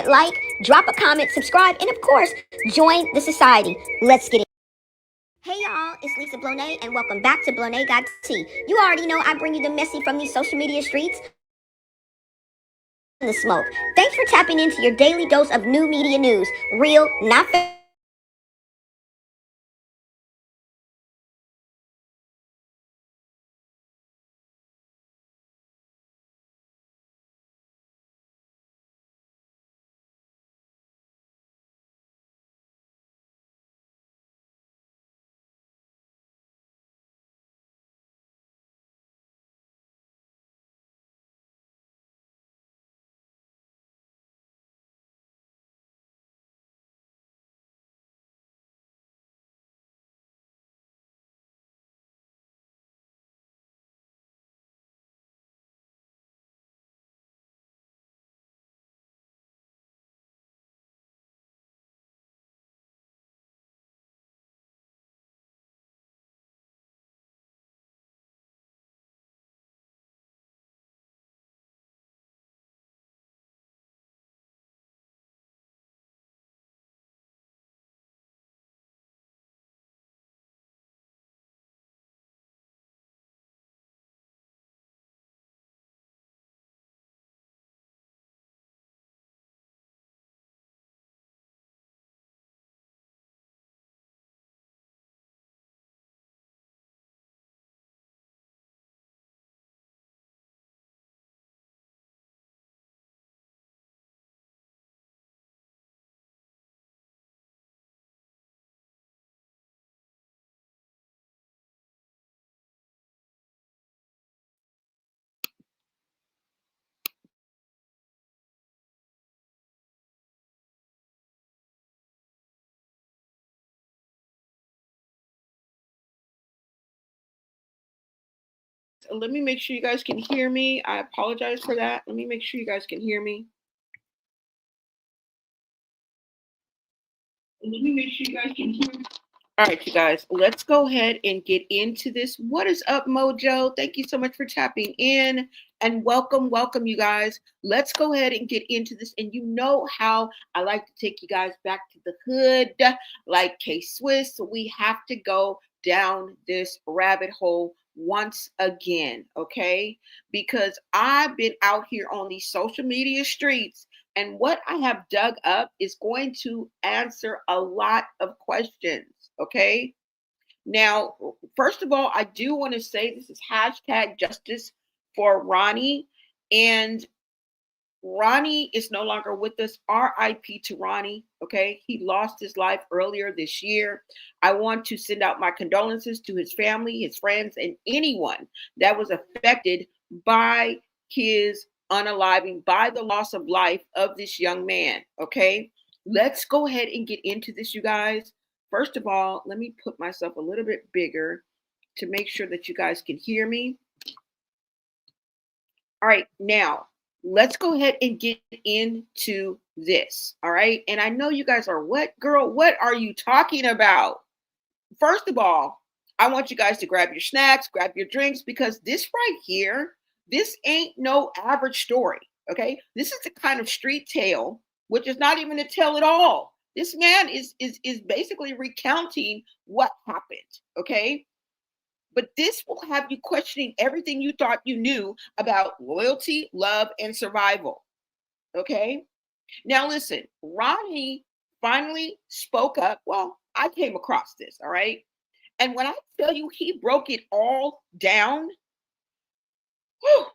that like, drop a comment, subscribe, and of course, join the society. Let's get it. Hey y'all, it's Lisa Blonay, and welcome back to Blonay Got Tea. You already know I bring you the messy from these social media streets. The smoke. Thanks for tapping into your daily dose of new media news. Real, not fake. Let me make sure you guys can hear me. I apologize for that. Let me make sure you guys can hear me. Let me make sure you guys can hear me. All right, you guys, let's go ahead and get into this. What is up, Mojo? Thank you so much for tapping in, and welcome, you guys. Let's go ahead and get into this. And you know how I like to take you guys back to the hood, like K-Swiss. So we have to go down this rabbit hole once again, okay? Because I've been out here on these social media streets, and what I have dug up is going to answer a lot of questions. Okay. Now, first of all, I do want to say this is hashtag justice for Ronnie. And Ronnie is no longer with us. RIP to Ronnie. Okay. He lost his life earlier this year. I want to send out my condolences to his family, his friends, and anyone that was affected by his unaliving, by the loss of life of this young man. Okay. Let's go ahead and get into this, you guys. First of all, let me put myself a little bit bigger to make sure that you guys can hear me. All right, now let's go ahead and get into this. All right. And I know you guys are, what, girl? What are you talking about? First of all, I want you guys to grab your snacks, grab your drinks, because this right here, this ain't no average story. Okay. This is the kind of street tale, which is not even a tale at all. This man is basically recounting what happened. Okay. But this will have you questioning everything you thought you knew about loyalty, love, and survival. Okay. Now, listen, Ronnie finally spoke up. Well, I came across this. All right. And when I tell you he broke it all down, whew,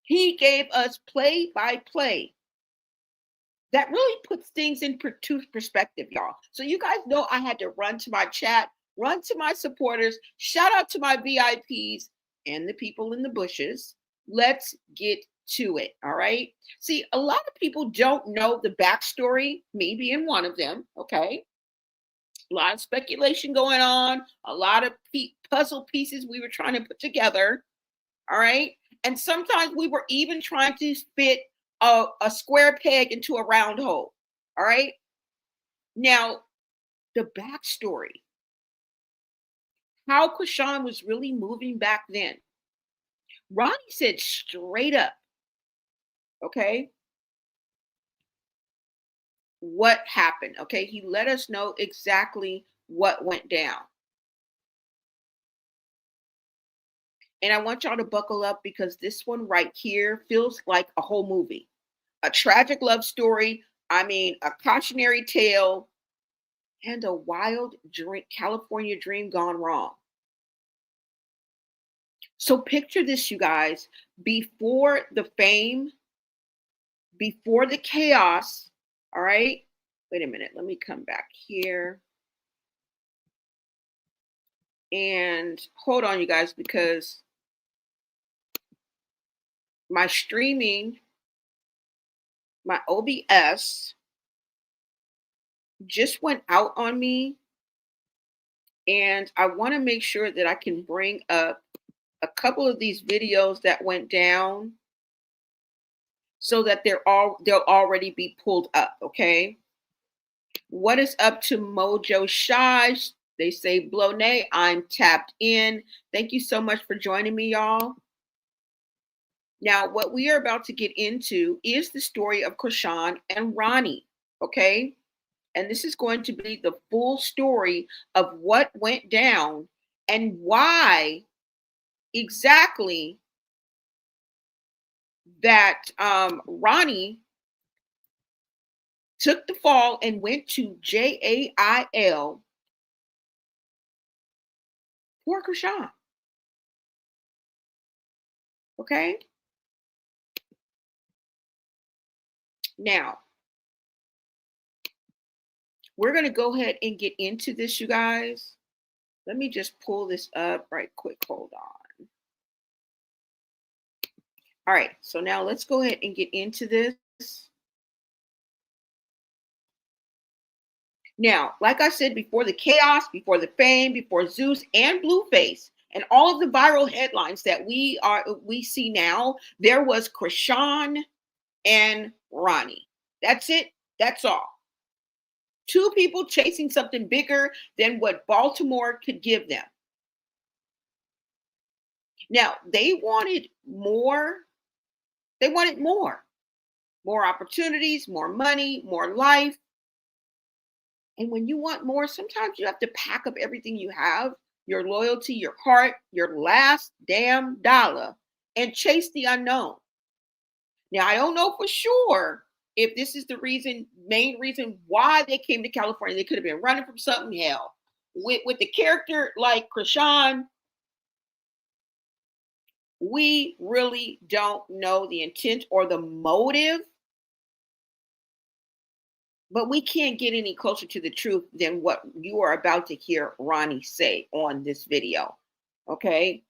he gave us play by play. That really puts things in perspective, y'all. So you guys know I had to run to my chat, run to my supporters, shout out to my VIPs and the people in the bushes. Let's get to it. All right. See, a lot of people don't know the backstory, me being one of them. Okay. A lot of speculation going on, a lot of puzzle pieces we were trying to put together. All right. And sometimes we were even trying to fit a square peg into a round hole. All right. Now, the backstory, how Chrisean was really moving back then. Ronnie said straight up, okay, what happened. Okay, he let us know exactly what went down. And I want y'all to buckle up because this one right here feels like a whole movie. A tragic love story, I mean, a cautionary tale, and a wild dream, California dream gone wrong. So picture this, you guys, before the fame, before the chaos, all right? Wait a minute, let me come back here. And hold on, you guys, because my streaming, my OBS just went out on me. And I want to make sure that I can bring up a couple of these videos that went down so that they'll already be pulled up, okay? What is up to Mojo Shy? They say, Blonay, I'm tapped in. Thank you so much for joining me, y'all. Now, what we are about to get into is the story of Chrisean and Ronnie, okay? And this is going to be the full story of what went down and why exactly that Ronnie took the fall and went to jail for Chrisean. Okay. Now, we're going to go ahead and get into this, you guys. Let me just pull this up right quick. Hold on. All right. So now let's go ahead and get into this. Now, like I said, before the chaos, before the fame, before Zeus and Blueface, and all of the viral headlines that we see now, there was Chrisean and Ronnie. That's it. That's all. Two people chasing something bigger than what Baltimore could give them. Now, they wanted more. They wanted more. More opportunities, more money, more life. And when you want more, sometimes you have to pack up everything you have, your loyalty, your heart, your last damn dollar, and chase the unknown. Now, I don't know for sure if this is the main reason why they came to California. They could have been running from something. Hell, with the character like Chrisean, we really don't know the intent or the motive, but we can't get any closer to the truth than what you are about to hear Ronnie say on this video. Okay.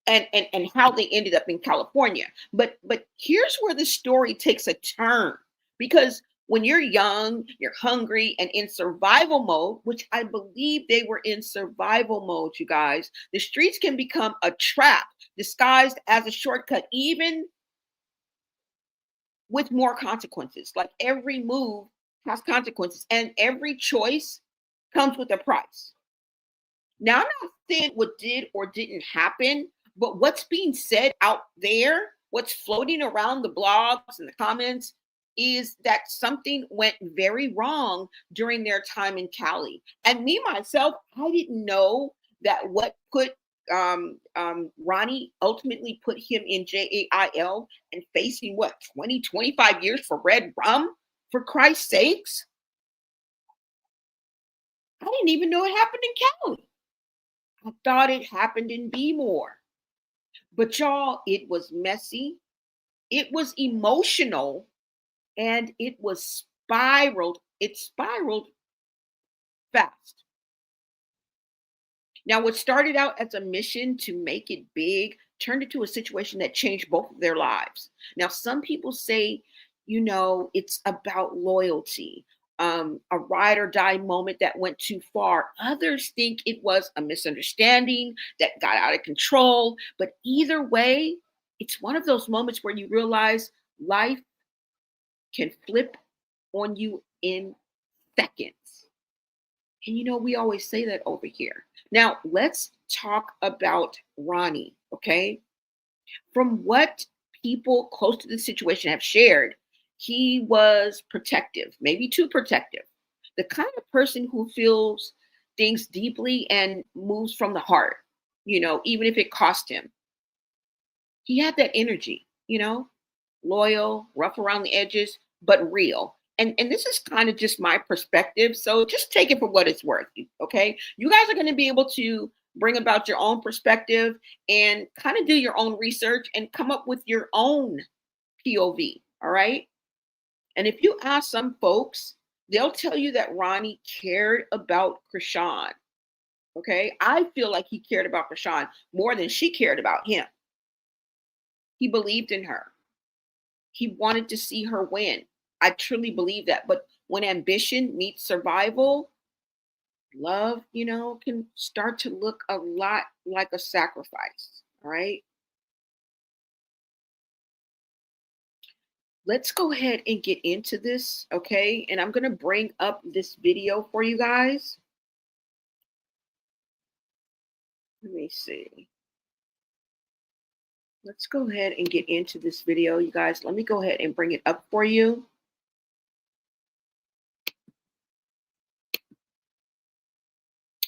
And how they ended up in California. But here's where the story takes a turn, because when you're young, you're hungry and in survival mode, which I believe they were in survival mode, you guys, the streets can become a trap disguised as a shortcut, even with more consequences. Like every move has consequences and every choice comes with a price. Now, I'm not saying what did or didn't happen, but what's being said out there, what's floating around the blogs and the comments, is that something went very wrong during their time in Cali. And me, myself, I didn't know that what put Ronnie ultimately put him in jail and facing what, 20, 25 years for red rum, for Christ's sakes. I didn't even know it happened in Cali. I thought it happened in B-more. But y'all, it was messy, it was emotional, and it was spiraled. It spiraled fast. Now, what started out as a mission to make it big turned into a situation that changed both of their lives. Now, some people say, it's about loyalty, a ride or die moment that went too far. Others think it was a misunderstanding that got out of control. But either way, it's one of those moments where you realize life can flip on you in seconds. And we always say that over here. Now, let's talk about Ronnie, okay? From what people close to the situation have shared, he was protective, maybe too protective. The kind of person who feels things deeply and moves from the heart, even if it cost him. He had that energy, loyal, rough around the edges, but real. And this is kind of just my perspective. So just take it for what it's worth. Okay. You guys are going to be able to bring about your own perspective and kind of do your own research and come up with your own POV. All right. And if you ask some folks, they'll tell you that Ronnie cared about Chrisean. Okay. I feel like he cared about Chrisean more than she cared about him. He believed in her. He wanted to see her win. I truly believe that. But when ambition meets survival, love, can start to look a lot like a sacrifice. All right. Let's go ahead and get into this. Okay. And I'm going to bring up this video for you guys. Let me see. Let's go ahead and get into this video, you guys. Let me go ahead and bring it up for you.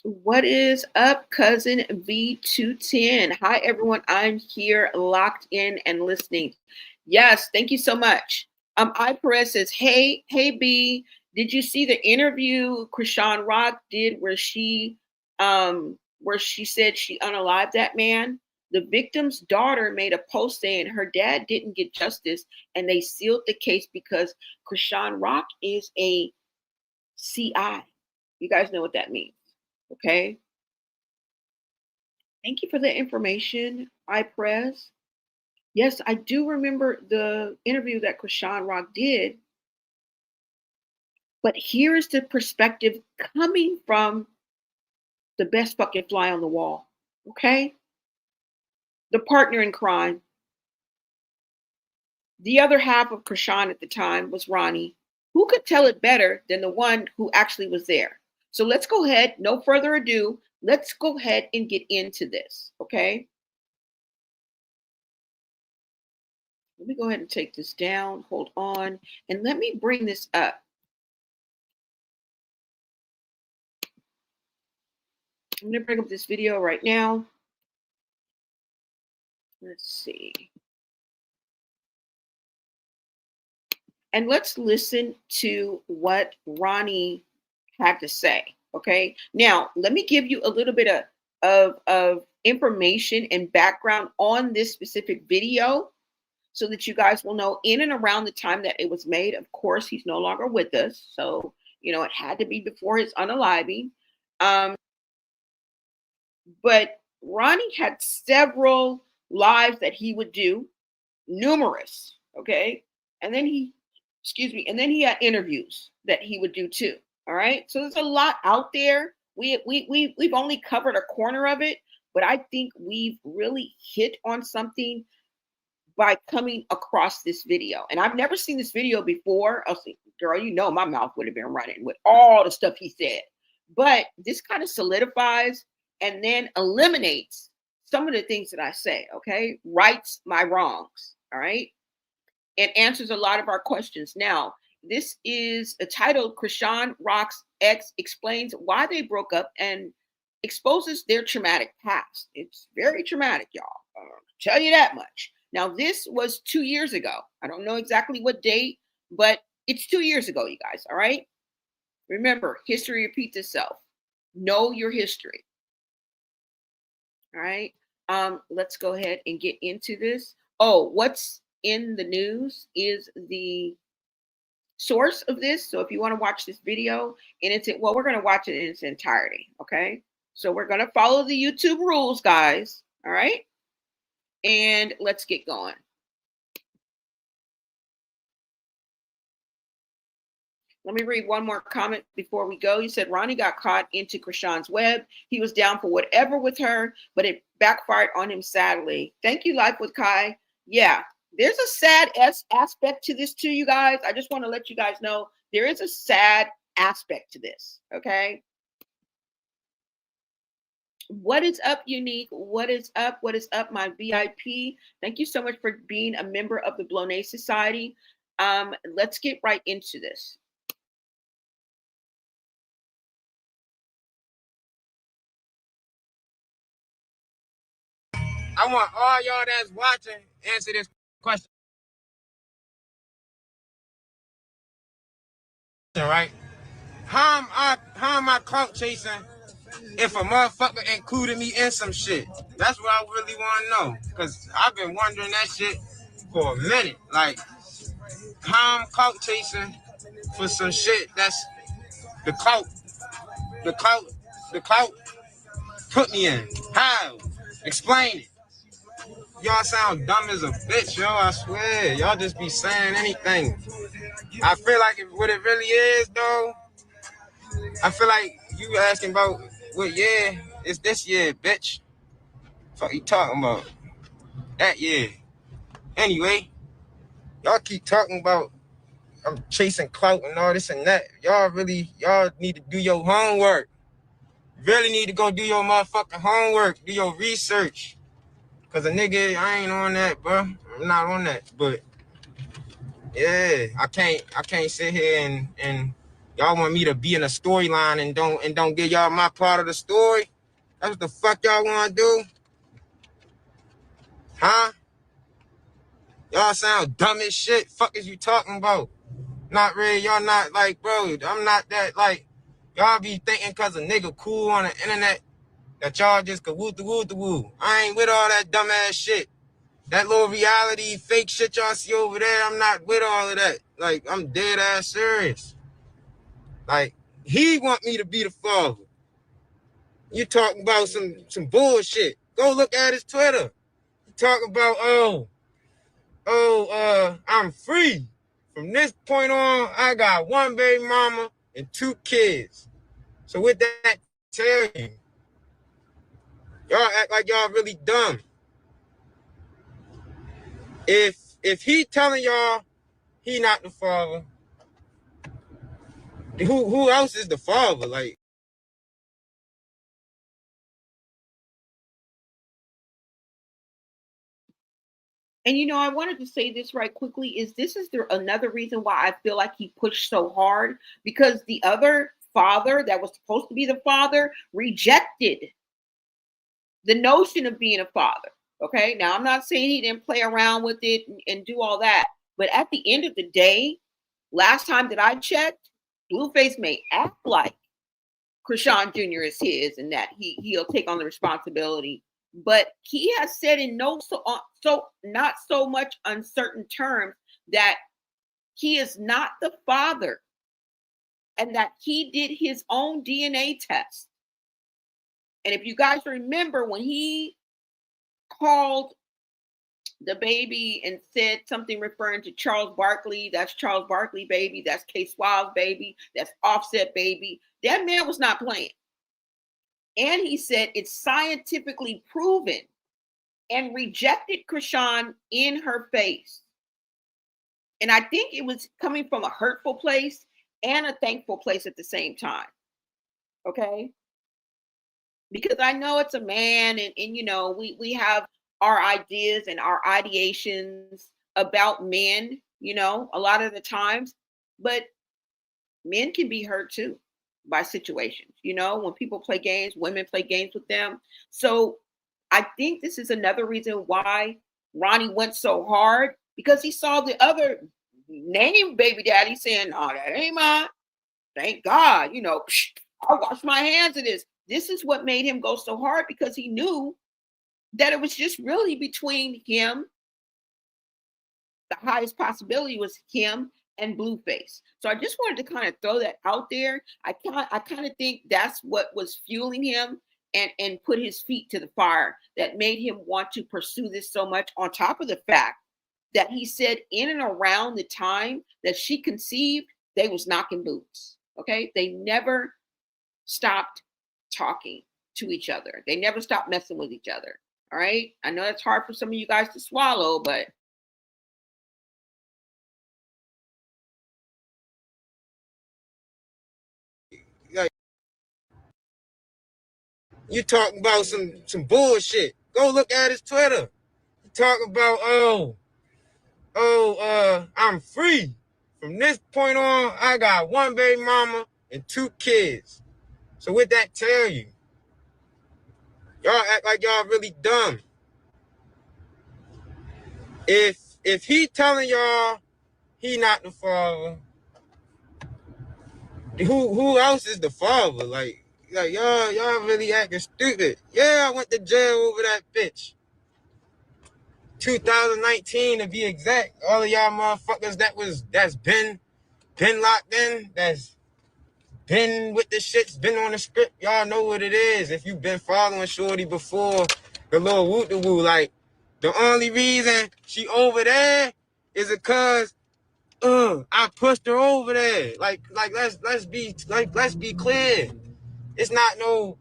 What is up, cousin V210? Hi, everyone. I'm here locked in and listening. Yes, thank you so much. I Perez says, hey B, did you see the interview Chrisean Rock did where she said she unalived that man? The victim's daughter made a post saying her dad didn't get justice and they sealed the case because Chrisean Rock is a CI. You guys know what that means. Okay. Thank you for the information, iPress. Yes, I do remember the interview that Chrisean Rock did. But here is the perspective coming from the best fucking fly on the wall. Okay. The partner in crime. The other half of Chrisean at the time was Ronnie. Who could tell it better than the one who actually was there? So let's go ahead, no further ado, let's go ahead and get into this, okay? Let me go ahead and take this down, hold on, and let me bring this up. I'm gonna bring up this video right now. Let's see. And let's listen to what Ronnie had to say. Okay. Now, let me give you a little bit of information and background on this specific video so that you guys will know in and around the time that it was made. Of course, he's no longer with us. So, it had to be before his unaliving. But Ronnie had several lives that he would do, numerous. Okay. And then and then he had interviews that he would do too. All right. So there's a lot out there. We've only covered a corner of it, but I think we've really hit on something by coming across this video. And I've never seen this video before. I was like, girl, my mouth would have been running with all the stuff he said. But this kind of solidifies and then eliminates some of the things that I say, okay? Rights my wrongs, all right? And answers a lot of our questions. Now, this is a title, Chrisean Rock's ex explains why they broke up and exposes their traumatic past. It's very traumatic, y'all. I'll tell you that much. Now, this was 2 years ago. I don't know exactly what date, but it's 2 years ago, you guys, all right? Remember, history repeats itself. Know your history. All right. Let's go ahead and get into this. Oh, what's in the news is the source of this. So if you want to watch this video and we're going to watch it in its entirety. Okay. So we're going to follow the YouTube rules, guys. All right. And let's get going. Let me read one more comment before we go. You said Ronnie got caught into Chrisean's web. He was down for whatever with her, but it backfired on him sadly. Thank you, Life with Kai. Yeah, there's a sad aspect to this too, you guys. I just want to let you guys know there is a sad aspect to this, okay? What is up, Unique? What is up? What is up, my VIP? Thank you so much for being a member of the Bloné Society. Let's get right into this. I want all y'all that's watching answer this question, right? How am I clout chasing if a motherfucker included me in some shit? That's what I really want to know. Cause I've been wondering that shit for a minute. Like, how I'm clout chasing for some shit that's the clout, the clout, the clout put me in. How? Explain it. Y'all sound dumb as a bitch, yo. I swear. Y'all just be saying anything. I feel like what it really is, though, I feel like you asking about what year? It's this year, bitch. Fuck you talking about? That year. Anyway, y'all keep talking about I'm chasing clout and all this and that. Y'all need to do your homework. Really need to go do your motherfucking homework. Do your research. Cause a nigga, I ain't on that, bro. I'm not on that. But yeah, I can't sit here and y'all want me to be in a storyline and don't give y'all my part of the story. That's what the fuck y'all want to do? Huh? Y'all sound dumb as shit. Fuck is you talking about? Not really. Y'all not like, bro, I'm not that, like, y'all be thinking cause a nigga cool on the internet that y'all just could woo. I ain't with all that dumb ass shit. That little reality fake shit y'all see over there, I'm not with all of that. Like, I'm dead ass serious. Like, he want me to be the father. You talking about some bullshit. Go look at his Twitter. You talking about, I'm free. From this point on, I got one baby mama and 2 kids. So with that, tell you, y'all act like y'all really dumb. If he telling y'all he not the father, who else is the father? Like, And I wanted to say this right quickly is this is another reason why I feel like he pushed so hard, because the other father that was supposed to be the father rejected the notion of being a father. Okay. Now, I'm not saying he didn't play around with it and do all that, but at the end of the day, last time that I checked, Blueface may act like Chrisean Jr. is his and that he'll take on the responsibility. But he has said in so not so much uncertain terms that he is not the father and that he did his own DNA test. And if you guys remember when he called the baby and said something referring to Charles Barkley, that's Charles Barkley baby, that's K Swab's baby, that's Offset baby, that man was not playing. And he said it's scientifically proven and rejected Chrisean in her face. And I think it was coming from a hurtful place and a thankful place at the same time. Okay. Because I know it's a man and we have our ideas and our ideations about men, a lot of the times, but men can be hurt too by situations, when people play games, women play games with them. So I think this is another reason why Ronnie went so hard, because he saw the other name baby daddy saying, "No, that ain't mine. Thank God, I wash my hands of this." This is what made him go so hard, because he knew that it was just really between him. The highest possibility was him and Blueface. So I just wanted to kind of throw that out there. I kind of think that's what was fueling him and put his feet to the fire that made him want to pursue this so much, on top of the fact that he said in and around the time that she conceived, they was knocking boots. Okay. They never stopped talking to each other. They never stopped messing with each other. All right. I know it's hard for some of you guys to swallow, but like, you talking about some bullshit. Go look at his Twitter. You talking about, oh, I'm free. From this point on, I got one baby mama and 2 kids. So what that tell you? Y'all act like y'all really dumb. If he telling y'all he not the father, who else is the father? Like y'all really acting stupid. Yeah, I went to jail over that bitch. 2019 to be exact. All of y'all motherfuckers that's been locked in, that's been with the shits, been on the script. Y'all know what it is. If you've been following Shorty before the little woot the woo, like the only reason she over there is because I pushed her over there. Like let's be clear. It's not no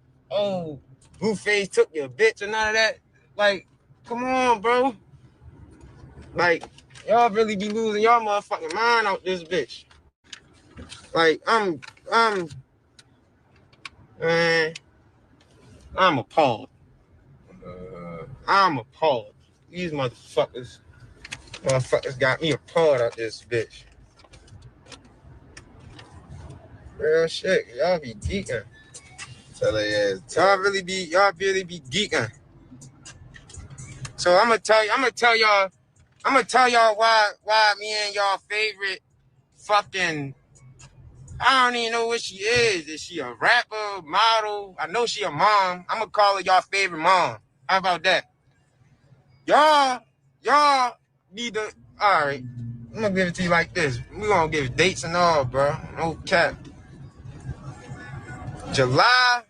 Blueface took your bitch or none of that. Like, come on, bro. Like, y'all really be losing y'all motherfucking mind out this bitch. Like, man, I'm appalled. I'm appalled. These motherfuckers got me appalled out this bitch. Real shit, y'all be geeking. Tell their ass. Y'all really be geeking. So I'm gonna tell y'all why me and y'all favorite fucking, I don't even know what she is. Is she a rapper, model? I know she a mom. I'm gonna call her y'all favorite mom. How about that? Y'all need to, all right. I'm gonna give it to you like this. We gonna give dates and all, bro. No cap. July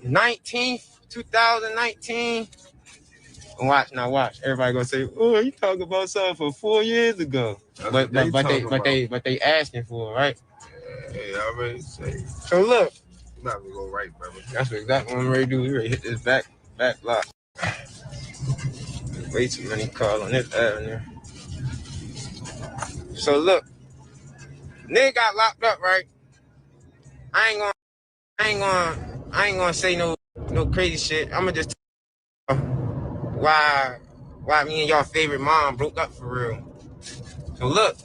19th, 2019. Watch. Everybody gonna say, "Oh, you talking about something for 4 years ago." But they asking for it, right? Hey, I already say. So look, I'm not gonna go right, brother. that's what exactly what I'm ready to do. We ready to hit this back block. Way too many cars on this avenue. So look, nigga got locked up, right? I ain't gonna say no crazy shit. I'ma just tell you why me and y'all favorite mom broke up for real. So look,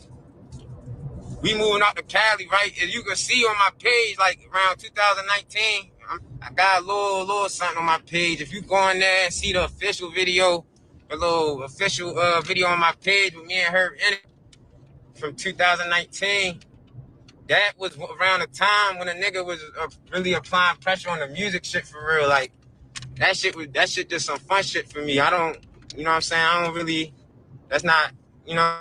we moving out to Cali, right? As you can see on my page, like around 2019, I got a little something on my page. If you go in there and see the official video, a little official video on my page with me and her in it from 2019, that was around the time when a nigga was really applying pressure on the music shit for real. Like that shit just some fun shit for me. I don't, you know what I'm saying? I don't really, that's not, you know.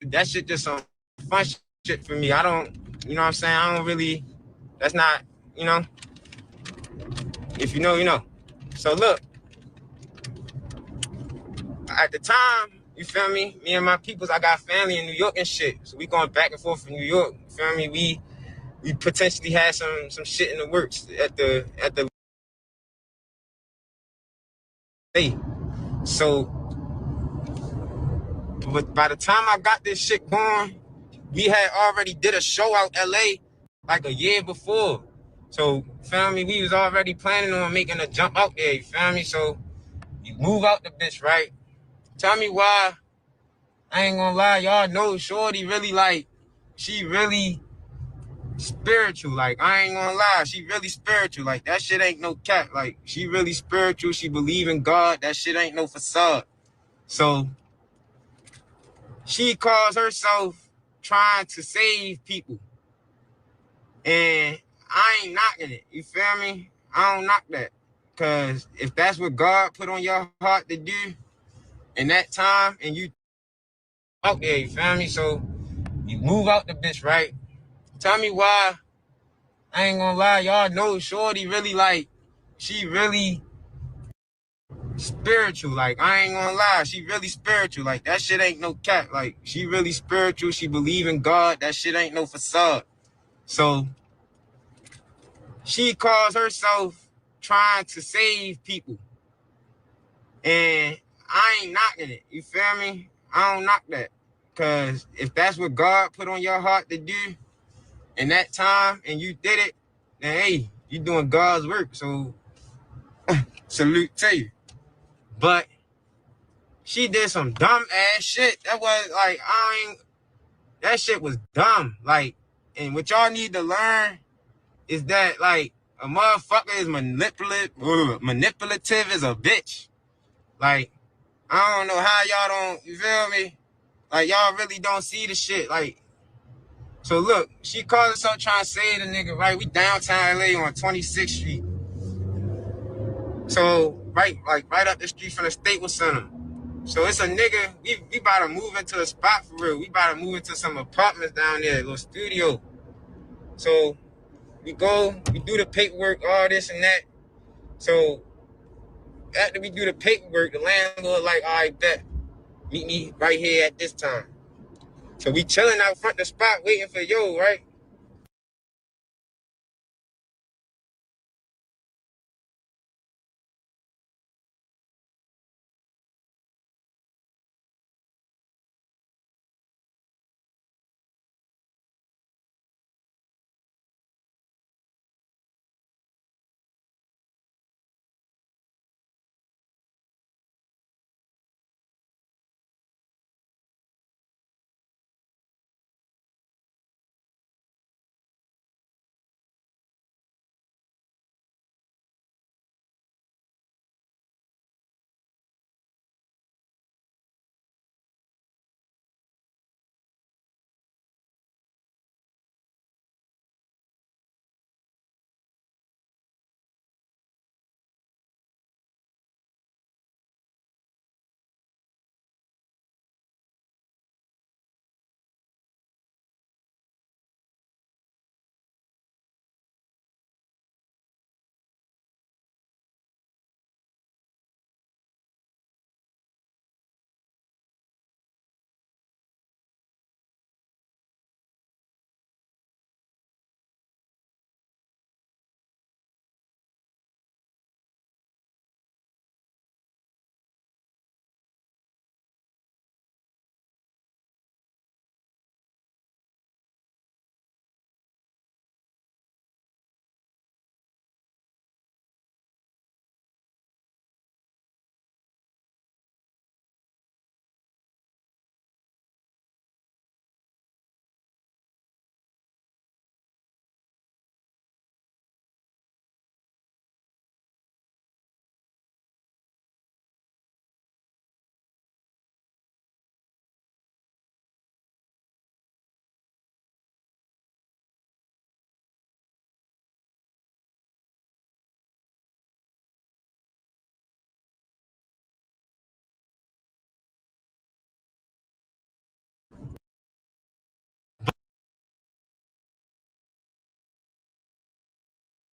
That shit just some fun shit for me. I don't, you know what I'm saying? I don't really, that's not, you know, if you know, you know. So look, at the time, you feel me? Me and my peoples, I got family in New York and shit. So we going back and forth from New York. You feel me? We potentially had some shit in the works at the day. So but by the time I got this shit going, we had already did a show out LA like a year before. So, feel me, we was already planning on making a jump out there, you feel me? So you move out the bitch, right? Tell me why. I ain't gonna lie, y'all know Shorty really like, she really spiritual. Like, I ain't gonna lie, she really spiritual. Like, that shit ain't no cat. Like, she really spiritual. She believe in God. That shit ain't no facade. So she calls herself trying to save people. And I ain't knocking it. You feel me? I don't knock that. Cause if that's what God put on your heart to do in that time and you out there, you feel me? So you move out the bitch, right? Tell me why. I ain't gonna lie, y'all know Shorty really like, she really spiritual. Like, I ain't gonna lie, she really spiritual. Like, that shit ain't no cat. Like, she really spiritual. She believe in God. That shit ain't no facade. So she calls herself trying to save people. And I ain't knocking it. You feel me? I don't knock that. Cause if that's what God put on your heart to do in that time and you did it, then hey, you doing God's work. So salute to you. But she did some dumb ass shit. That was like, that shit was dumb. Like, and what y'all need to learn is that like a motherfucker is manipulative as a bitch. Like, I don't know how y'all don't, you feel me? Like, y'all really don't see the shit. Like, so look, she called us up trying to save the nigga, right? We downtown LA on 26th Street. So, right up the street from the Staples Center. So it's a nigga, we about to move into a spot for real. We about to move into some apartments down there, a little studio. So we go, we do the paperwork, all this and that. So after we do the paperwork, the landlord like, all right, bet, meet me right here at this time. So we chilling out front of the spot waiting for yo, right?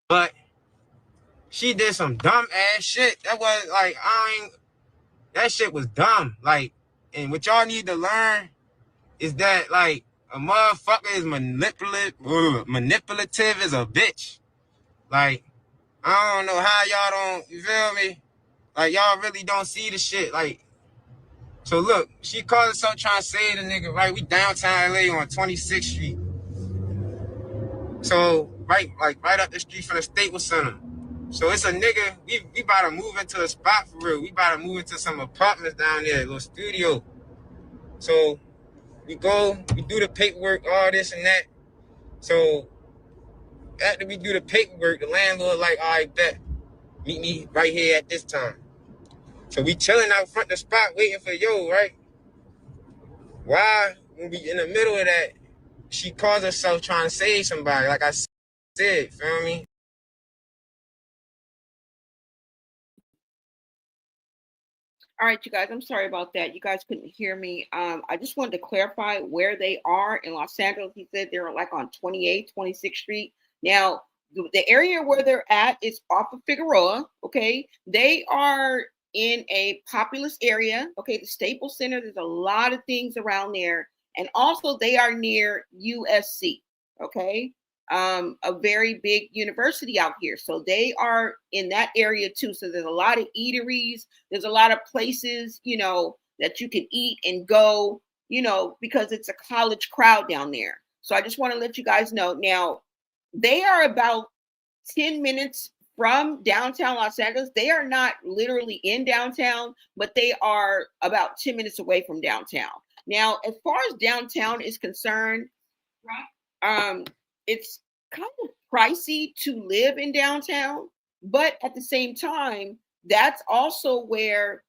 But she did some dumb ass shit. That was like, that shit was dumb. Like, and what y'all need to learn is that, like, a motherfucker is manipulative as a bitch. Like, I don't know how y'all don't, you feel me? Like, y'all really don't see the shit. Like, so look, she called herself trying to save the nigga, right? We downtown LA on 26th Street. So, right up the street from the Staples Center. So it's a nigga, we about to move into a spot for real. We about to move into some apartments down there, a little studio. So we go, we do the paperwork, all this and that. So after we do the paperwork, the landlord like, all right, bet, meet me right here at this time. So we chilling out front of the spot waiting for yo, right? Why, when we in the middle of that, she calls herself trying to save somebody, like I said, feel me? All right, you guys, I'm sorry about that. You guys couldn't hear me. I just wanted to clarify where they are in Los Angeles. He said they're like on 28th, 26th Street. Now, the area where they're at is off of Figueroa, okay? They are in a populous area, okay? The Staples Center, there's a lot of things around there. And also they are near USC, okay? A very big university out here. So they are in that area too. So there's a lot of eateries. There's a lot of places, you know, that you can eat and go, you know, because it's a college crowd down there. So I just want to let you guys know. Now, they are about 10 minutes from downtown Los Angeles. They are not literally in downtown, but they are about 10 minutes away from downtown. Now, as far as downtown is concerned, it's kind of pricey to live in downtown, but at the same time, that's also where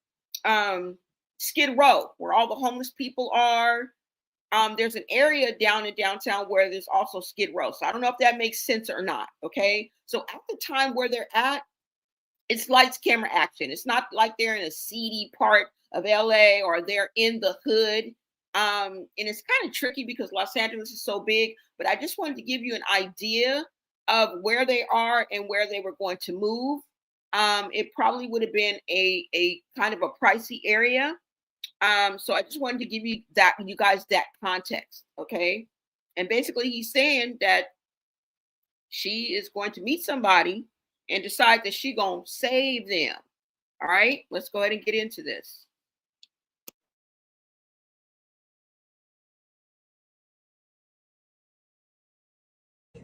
Skid Row, where all the homeless people are. There's an area down in downtown where there's also Skid Row. So I don't know if that makes sense or not. Okay. So at the time where they're at, it's lights, camera, action. It's not like they're in a seedy part of LA or they're in the hood. And it's kind of tricky because Los Angeles is so big, but I just wanted to give you an idea of where they are and where they were going to move. It probably would have been a kind of a pricey area. So I just wanted to give you guys that context. Okay. And basically he's saying that she is going to meet somebody and decide that she's going to save them. All right, let's go ahead and get into this.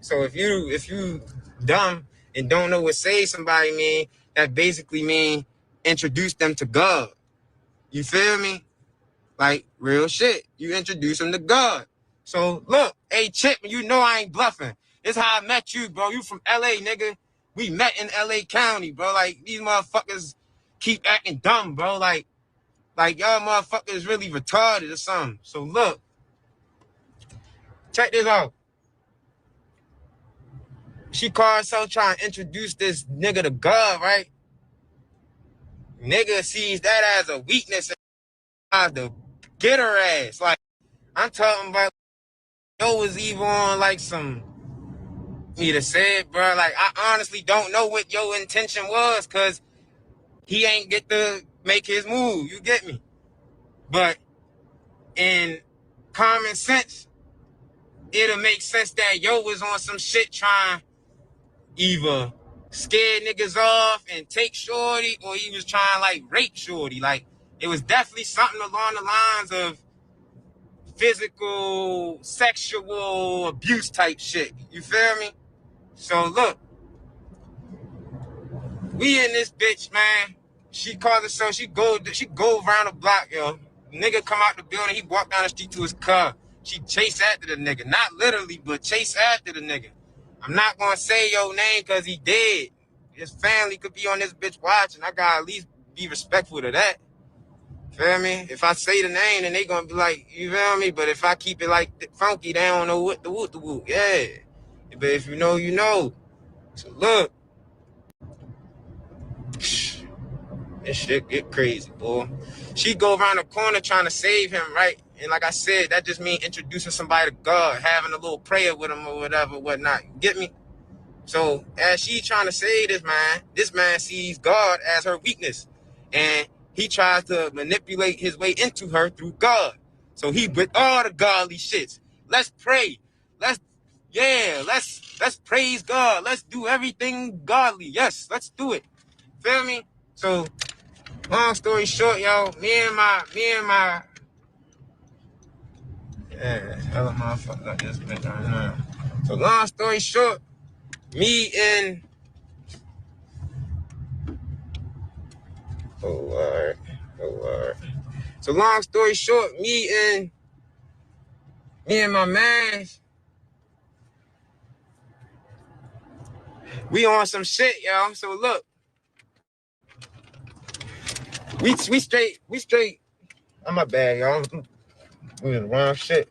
So if you dumb and don't know what save somebody mean, that basically mean introduce them to God. You feel me? Like real shit. You introduce them to God. So look, hey Chip, you know I ain't bluffing. This how I met you, bro. You from LA, nigga. We met in LA County, bro. Like these motherfuckers keep acting dumb, bro. Like y'all motherfuckers really retarded or something. So look, check this out. She called herself trying to introduce this nigga to God, right? Nigga sees that as a weakness and tries to get her ass. Like, I'm talking about, yo was even on like some, me to say it, bro. Like, I honestly don't know what your intention was because he ain't get to make his move. You get me? But in common sense, it'll make sense that yo was on some shit trying either scare niggas off and take shorty, or he was trying like rape shorty. Like it was definitely something along the lines of physical, sexual abuse type shit. You feel me? So look, we in this bitch, man. She called herself, she go around the block, yo. Nigga come out the building, he walked down the street to his car. She chased after the nigga. Not literally, but chase after the nigga. I'm not gonna say your name because he dead. His family could be on this bitch watching. I gotta at least be respectful to that. Feel me? If I say the name, then they gonna be like, you feel me? But if I keep it like funky, they don't know what the whoop. Yeah. But if you know, you know. So look. This shit get crazy, boy. She go around the corner trying to save him, right? And like I said, that just means introducing somebody to God, having a little prayer with him or whatever, whatnot. You get me? So as she trying to save this man sees God as her weakness, and he tries to manipulate his way into her through God. So he with all the godly shits. Let's pray. Let's praise God. Let's do everything godly. Yes, let's do it. Feel me? So long story short, yo, me and my hella motherfucker got this bitch right now. So long story short, me and oh Lord. So long story short, me and my man, we on some shit, yo. So look, we straight. I'm my bad, y'all. We in the wrong shit.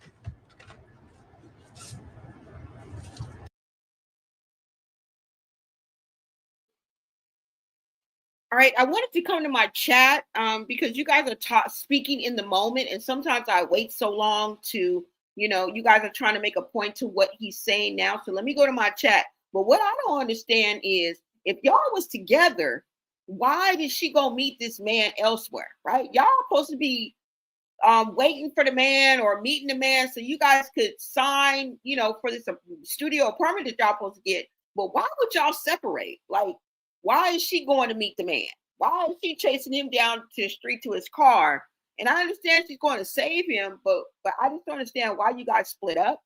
All right, I wanted to come to my chat because you guys are speaking in the moment, and sometimes I wait so long to, you guys are trying to make a point to what he's saying now. So let me go to my chat. But what I don't understand is if y'all was together, why did she go meet this man elsewhere, right? Y'all supposed to be waiting for the man or meeting the man so you guys could sign, for this studio apartment that y'all supposed to get. But why would y'all separate? Like, why is she going to meet the man? Why is she chasing him down to the street to his car? And I understand she's going to save him, but I just don't understand why you guys split up.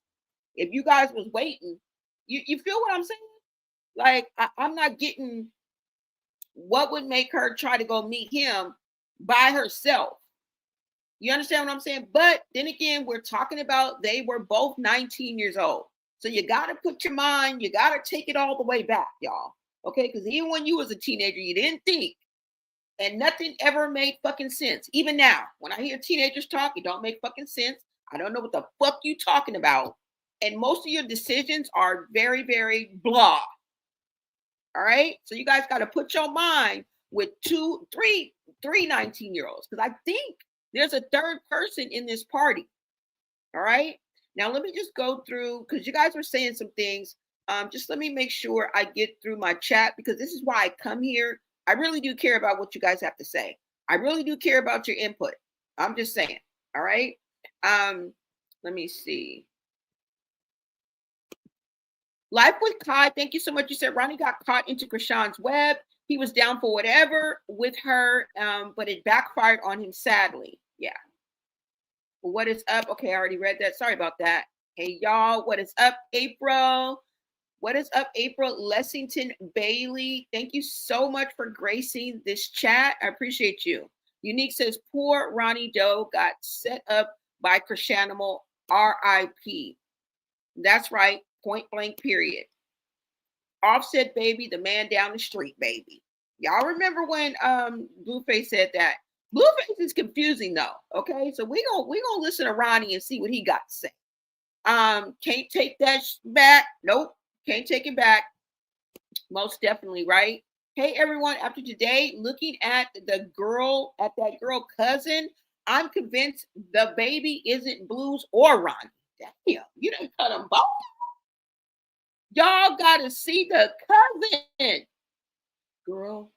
If you guys was waiting, you feel what I'm saying? Like, I'm not getting what would make her try to go meet him by herself. You understand what I'm saying? But then again, we're talking about they were both 19 years old. So you got to put your mind, you got to take it all the way back, y'all. Okay? Because even when you was a teenager, you didn't think. And nothing ever made fucking sense. Even now, when I hear teenagers talk, it don't make fucking sense. I don't know what the fuck you talking about. And most of your decisions are very, very blah. All right? So you guys got to put your mind with three 19-year-olds. Because I think there's a third person in this party. All right. Now, let me just go through because you guys were saying some things. Just let me make sure I get through my chat because this is why I come here. I really do care about what you guys have to say. I really do care about your input. I'm just saying. All right. Let me see. Life with Kai. Thank you so much. You said Ronnie got caught into Chrisean's web. He was down for whatever with her, but it backfired on him sadly. Yeah. What is up? Okay, I already read that. Sorry about that. Hey, y'all. What is up, April? What is up, April Lessington Bailey? Thank you so much for gracing this chat. I appreciate you. Unique says, poor Ronnie Doe got set up by Chrisanimal, RIP. That's right. Point blank, period. Offset baby, the man down the street, baby. Y'all remember when Blueface said that? Blueface is confusing though. Okay, so we gonna listen to Ronnie and see what he got to say. Can't take that back. Nope, can't take it back. Most definitely, right? Hey everyone, after today, looking at that girl cousin, I'm convinced the baby isn't Blues or Ronnie. Damn, you done cut them both. Y'all gotta see the cousin. Girl,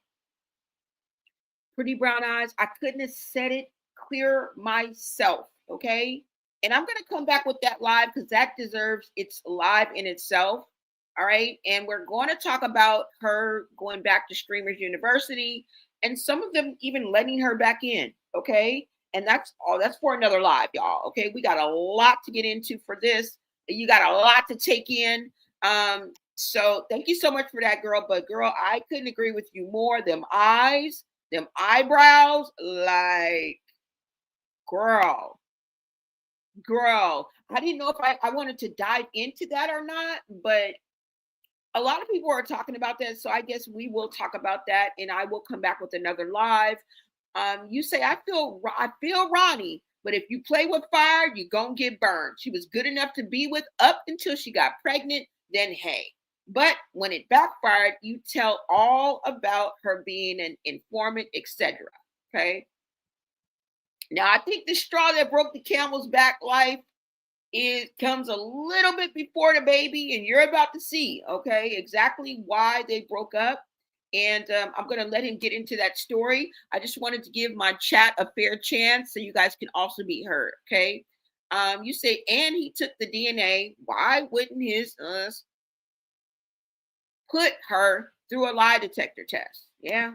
pretty brown eyes. I couldn't have said it clearer myself. Okay. And I'm going to come back with that live because that deserves its live in itself. All right. And we're going to talk about her going back to Streamers University and some of them even letting her back in. Okay. And that's for another live, y'all. Okay. We got a lot to get into for this. You got a lot to take in. So thank you so much for that, girl. But girl, I couldn't agree with you more. Them eyes, them eyebrows, like, girl. I didn't know if I wanted to dive into that or not, but a lot of people are talking about that. So I guess we will talk about that and I will come back with another live. You say, I feel Ronnie, but if you play with fire, you're going to get burned. She was good enough to be with up until she got pregnant. Then, hey. But when it backfired, you tell all about her being an informant, etc. Okay. Now, I think the straw that broke the camel's back life It comes a little bit before the baby, and you're about to see, okay, exactly why they broke up. And I'm going to let him get into that story. I just wanted to give my chat a fair chance so you guys can also be heard, okay? You say, and he took the DNA. Why wouldn't his put her through a lie detector test? Yeah.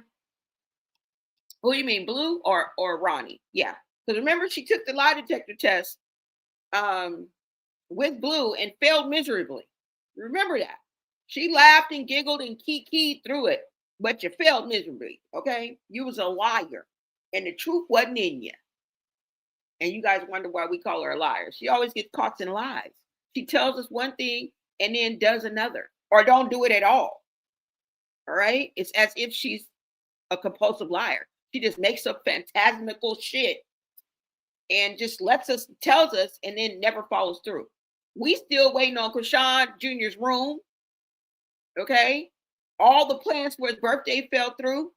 Who do you mean, Blue or Ronnie? Yeah. Because remember, she took the lie detector test with Blue and failed miserably. Remember that. She laughed and giggled and kikied through it, but you failed miserably. Okay. You was a liar and the truth wasn't in you. And you guys wonder why we call her a liar. She always gets caught in lies. She tells us one thing and then does another or don't do it at all. All right. It's as if she's a compulsive liar. She just makes up phantasmical shit and just tells us, and then never follows through. We still waiting on Chrisean Jr.'s room. Okay. All the plans for his birthday fell through.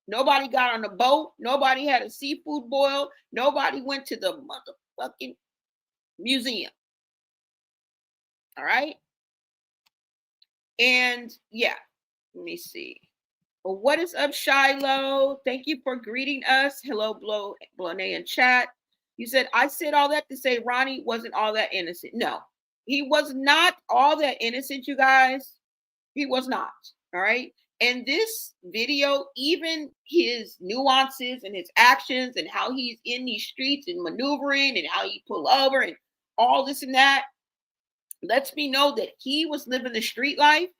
Nobody got on the boat. Nobody had a seafood boil. Nobody went to the motherfucking museum. All right. And yeah, let me see. Well, what is up, Shiloh? Thank you for greeting us. Hello, Blonay in chat. You said, I said all that to say Ronnie wasn't all that innocent. No, he was not all that innocent, you guys. He was not. All right. And this video, even his nuances and his actions and how he's in these streets and maneuvering and how he pull over and all this and that lets me know that he was living the street life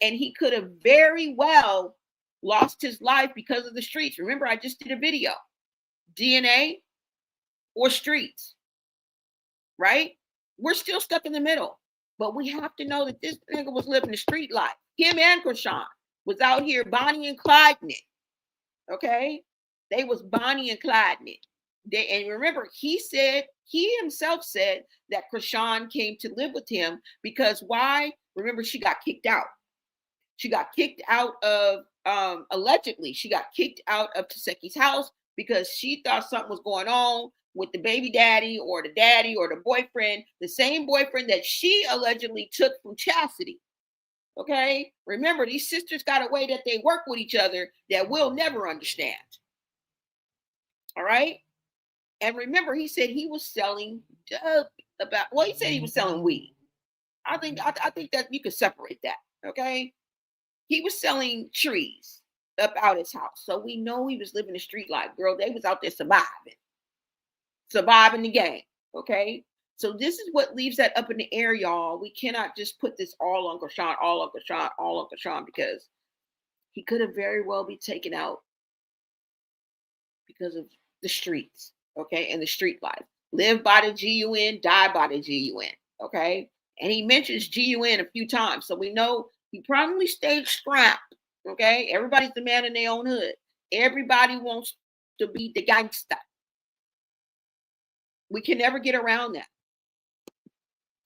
and he could have very well lost his life because of the streets. Remember, I just did a video. DNA or streets, right? We're still stuck in the middle. But we have to know that this nigga was living the street life. Him and Chrisean was out here Bonnie and Clyde-ing it. Okay? They was Bonnie and Clyde-ing it. And remember, he himself said that Chrisean came to live with him because why? Remember, she got kicked out. She got kicked out of, allegedly, she got kicked out of Taseki's house because she thought something was going on with the baby daddy or the boyfriend, the same boyfriend that she allegedly took from Chastity. Okay? Remember, these sisters got a way that they work with each other that we'll never understand. All right? And remember, he said he was selling he said he was selling weed. I think that you could separate that. Okay? He was selling trees up out his house. So we know he was living the street life. Girl, they was out there surviving the game. Okay. So this is what leaves that up in the air, y'all. We cannot just put this all on Chrisean, because he could have very well be taken out because of the streets. Okay. And the street life. Live by the GUN, die by the GUN. Okay. And he mentions GUN a few times. So we know he probably stayed strapped. Okay. Everybody's the man in their own hood. Everybody wants to be the gangster. We can never get around that.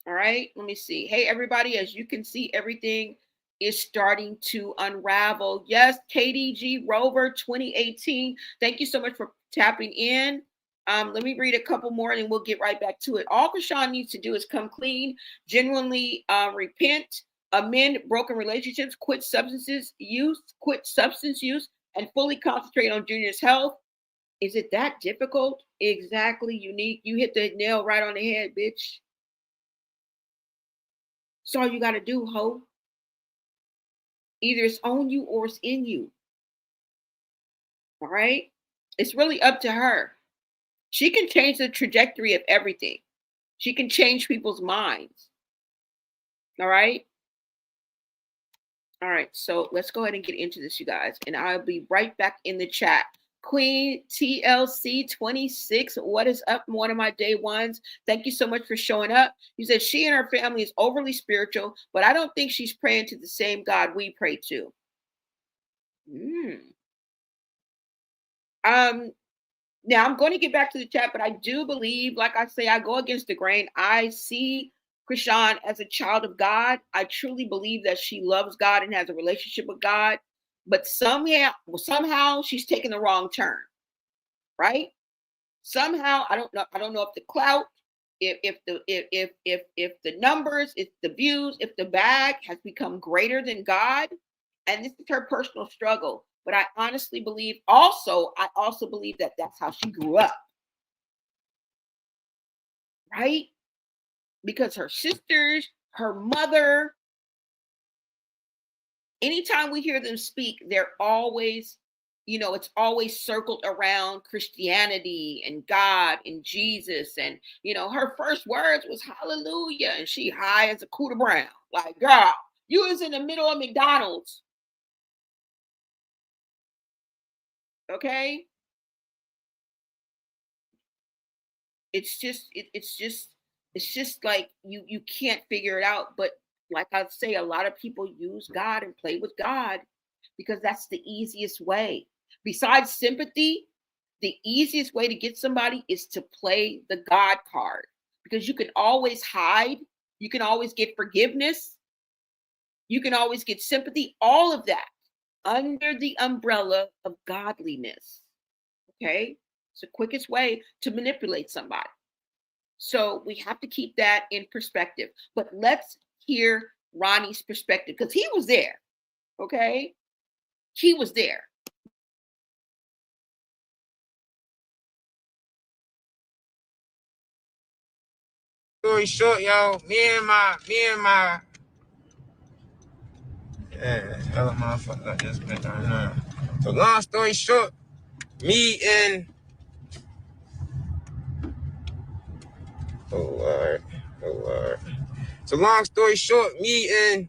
All right. Let me see. Hey, everybody, as you can see, everything is starting to unravel. Yes, KDG Rover 2018. Thank you so much for tapping in. Let me read a couple more and then we'll get right back to it. All Chrisean needs to do is come clean, genuinely repent, amend broken relationships, quit substance use, and fully concentrate on Junior's health. Is it that difficult? Exactly, Unique. You hit the nail right on the head, bitch. That's all you got to do, ho. Either it's on you or it's in you. All right? It's really up to her. She can change the trajectory of everything. She can change people's minds. All right? All right, so let's go ahead and get into this, you guys. And I'll be right back in the chat. Queen TLC 26, what is up? One of my day ones. Thank you so much for showing up. You said she and her family is overly spiritual, but I don't think she's praying to the same God we pray to. Now I'm going to get back to the chat, but I do believe, like I say, I go against the grain. I see Chrisean as a child of God. I truly believe that she loves God and has a relationship with God. But somehow she's taking the wrong turn, right? Somehow, I don't know if the clout if the numbers, if the views, if the bag has become greater than God, and this is her personal struggle, but I honestly believe I also believe that that's how she grew up, right? Because her sisters, her mother, anytime we hear them speak, they're always, it's always circled around Christianity and God and Jesus. And, her first words was hallelujah. And she high as a cooter brown. Like, girl, you was in the middle of McDonald's. Okay. It's just like you can't figure it out. But like I say, a lot of people use God and play with God because that's the easiest way. Besides sympathy, the easiest way to get somebody is to play the God card, because you can always hide, you can always get forgiveness, you can always get sympathy, all of that under the umbrella of godliness. Okay? It's the quickest way to manipulate somebody. So we have to keep that in perspective. But let's hear Ronnie's perspective, because he was there. Okay? He was there. Story short, yo, me and my yeah, hell of motherfucker I just been right now. So long story short, me and oh Lord. So long story short, me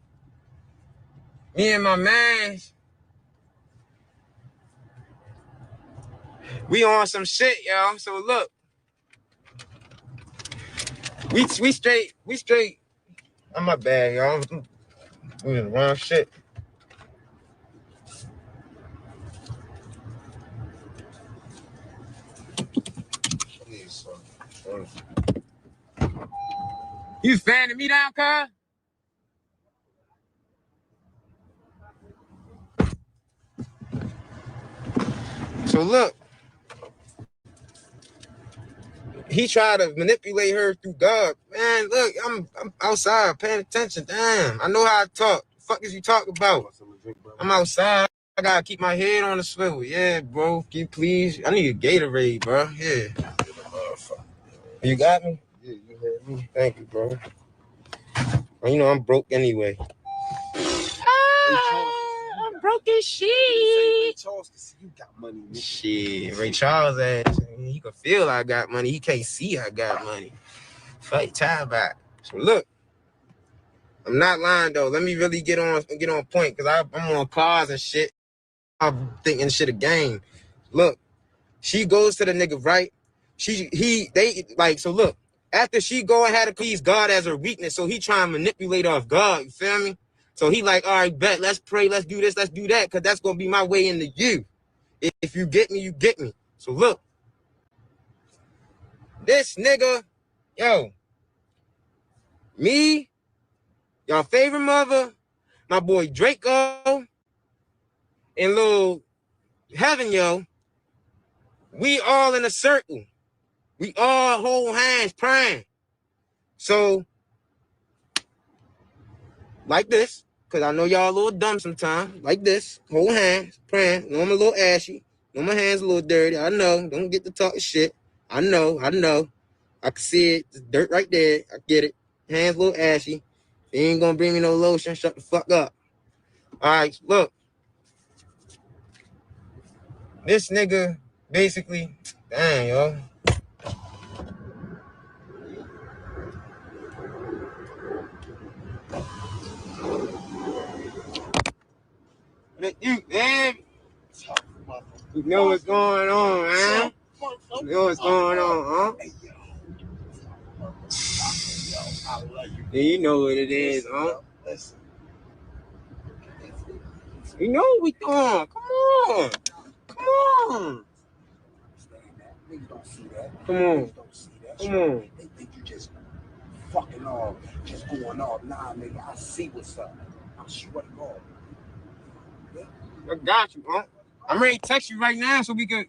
and my man, we on some shit, yo. So look, we straight. I'm my bad, y'all. I'm doing the wrong shit. You fanning me down, cuz? So look, he tried to manipulate her through God. Man, look, I'm outside paying attention. Damn, I know how I talk. The fuck is you talking about? I'm outside. I gotta keep my head on the swivel. Yeah, bro. Can you please? I need a Gatorade, bro. Yeah. You got me? Yeah, you had me. Thank you, bro. Well, you know I'm broke anyway. I'm broke as shit. Ray Charles can see you got money. Shit, Ray Charles ass. He can feel I got money. He can't see I got money. Fight time back. So look, I'm not lying though. Let me really get on point, because I'm on cars and shit. I'm thinking shit a game. Look, she goes to the nigga, right? So look, after she go and had to please God as her weakness, so he trying to manipulate off God, you feel me? So he like, all right, bet, let's pray, let's do this, let's do that, because that's going to be my way into you. If you get me, you get me. So look, this nigga, yo, me, y'all favorite mother, my boy Draco, and Lil Heaven, yo, we all in a circle. We all hold hands praying. So, like this, because I know y'all a little dumb sometimes, like this, hold hands, praying. Know I'm a little ashy. Know my hands a little dirty. I know. Don't get to talking shit. I know. I can see it. There's dirt right there. I get it. Hands a little ashy. You ain't gonna bring me no lotion. Shut the fuck up. All right, look. This nigga basically, damn, yo. You, man, you know what's going on, man. You know what's going on, huh? Yeah, you know what it is, huh? You know what we doing. Come on. Come on. Come on. Come on. They think you just fucking off, just going off. Nah, nigga, I see what's up. I swear to God. I got you, huh? I'm ready to text you right now so we can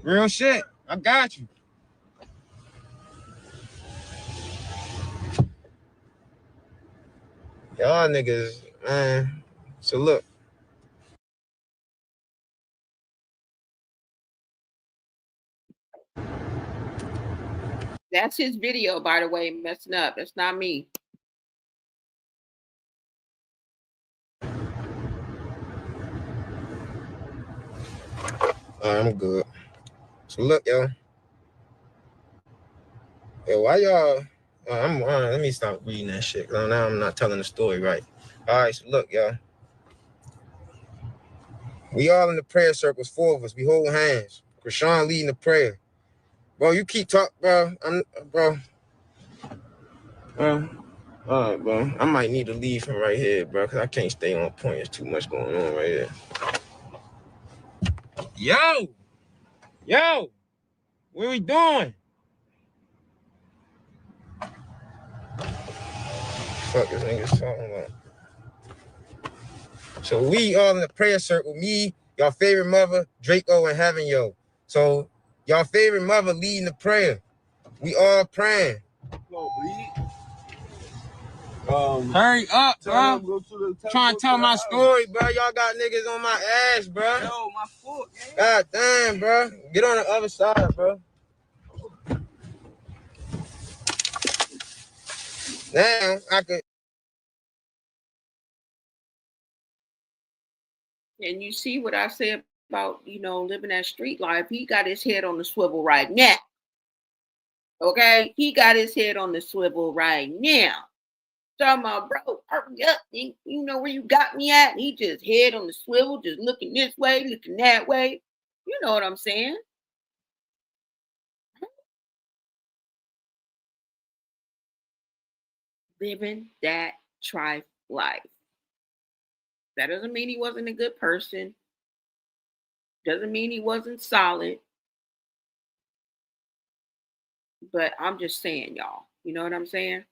real shit. I got you. Y'all niggas, man. So look. That's his video, by the way, messing up. That's not me. I'm good. So look, yo. Yo, why y'all? Let me stop reading that shit. Cause now I'm not telling the story right. All right, so look, yo. We all in the prayer circles, 4 of us. We hold hands. Chrisean leading the prayer. Bro, you keep talking, bro. Bro. All right, bro. I might need to leave from right here, bro, because I can't stay on point. There's too much going on right here. Yo, what we doing? Fuck this nigga's talking about. So we all in the prayer circle. Me, y'all favorite mother, Draco, and Heaven, yo. So y'all favorite mother leading the prayer. We all praying. Hurry up, bro. Trying to tell my story, bro. Y'all got niggas on my ass, bro. Yo, my foot, man. God damn, bro. Get on the other side, bro. Now I could. And you see what I said about, living that street life. He got his head on the swivel right now. Okay? He got his head on the swivel right now. Talking about, bro, hurry up. You know where you got me at? And he just head on the swivel, just looking this way, looking that way. You know what I'm saying? Living that trife life. That doesn't mean he wasn't a good person. Doesn't mean he wasn't solid. But I'm just saying, y'all. You know what I'm saying?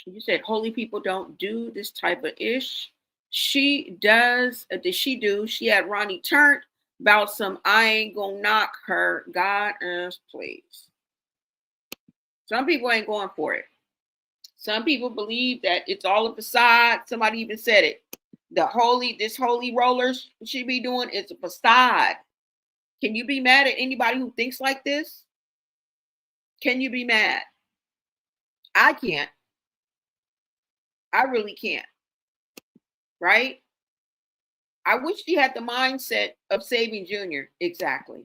You said holy people don't do this type of ish. She does. Did she do? She had Ronnie turned about some I ain't gonna knock her. God please. Some people ain't going for it. Some people believe that it's all a facade. Somebody even said it. This holy rollers she be doing is a facade. Can you be mad at anybody who thinks like this? Can you be mad? I can't. I really can't. Right? I wish she had the mindset of saving Junior. Exactly.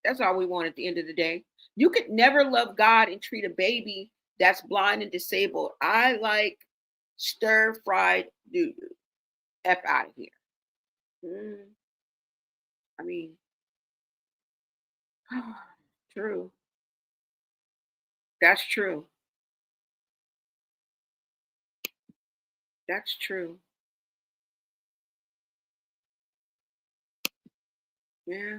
That's all we want at the end of the day. You could never love God and treat a baby that's blind and disabled. I like stir-fried doo-doo. F out of here. I mean, true. That's true. That's true. Yeah.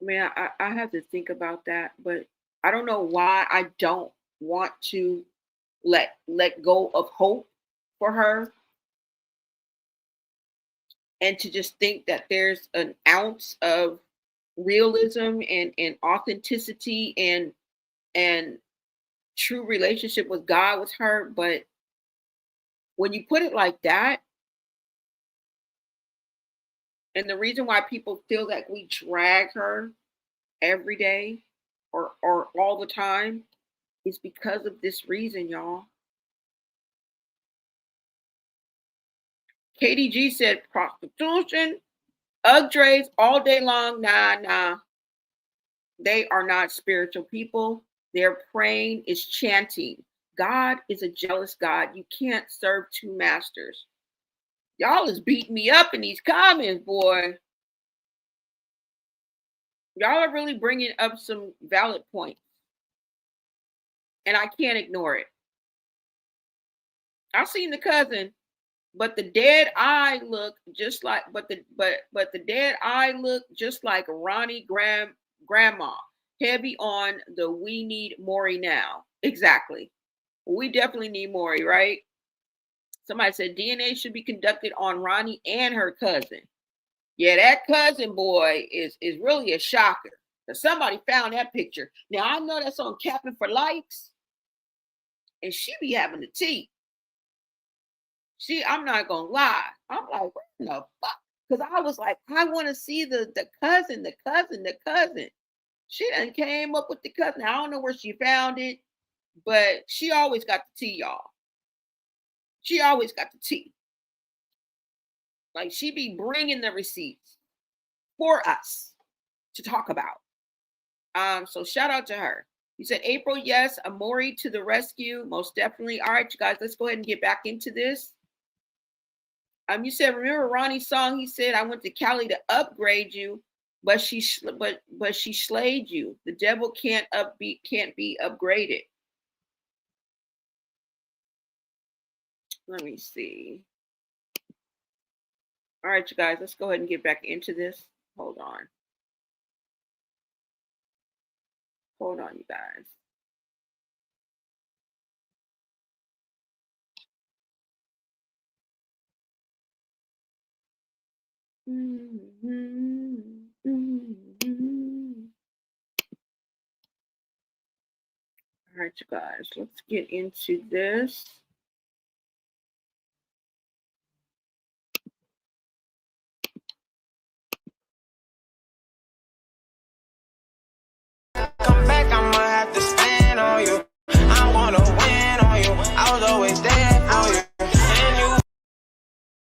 I mean, I have to think about that, but I don't know why I don't want to let go of hope for her and to just think that there's an ounce of realism and authenticity and true relationship with God with her. But when you put it like that, and the reason why people feel that we drag her every day or all the time is because of this reason, y'all. KDG said prostitution, UGDRs all day long. Nah. They are not spiritual people. Their praying is chanting. God is a jealous God. You can't serve 2 masters. Y'all is beating me up in these comments, boy. Y'all are really bringing up some valid points. And I can't ignore it. I've seen the cousin, but the dead eye look just like, but the dead eye look just like Ronnie grandma. Heavy on the we need Maury now. Exactly. We definitely need Maury, right? Somebody said DNA should be conducted on Ronnie and her cousin. Yeah, that cousin boy is really a shocker. Somebody found that picture. Now I know that's on Capping for Likes, and she be having the tea. I'm not gonna lie. I'm like, what the fuck? Because I was like, I want to see the cousin. She done came up with the cousin. I don't know where she found it, but she always got the tea, y'all. She always got the tea. Like, she be bringing the receipts for us to talk about. So shout out to her. You said April, yes. Amori to the rescue, most definitely. All right, you guys, let's go ahead and get back into this. You said, remember Ronnie's song? He said, I went to Cali to upgrade you, but she slayed you. The devil can't be upgraded. Let me see. All right, you guys, let's go ahead and get back into this. Hold on, you guys. All right, you guys, let's get into this. Come back, I'ma have to stand on you. I wanna win on you. I was always there for you.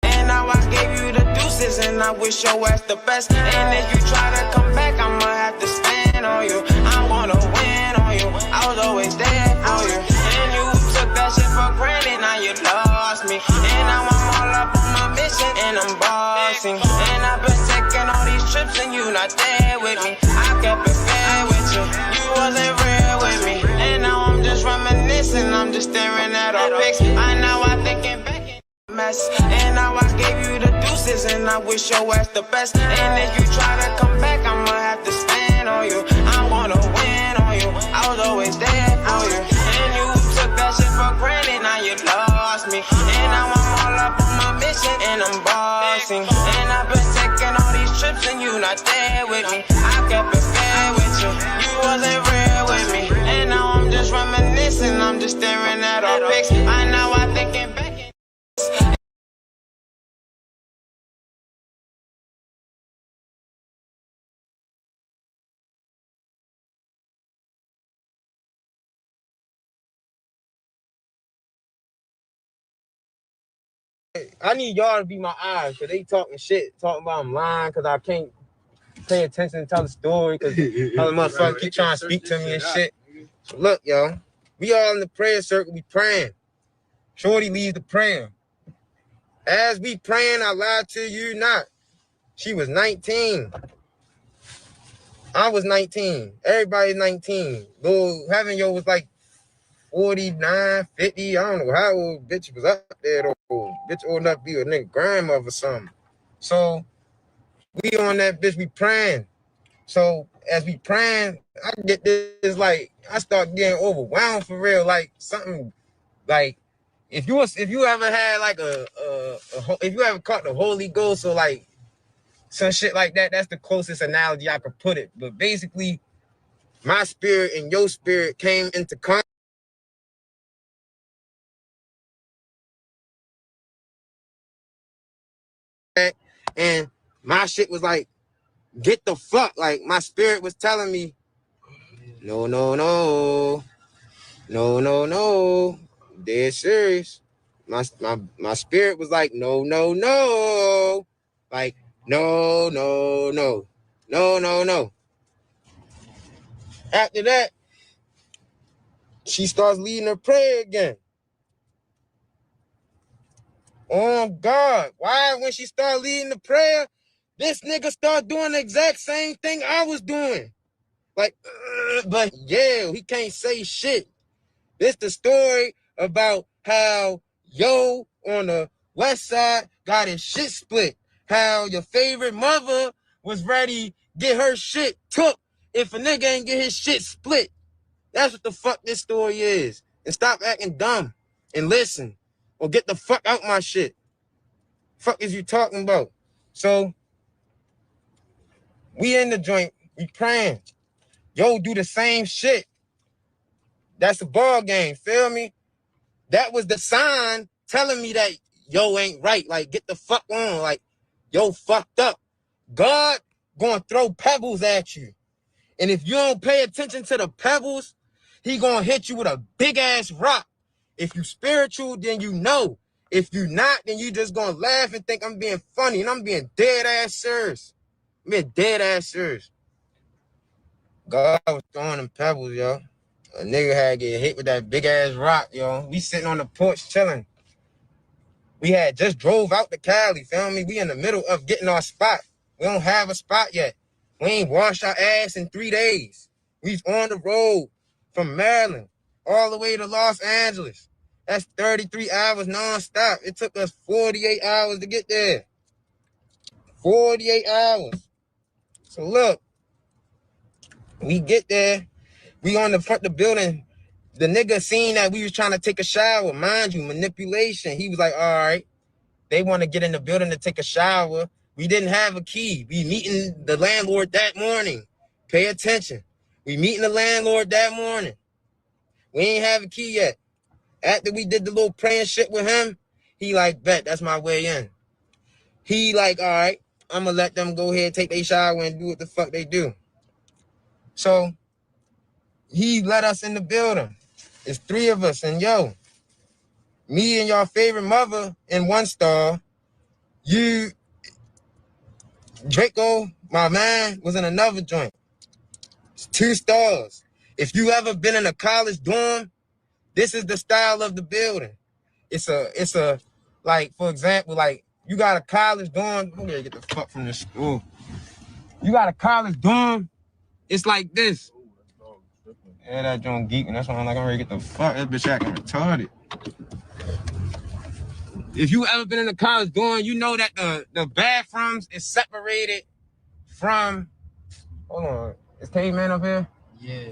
And now I gave you the deuces, and I wish your ass the best. And if you try to come back, I'ma have to stand on you. I wanna win on you. I was always there for you. And you took that shit for granted, now you lost me. And now I'm all up on my mission, and I'm bossing. And I've been taking all these trips, and you not there with me. I kept it fair with you. You wasn't real with me. And now I'm just reminiscing, I'm just staring at our pics. I know I thinking back. And now I gave you the deuces, and I wish your ass the best. And if you try to come back, I'ma have to stand on you. I wanna win on you. I was always there for you. And you took that shit for granted, now you lost me. And now I'm all up on my mission, and I'm bossing. And I've been taking all these trips, and you not there with me. I kept it fair with you. You wasn't real with me. And now I'm just reminiscing, I'm just staring at our pics. I know I thinking back. I need y'all to be my eyes, because they talking shit, talking about I'm lying, because I can't pay attention and tell the story, because other motherfuckers keep trying to speak to me and shit. So look, y'all, we all in the prayer circle, we praying. Shorty leads the prayer. As we praying, I lied to you not. She was 19. I was 19. Everybody's 19. Lil Heaven Yo was like 49, 50. I don't know how old bitch was up there though. Bitch old enough to be a nigga grandmother or something. So we on that bitch, we praying. So as we praying, I get this like I start getting overwhelmed for real. Like something like if you ever had like if you ever caught the Holy Ghost or like some shit like that, that's the closest analogy I could put it. But basically, my spirit and your spirit came into contact. And my shit was like, get the fuck. Like my spirit was telling me, no, no, no, no, no, no. Dead serious. My spirit was like, no, no, no. Like, no, no, no, no, no, no. After that, she starts leading her prayer again. Oh God, why when she started leading the prayer, this nigga start doing the exact same thing I was doing. Like, but yeah, he can't say shit. This the story about how Yo on the west side got his shit split. How your favorite mother was ready to get her shit took if a nigga ain't get his shit split. That's what the fuck this story is. And stop acting dumb and listen. Or get the fuck out my shit. Fuck is you talking about? So, we in the joint. We praying. Yo do the same shit. That's the ball game. Feel me? that was the sign telling me that yo ain't right. Like, get the fuck on. Like, yo fucked up. God gonna throw pebbles at you. And if you don't pay attention to the pebbles, he gonna hit you with a big ass rock. If you spiritual, then you know. If you not, then you just gonna laugh and think I'm being funny. And I'm being dead ass serious. I'm being dead ass serious. God was throwing them pebbles, yo. A nigga had to get hit with that big ass rock, yo. We sitting on the porch chilling. We had just drove out to Cali, feel me? We in the middle of getting our spot. We don't have a spot yet. We ain't washed our ass in 3 days. We's on the road from Maryland all the way to Los Angeles. That's 33 hours nonstop. It took us 48 hours to get there. 48 hours. So look, we get there. We on the front of the building. The nigga seen that we was trying to take a shower. Mind you, manipulation. He was like, all right, they want to get in the building to take a shower. We didn't have a key. We meeting the landlord that morning. Pay attention. We meeting the landlord that morning. We ain't have a key yet. After we did the little praying shit with him, he like, bet, that's my way in. He like, all right, I'm going to let them go ahead, take their shower and do what the fuck they do. So he let us in the building. It's 3 of us. And yo, me and your favorite mother in one stall. You, Draco, my man, was in another joint. It's 2 stalls. If you ever been in a college dorm, this is the style of the building. It's a, like, for example, like, you got a college dorm. I'm gonna get the fuck from this school. You got a college dorm. It's like this. Yeah, that joint geeking. That's why I'm like, I'm ready to get the fuck. That bitch acting retarded. If you ever been in a college dorm, you know that the bathrooms is separated from. Hold on, is Caveman up here? Yeah.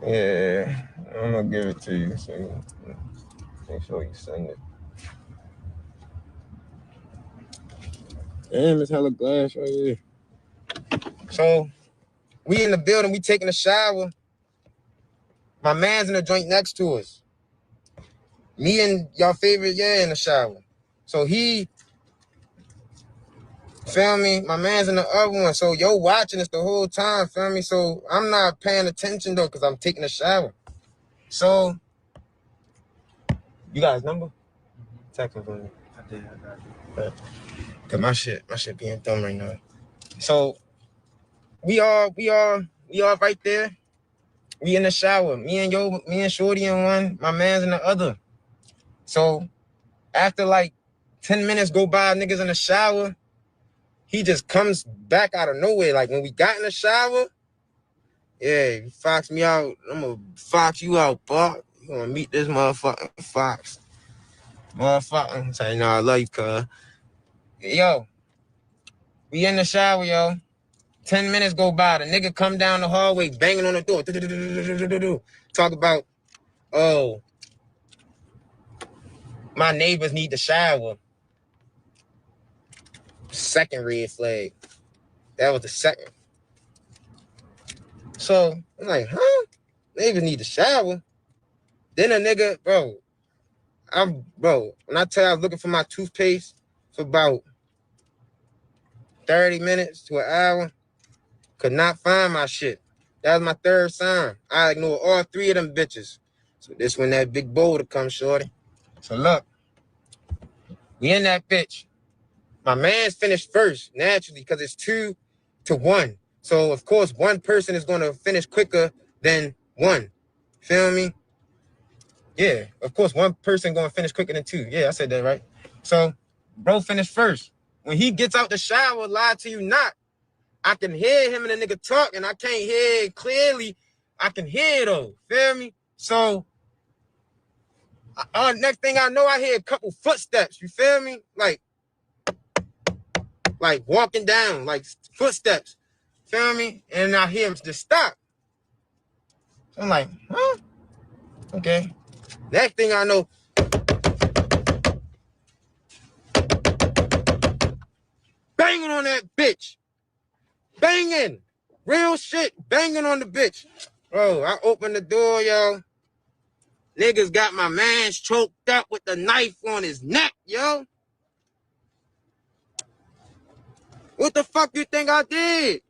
Yeah, I'm gonna give it to you. So make sure you send it. Damn, it's hella glass right here. So we in the building, we taking a shower. My man's in the joint next to us. Me and y'all favorite, in the shower. So he, feel me? My man's in the other one. So yo watching us the whole time, feel me? So I'm not paying attention though, because I'm taking a shower. So, you got his number? Text him for me. I did, I got you. Cause my shit being dumb right now. So we all right there. We in the shower. Me and Shorty in one, my man's in the other. So after like 10 minutes go by, niggas in the shower, he just comes back out of nowhere. Like when we got in the shower, yeah, you fox me out. I'm gonna fox you out, Bob. You gonna meet this motherfucking fox. Motherfucker. Say, no, I love you, cuz. Yo, we in the shower, yo. 10 minutes go by. The nigga come down the hallway, banging on the door. Talk about, oh, my neighbors need the shower. Second red flag. That was the second. So, I'm like, huh? Neighbors need the shower? Then a nigga, bro, when I tell you I was looking for my toothpaste for about 30 minutes to an hour, could not find my shit. That was my 3rd sign. I ignored all 3 of them bitches. So this when that big boulder comes, shorty. So look, we in that bitch. My man's finished first, naturally, because it's 2-1. So of course, one person is gonna finish quicker than one. Feel me? Yeah, of course, one person gonna finish quicker than 2. Yeah, I said that right. So, bro finished first. When he gets out the shower, lie to you not, I can hear him and the nigga talking. I can't hear it clearly. I can hear it though. Feel me? So, next thing I know, I hear a couple footsteps. You feel me? Like walking down, like footsteps. Feel me? And I hear him just stop. So I'm like, huh? Okay. Next thing I know, banging on that bitch. Banging. Real shit. Banging on the bitch. Bro, I opened the door, yo. Niggas got my man's choked up with the knife on his neck, yo. What the fuck you think I did?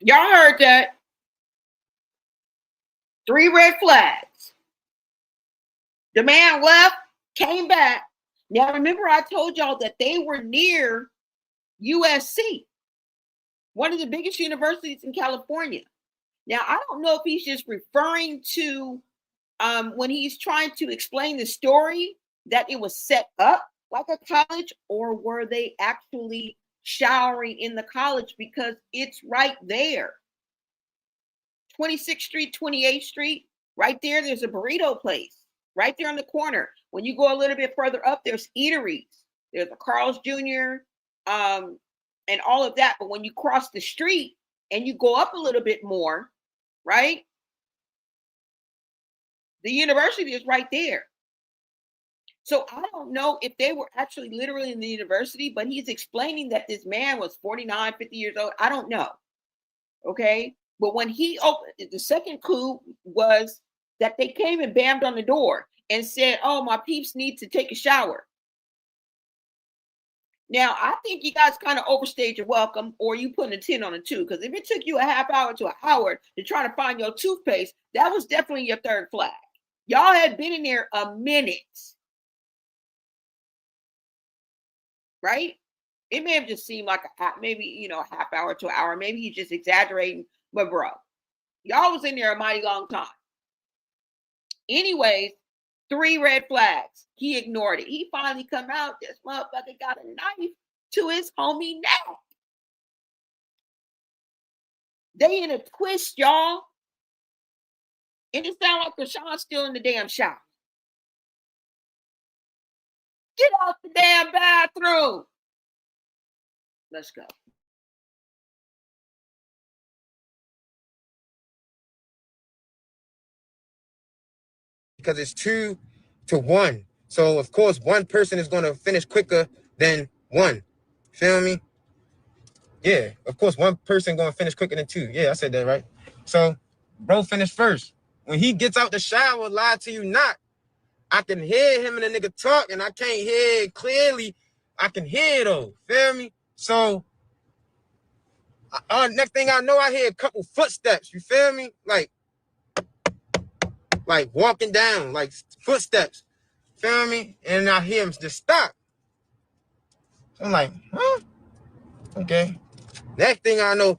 Y'all heard that. 3 red flags. The man left, came back. Now, remember I told y'all that they were near USC, one of the biggest universities in California. Now, I don't know if he's just referring to when he's trying to explain the story that it was set up like a college, or were they actually showering in the college, because it's right there. 26th Street, 28th Street, right there, there's a burrito place right there on the corner. When you go a little bit further up, there's eateries. There's a Carl's Jr. And all of that. But when you cross the street and you go up a little bit more, right? The university is right there. So I don't know if they were actually literally in the university, but he's explaining that this man was 49, 50 years old. I don't know. Okay. But when he opened, the second clue was that they came and bammed on the door and said, "Oh, my peeps need to take a shower." Now, I think you guys kind of overstayed your welcome, or you putting a 10 on a 2, because if it took you a half hour to an hour to try to find your toothpaste, that was definitely your third flag. Y'all had been in there a minute, right? It may have just seemed like maybe, a half hour to an hour. Maybe he's just exaggerating, but bro, y'all was in there a mighty long time. Anyways, 3 red flags. He ignored it. He finally come out. This motherfucker got a knife to his homie neck. They in a twist, y'all. And it sound like Chrisean's still in the damn shower. Get out the damn bathroom. Let's go. Because it's 2 to 1. So, of course, one person is going to finish quicker than one. Feel me? Yeah, of course, one person going to finish quicker than 2. Yeah, I said that right. So, bro finished first. When he gets out the shower, lie to you not, I can hear him and the nigga talk, and I can't hear it clearly. I can hear it, though. Feel me? So, next thing I know, I hear a couple footsteps. You feel me? Like walking down, like footsteps. Feel me? And I hear him just stop. So I'm like, huh? Okay. Next thing I know,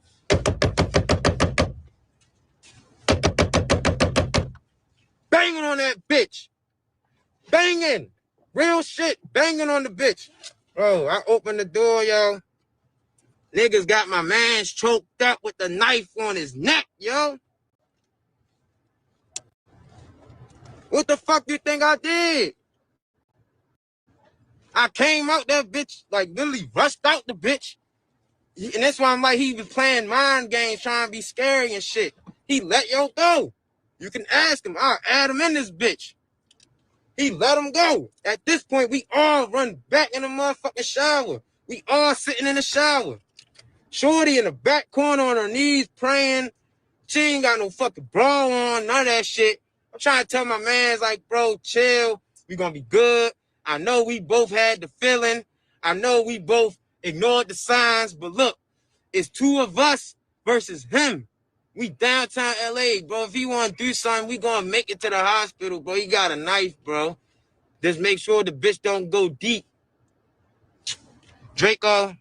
banging on that bitch. Banging. Real shit. Banging on the bitch. Bro, I opened the door, yo. Niggas got my man's choked up with the knife on his neck, yo. What the fuck you think I did? I came out that bitch, like literally rushed out the bitch. And that's why I'm like, he was playing mind games, trying to be scary and shit. He let yo go. You can ask him. I'll add him in this bitch. He let him go. At this point, we all run back in the motherfucking shower. We all sitting in the shower. Shorty in the back corner on her knees praying. She ain't got no fucking bra on, none of that shit. I'm trying to tell my mans, like, bro, chill. We gonna be good. I know we both had the feeling. I know we both ignored the signs, but look, it's 2 of us versus him. We downtown LA, bro. If he want to do something, we gonna make it to the hospital, bro. He got a knife, bro. Just make sure the bitch don't go deep. Draco,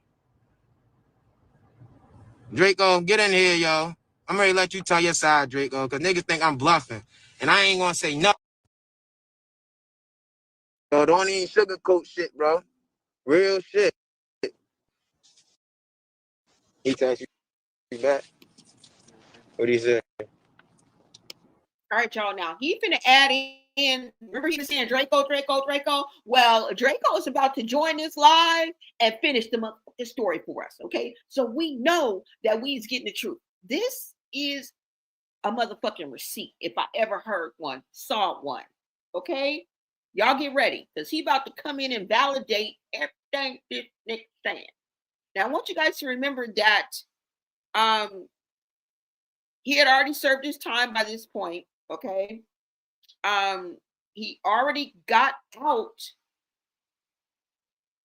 get in here, yo. I'm ready to let you tell your side, Draco, because niggas think I'm bluffing. And I ain't gonna say nothing. Bro, don't even sugarcoat shit, bro. Real shit. He texted you back. What he say? All right, y'all. Now he finna add in. Remember he was saying Draco. Well, Draco is about to join this live and finish the story for us. Okay, so we know that we's getting the truth. This is a motherfucking receipt. If I ever heard one, saw one. Okay, y'all get ready, because he about to come in and validate everything this nigga saying. Now I want you guys to remember that he had already served his time by this point, okay? He already got out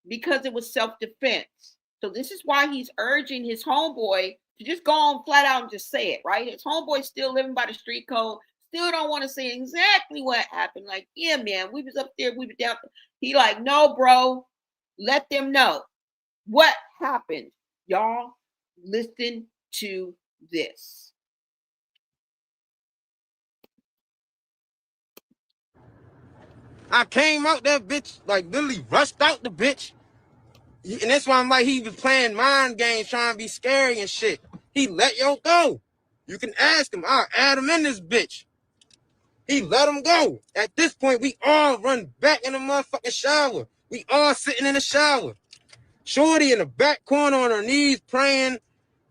because it was self-defense. So this is why he's urging his homeboy to just go on flat out and just say it, right? His homeboy's still living by the street code, still don't want to say exactly what happened. Like, yeah, man, we was up there, we were down. He like, no, bro, let them know what happened. Y'all, listen to this. I came out that bitch, like literally rushed out the bitch. And that's why I'm like, he was playing mind games, trying to be scary and shit. He let yo go. You can ask him. I'll add him in this bitch. He let him go. At this point, we all run back in the motherfucking shower. We all sitting in the shower. Shorty in the back corner on her knees praying.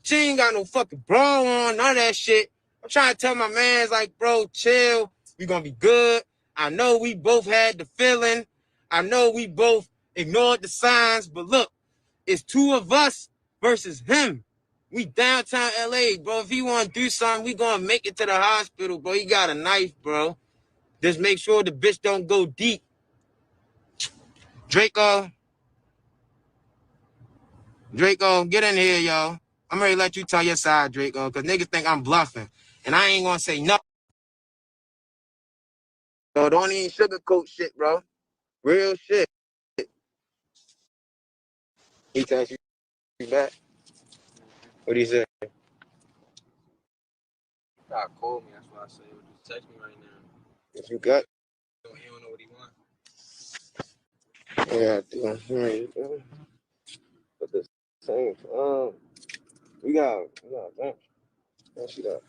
She ain't got no fucking bra on, none of that shit. I'm trying to tell my mans, like, bro, chill. We gonna be good. I know we both had the feeling. I know we both ignored the signs, but look, it's two of us versus him. We downtown LA, bro. If he want to do something, we gonna make it to the hospital, bro. He got a knife, bro. Just make sure the bitch don't go deep. Draco, get in here, yo. I'm ready to let you tell your side, Draco, because niggas think I'm bluffing. And I ain't gonna say nothing. So don't even sugarcoat shit, bro. Real shit. He text you back. What he say? God called me. That's why I said, just text me right now. If you got. He don't know what he want. Yeah, I do. But the same. We got that. She got.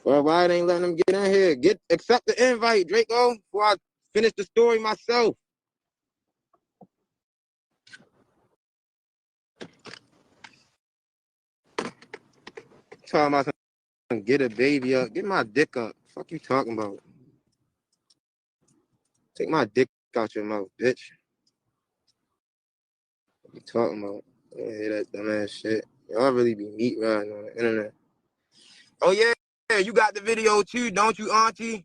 Well, why it ain't letting them get in here? Accept the invite, Draco, before I finish the story myself. Talking about some get a baby up. Get my dick up. Fuck you talking about? Take my dick out your mouth, bitch. What you talking about? I don't hear that dumbass shit. Y'all really be meat riding on the internet. Oh yeah, you got the video too, don't you, auntie?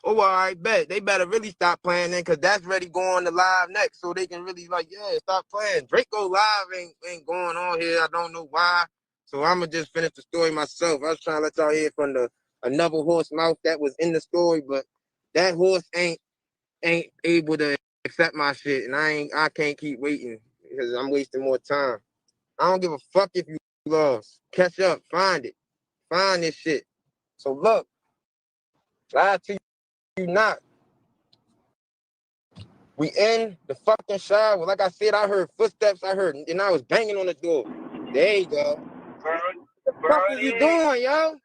Oh, all right, bet. They better really stop playing then, because that's ready going to live next, so they can really, like, yeah, stop playing. Draco Live ain't going on here. I don't know why. So I'm going to just finish the story myself. I was trying to let y'all hear from another horse mouth that was in the story, but that horse ain't able to accept my shit, and I can't keep waiting because I'm wasting more time. I don't give a fuck if you lost. Catch up. Find it. Find this shit. So look, lie to you not. We in the fucking shower. Like I said, I heard footsteps. And I was banging on the door. There you go. What the fuck is you doing, yo?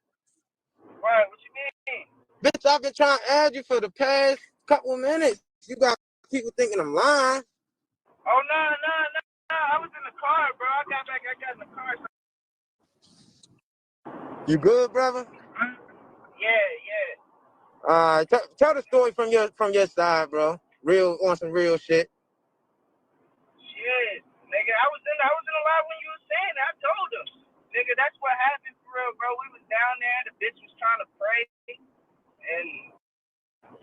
What you mean? Bitch, I've been trying to add you for the past couple minutes. You got people thinking I'm lying. Oh, no. I was in the car, bro. I got in the car. You good, brother? Yeah. Tell the story from your side, bro. On some real shit. Shit. Nigga, I was in the live when you were saying that. I told him. Nigga, that's what happened for real, bro. We was down there. The bitch was trying to pray. And,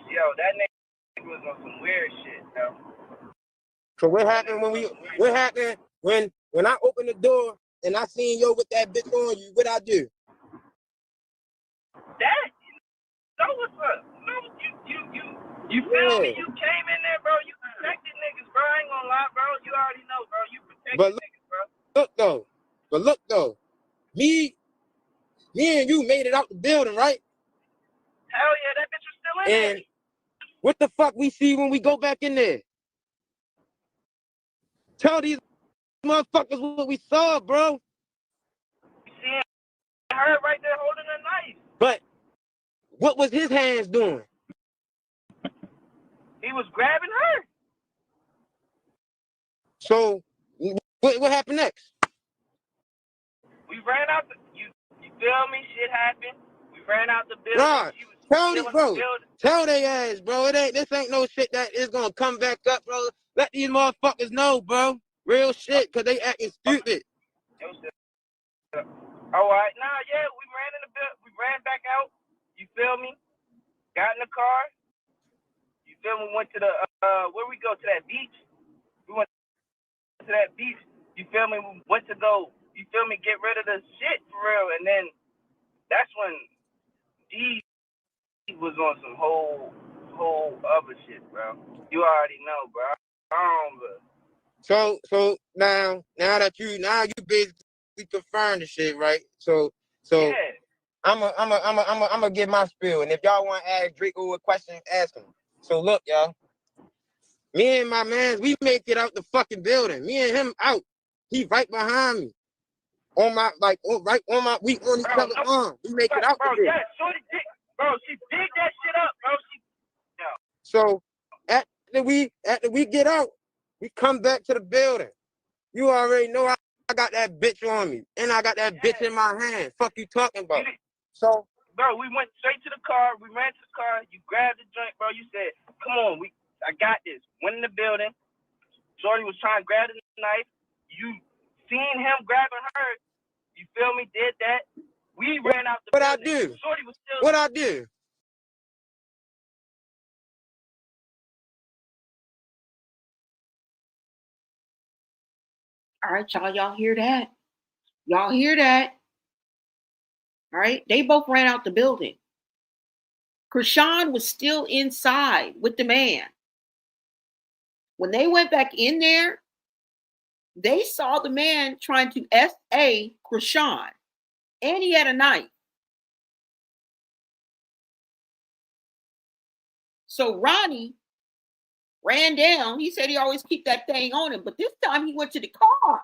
yo, that nigga was on some weird shit, yo. So what happened when I opened the door and I seen yo with that bitch on you? What I do? That? So what's up? No, you feel me? You came in there, bro. You protected niggas, bro. I ain't gonna lie, bro. You already know, bro. You protected niggas, bro. Look though. Me and you made it out the building, right? Hell yeah, that bitch was still in there. And what the fuck we see when we go back in there? Tell these motherfuckers what we saw, bro. You see her right there holding a knife. But what was his hands doing? He was grabbing her. So what happened next? We ran out you feel me? Shit happened. We ran out the building. Right. She was still in the building. Tell they ass, bro. This ain't no shit that is gonna come back up, bro. Let these motherfuckers know, bro. Real shit, cause they acting stupid. All right. Nah, yeah, we ran in the we ran back out. You feel me? Got in the car. You feel me? Went to the where we go to that beach. We went to that beach. You feel me? We went to go. You feel me? Get rid of the shit for real. And then that's when D was on some whole other shit, bro. You already know, bro. So now that you basically confirmed the shit, right? So Yeah. I'm gonna give my spiel, and if y'all want to ask Draco a question, ask him. So look, y'all. Me and my man, we make it out the fucking building. Me and him out. He right behind me. On my we on each other's arm. We make it out the building. Yeah, shorty did, bro. She did that shit up, bro. So after we get out, we come back to the building. You already know I got that bitch on me, and I got that bitch in my hand. Fuck you talking about? So, bro, we went straight to the car. We ran to the car. You grabbed the joint, bro. You said, "Come on, I got this." Went in the building. Shorty was trying to grab the knife. You seen him grabbing her. You feel me? Did that. We ran out the building. I do? Shorty was still. What I do? All right, y'all hear that? Y'all hear that? All right, they both ran out the building. Chrisean was still inside with the man. When they went back in there, they saw the man trying to S.A. Chrisean, and he had a knife. So Ronnie ran down. He said he always keep that thing on him, but this time he went to the car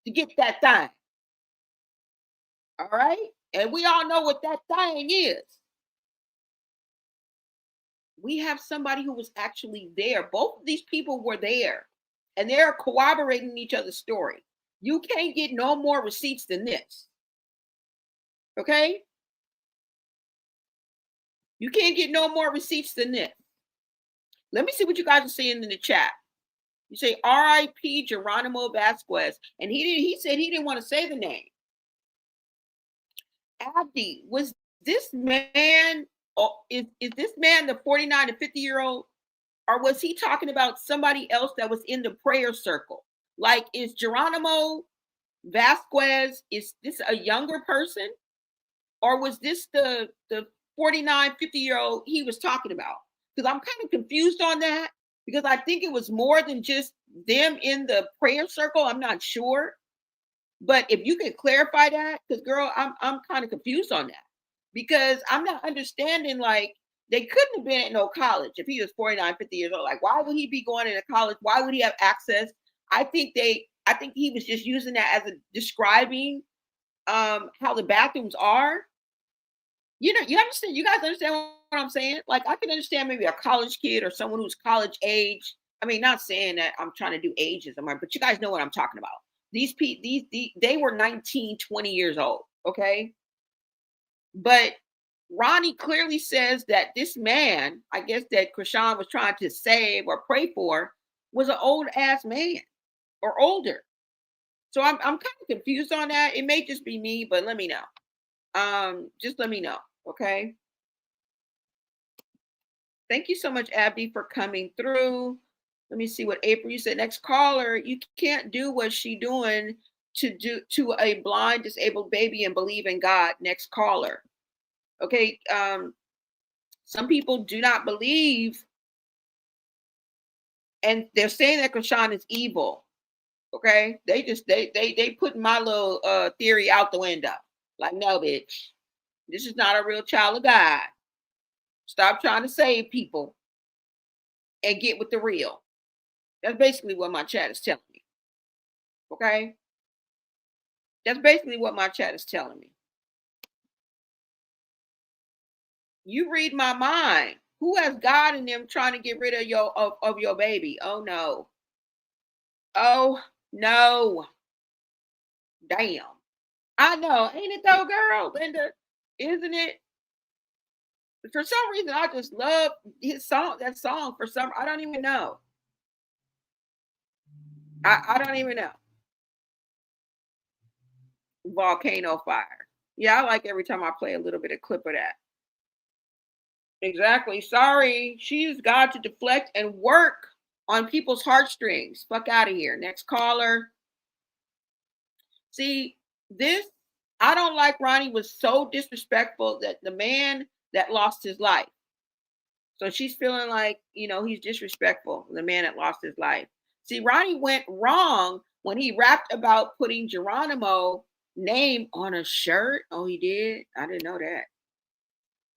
to get that thing. All right? And we all know what that thing is. We have somebody who was actually there. Both of these people were there, and they're corroborating each other's story. You can't get no more receipts than this. Okay? You can't get no more receipts than this. Let me see what you guys are saying in the chat. You say R.I.P. Geronimo Vasquez, and he said he didn't want to say the name. Abdi, was this man, is this man the 49 to 50-year-old, or was he talking about somebody else that was in the prayer circle? Like, is Geronimo Vasquez, is this a younger person, or was this the 49, 50-year-old he was talking about? Because I'm kind of confused on that, because I think it was more than just them in the prayer circle. I'm not sure. But if you could clarify that, because girl, I'm kind of confused on that, because I'm not understanding, like, they couldn't have been at no college if he was 49, 50 years old. Like, why would he be going into college? Why would he have access? I think he was just using that as a describing how the bathrooms are. You understand? You guys understand what I'm saying? Like, I can understand maybe a college kid or someone who's college age. I mean, not saying that I'm trying to do ages, but you guys know what I'm talking about. They were 19, 20 years old, okay? But Ronnie clearly says that this man, I guess that Chrisean was trying to save or pray for, was an old ass man or older. So I'm kind of confused on that. It may just be me, but let me know. Just let me know, okay? Thank you so much, Abdi, for coming through. Let me see what April, you said. Next caller, you can't do what she doing to a blind, disabled baby and believe in God. Next caller. Okay. Some people do not believe, and they're saying that Chrisean is evil. Okay. They put my little theory out the window. Like, no, bitch. This is not a real child of God. Stop trying to save people and get with the real. That's basically what my chat is telling me. Okay? That's basically what my chat is telling me. You read my mind. Who has God in them trying to get rid of your baby? Oh no. Oh no. Damn. I know. Ain't it though, girl? Linda, isn't it? For some reason, I just love that song for some, I don't even know. I don't even know. Volcano Fire. Yeah, I like every time I play a little bit of clip of that. Exactly. Sorry. She used God to deflect and work on people's heartstrings. Fuck out of here. Next caller. See, this, I don't like Ronnie was so disrespectful that the man that lost his life. So she's feeling like, he's disrespectful, the man that lost his life. See, Ronnie went wrong when he rapped about putting Geronimo name on a shirt. Oh, he did? I didn't know that.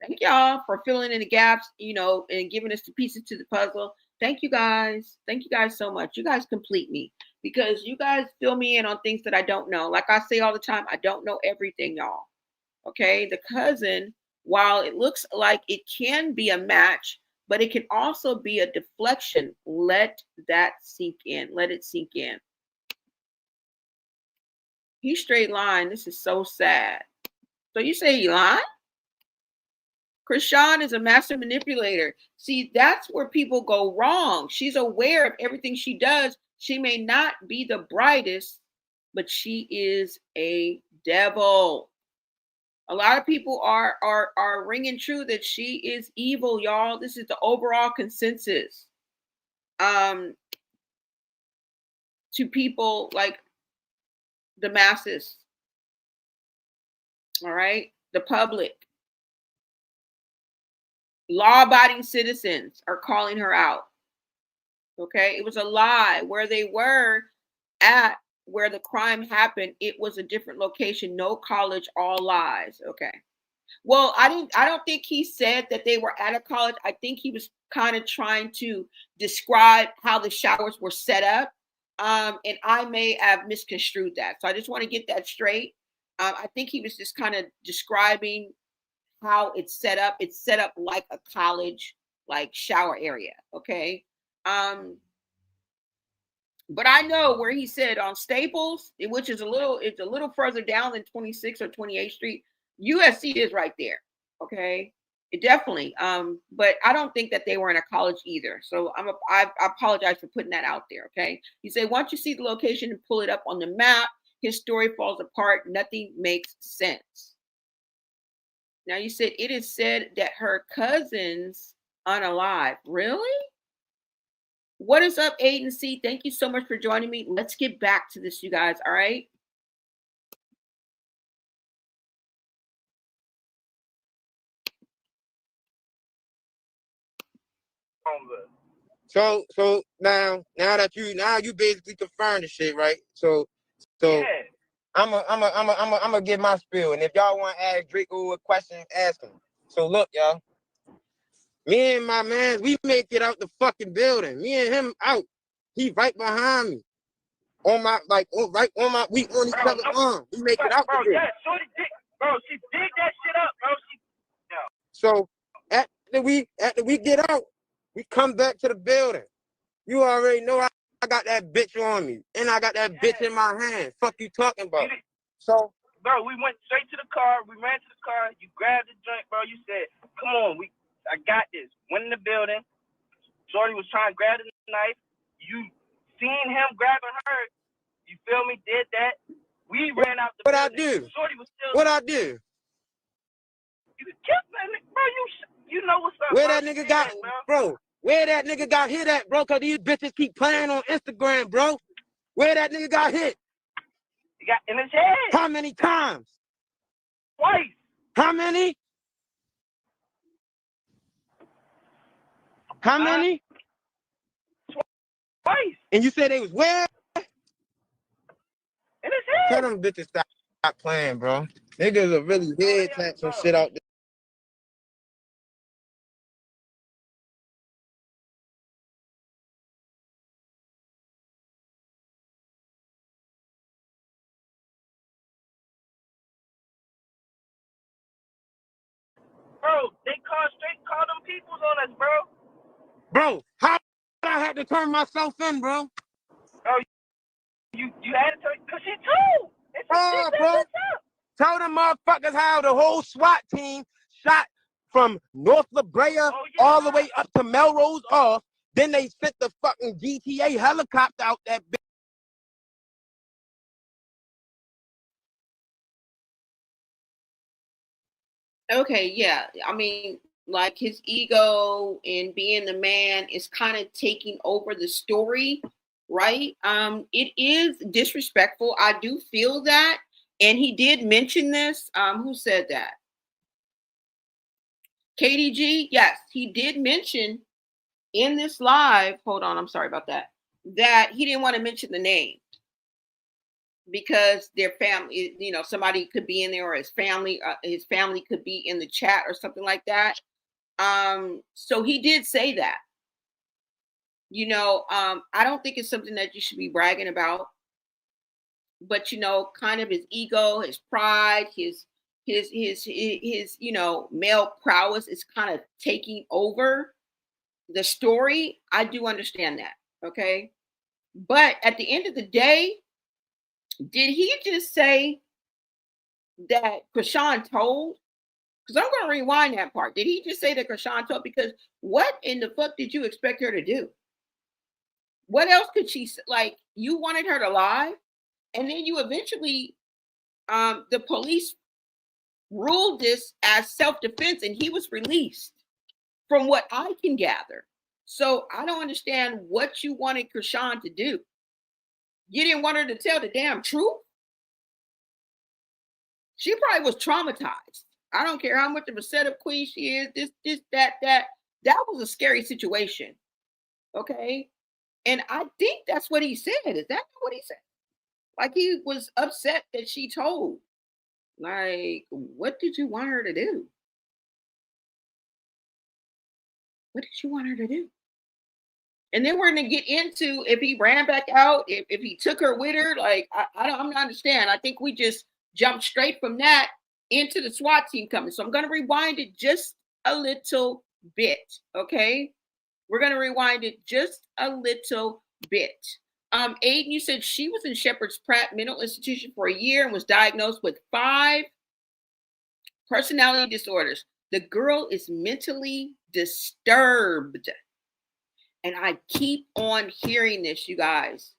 Thank y'all for filling in the gaps, and giving us the pieces to the puzzle. Thank you guys. Thank you guys so much. You guys complete me because you guys fill me in on things that I don't know. Like I say all the time, I don't know everything, y'all. Okay. The cousin, while it looks like it can be a match, but it can also be a deflection. Let that sink in. Let it sink in. He straight line. This is so sad. So you say he lied? Chrisean is a master manipulator. See, that's where people go wrong. She's aware of everything she does. She may not be the brightest, but she is a devil. A lot of people are ringing true that she is evil, y'all. This is the overall consensus. To people like the masses. All right, the public. Law-abiding citizens are calling her out. Okay, it was a lie. Where they were at, where the crime happened, it was a different location. No college, all lies. Okay. Well, I don't think he said that they were at a college. I think he was kind of trying to describe how the showers were set up. And I may have misconstrued that. So I just want to get that straight. I think he was just kind of describing how it's set up. It's set up like a college, like shower area. Okay. But I know where he said on Staples, which is it's a little further down than 26th or 28th Street. USC is right there. Okay. It definitely. But I don't think that they were in a college either. So I apologize for putting that out there. Okay. He said, once you see the location and pull it up on the map, his story falls apart. Nothing makes sense. Now you said it is said that her cousin's unalive. Really? What is up, Aiden C? Thank you so much for joining me. Let's get back to this, you guys. All right. So now that you basically confirmed the shit, right? So Yeah. I'm gonna give my spiel, and if y'all want to ask Draco a question, ask him. So look, y'all. Me and my man, we make it out the fucking building. Me and him out. He right behind me. We on each other's arm. We make it out the building. Yeah, shorty dig, bro. She dig that shit up, bro. So after we get out, we come back to the building. You already know I got that bitch on me, and I got that bitch in my hand. Fuck you talking about? So, bro, we went straight to the car. We ran to the car. You grabbed the joint, bro. You said, "Come on, I got this." Went in the building. Shorty was trying to grab the knife. You seen him grabbing her. You feel me? Did that. We ran out the building. What I do? Shorty was still. What I do? You killed that nigga, bro. You know what's up, Where bro. that nigga got, bro? Where that nigga got hit at, bro? Cause these bitches keep playing on Instagram, bro. Where that nigga got hit? He got in his head. How many times? Twice. How many? How many? Twice. And you said they was where? In his head. Tell them bitches stop playing, bro. Niggas are really head tap some shit out there. Bro, they call them peoples on us, bro. Bro, how I had to turn myself in, bro? Oh, you had to turn, cause she too. Oh, bro. Tell them motherfuckers how the whole SWAT team shot from North La Brea all the way up to Melrose off. Then they sent the fucking GTA helicopter out that bitch. Okay, yeah. I mean, like his ego and being the man is kind of taking over the story, right? It is disrespectful. I do feel that. And he did mention this. Who said that? KDG, yes, he did mention in this live. Hold on, I'm sorry about that. That he didn't want to mention the name because their family, you know, somebody could be in there, or his family could be in the chat or something like that. So he did say that. You know, I don't think it's something that you should be bragging about, but you know, kind of his ego, his pride, his you know, male prowess is kind of taking over the story. I do understand that. Okay. But at the end of the day, did he just say that Chrisean told? Because I'm going to rewind that part. Did he just say that Chrisean told? Because what in the fuck did you expect her to do? What else could she like? You wanted her to lie, and then you eventually, the police ruled this as self-defense, and he was released, from what I can gather. So I don't understand what you wanted Chrisean to do. You didn't want her to tell the damn truth. She probably was traumatized. I don't care how much of a setup queen she is. This, that. That was a scary situation. Okay. And I think that's what he said. Is that what he said? Like he was upset that she told. Like, what did you want her to do? What did you want her to do? And then we're gonna get into if he ran back out, if he took her with her. Like, I'm not understand. I think we just jumped straight from that into the SWAT team coming. So I'm gonna rewind it just a little bit. Okay. We're gonna rewind it just a little bit. Aiden, you said she was in Shepherd's Pratt Mental Institution for a year and was diagnosed with 5 personality disorders. The girl is mentally disturbed. And I keep on hearing this, you guys.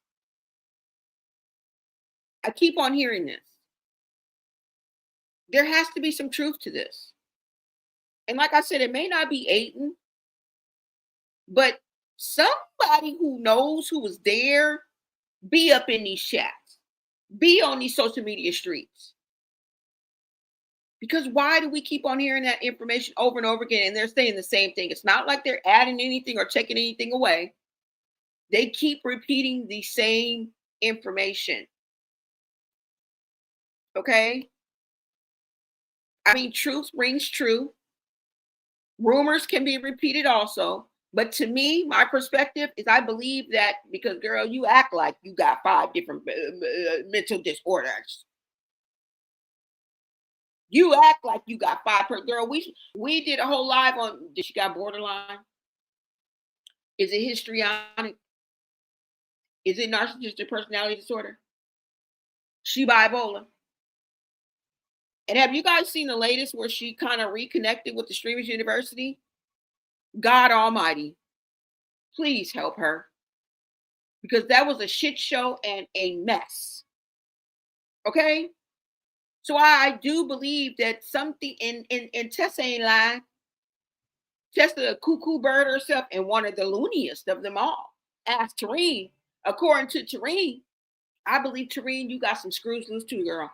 I keep on hearing this. There has to be some truth to this. And like I said, it may not be Aiden, but somebody who knows who was there, be up in these chats, be on these social media streets. Because why do we keep on hearing that information over and over again? And they're saying the same thing. It's not like they're adding anything or taking anything away. They keep repeating the same information. Okay? I mean, truth rings true. Rumors can be repeated also. But to me, my perspective is I believe that because, girl, you act like you got 5 different mental disorders. You act like you got 5 per girl. We did a whole live on, did she got borderline? Is it histrionic? Is it narcissistic personality disorder? She bipolar. And have you guys seen the latest where she kind of reconnected with the Streamers University? God Almighty, please help her. Because that was a shit show and a mess. Okay? So I do believe that something in Tessa ain't lying. Tessa, a cuckoo bird herself, and one of the looniest of them all. Ask Tareen. According to Tareen, I believe Tareen, you got some screws loose too, girl.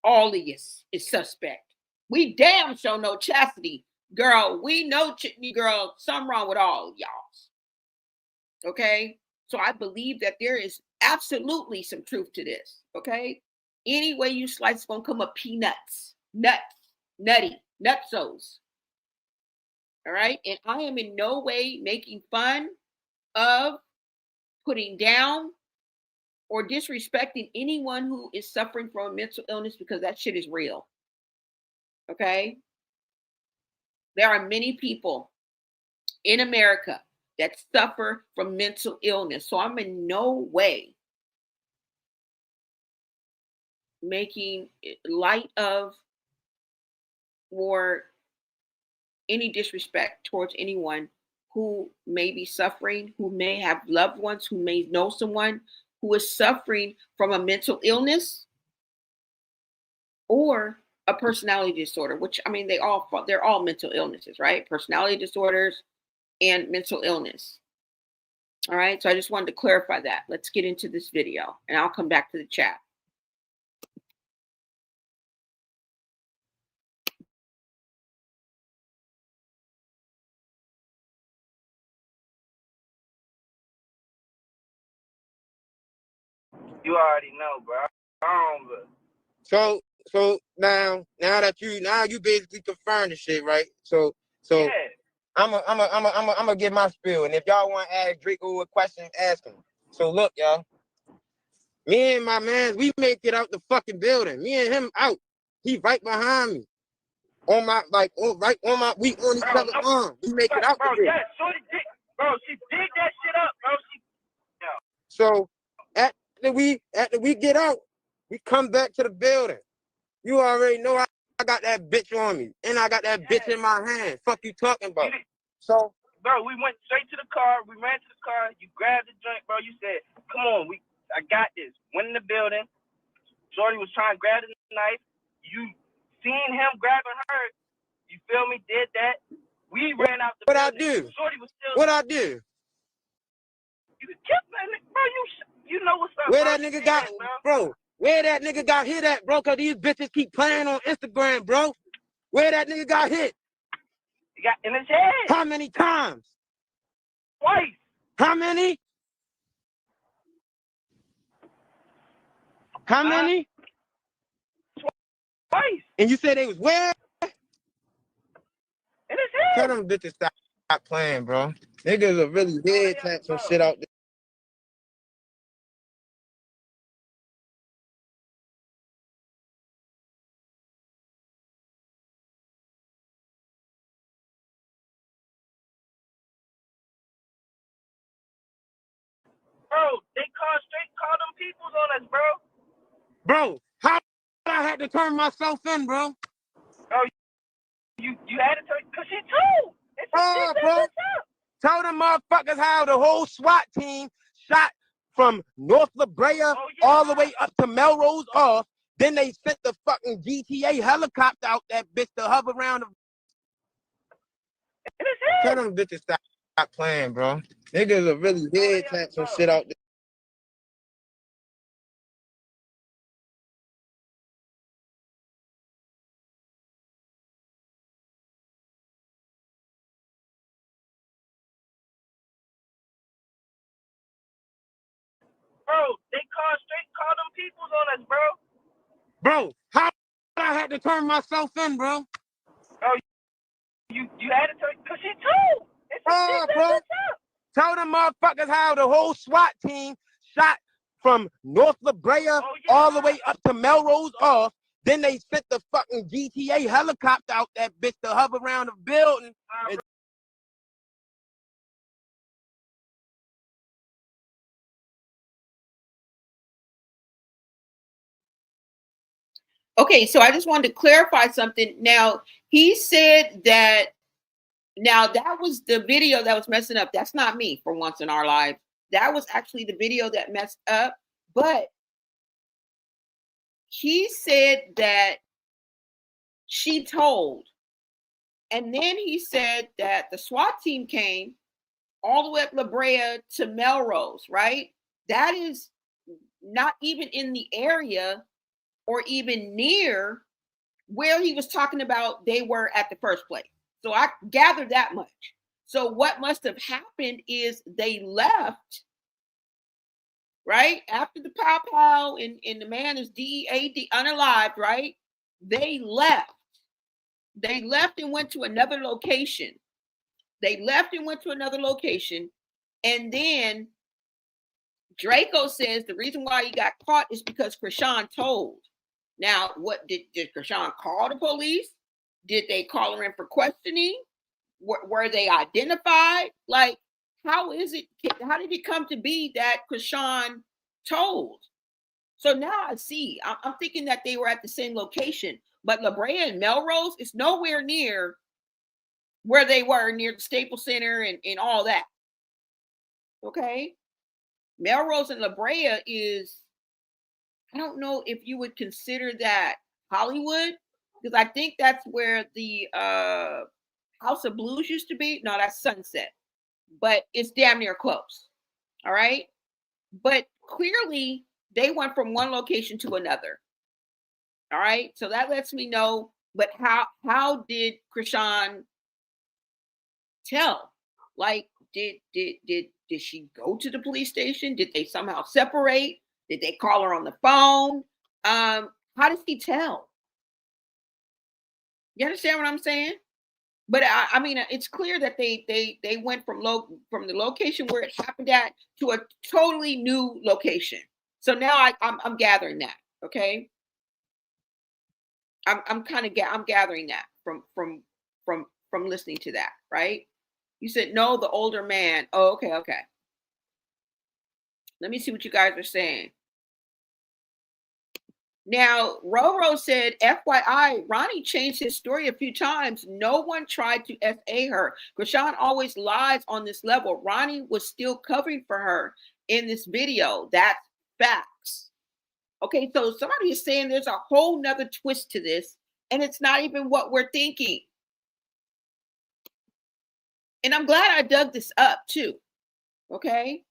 All of you is suspect. We damn sure know Chastity. Girl, we know girl, something wrong with all of y'all. Okay? So I believe that there is absolutely some truth to this. Okay? Any way you slice, it's gonna come up peanuts. Nuts. Nutty. Nutsos. All right? And I am in no way making fun of, putting down, or disrespecting anyone who is suffering from a mental illness, because that shit is real. Okay? There are many people in America that suffer from mental illness. So I'm in no way making light of or any disrespect towards anyone who may be suffering, who may have loved ones, who may know someone who is suffering from a mental illness or a personality disorder, which I mean, they're all mental illnesses, right? Personality disorders and mental illness. All right. So I just wanted to clarify that. Let's get into this video and I'll come back to the chat. You already know, bro. So now that you basically confirmed the shit, right? So Yeah. I'm gonna give my spiel, and if y'all want to ask Draco a question, ask him. So look, y'all, me and my man, we make it out the fucking building. Me and him out. He right behind me. On my we on each other's arm. We make it out the building. Yeah, shorty did, bro. She did that shit up, bro. So after we get out, we come back to the building. You already know I got that bitch on me, and I got that bitch in my hand. Fuck you talking about? So, bro, we went straight to the car. We ran to the car. You grabbed the joint, bro. You said, "Come on, I got this." Went in the building. Shorty was trying to grab the knife. You seen him grabbing her. You feel me? Did that. We ran out the building. What I do? Shorty was still. What I do? You kept that nigga, bro. You know what's up, Where bro. that nigga got, bro? Where that nigga got hit at, bro? Cause these bitches keep playing on Instagram, bro. Where that nigga got hit? He got in his head. How many times? Twice. How many? How many? Twice. And you said they was where? In his head. Tell them bitches stop playing, bro. Niggas are really head tap some shit out there. Bro, they call them peoples on us, bro. Bro, how I had to turn myself in, bro? Bro, you had to turn, cause she told. Bro. Tell them motherfuckers how the whole SWAT team shot from North La Brea all the way up to Melrose off. Then they sent the fucking GTA helicopter out that bitch to hover around. Tell them bitches stop playing, bro. Niggas are really head tap some shit out there. Bro, they call them peoples on us, bro. Bro, how I had to turn myself in, bro? Bro, you had to turn, cause she told. Bro. Tell them motherfuckers how the whole SWAT team shot from North La Brea all the way up to Melrose off. Then they sent the fucking GTA helicopter out that bitch to hover around the building. Okay, so I just wanted to clarify something. Now, he said that, now that was the video that was messing up. That's not me for once in our life. That was actually the video that messed up. But he said that she told. And then he said that the SWAT team came all the way up La Brea to Melrose, right? That is not even in the area or even near where he was talking about they were at the first place. So I gathered that much. So what must have happened is they left, right? After the pow and the man is DEAD, unalived, right? They left. They left and went to another location. And then Draco says the reason why he got caught is because Chrisean told. Now, what did Chrisean call the police? Did they call her in for questioning? Were they identified? Like, how did it come to be that Chrisean told? So now I see. I'm thinking that they were at the same location, but La Brea and Melrose is nowhere near where they were, near the Staples Center and all that. Okay. Melrose and La Brea is, I don't know if you would consider that Hollywood, because I think that's where the House of Blues used to be. No, that's Sunset, but it's damn near close. All right, but clearly they went from one location to another. All right, so that lets me know. But how did Chrisean tell? Like, did she go to the police station? Did they somehow separate? Did they call her on the phone? How does he tell? You understand what I'm saying? But I mean, it's clear that they went from the location where it happened at to a totally new location. So now I'm gathering that. Okay, I'm gathering that from listening to that. Right? You said no, the older man. Oh, okay. Let me see what you guys are saying. Now, Roro said, FYI, Ronnie changed his story a few times. No one tried to SA her. Chrisean always lies on this level. Ronnie was still covering for her in this video. That's facts. Okay, so somebody is saying there's a whole nother twist to this, and it's not even what we're thinking. And I'm glad I dug this up too. Okay?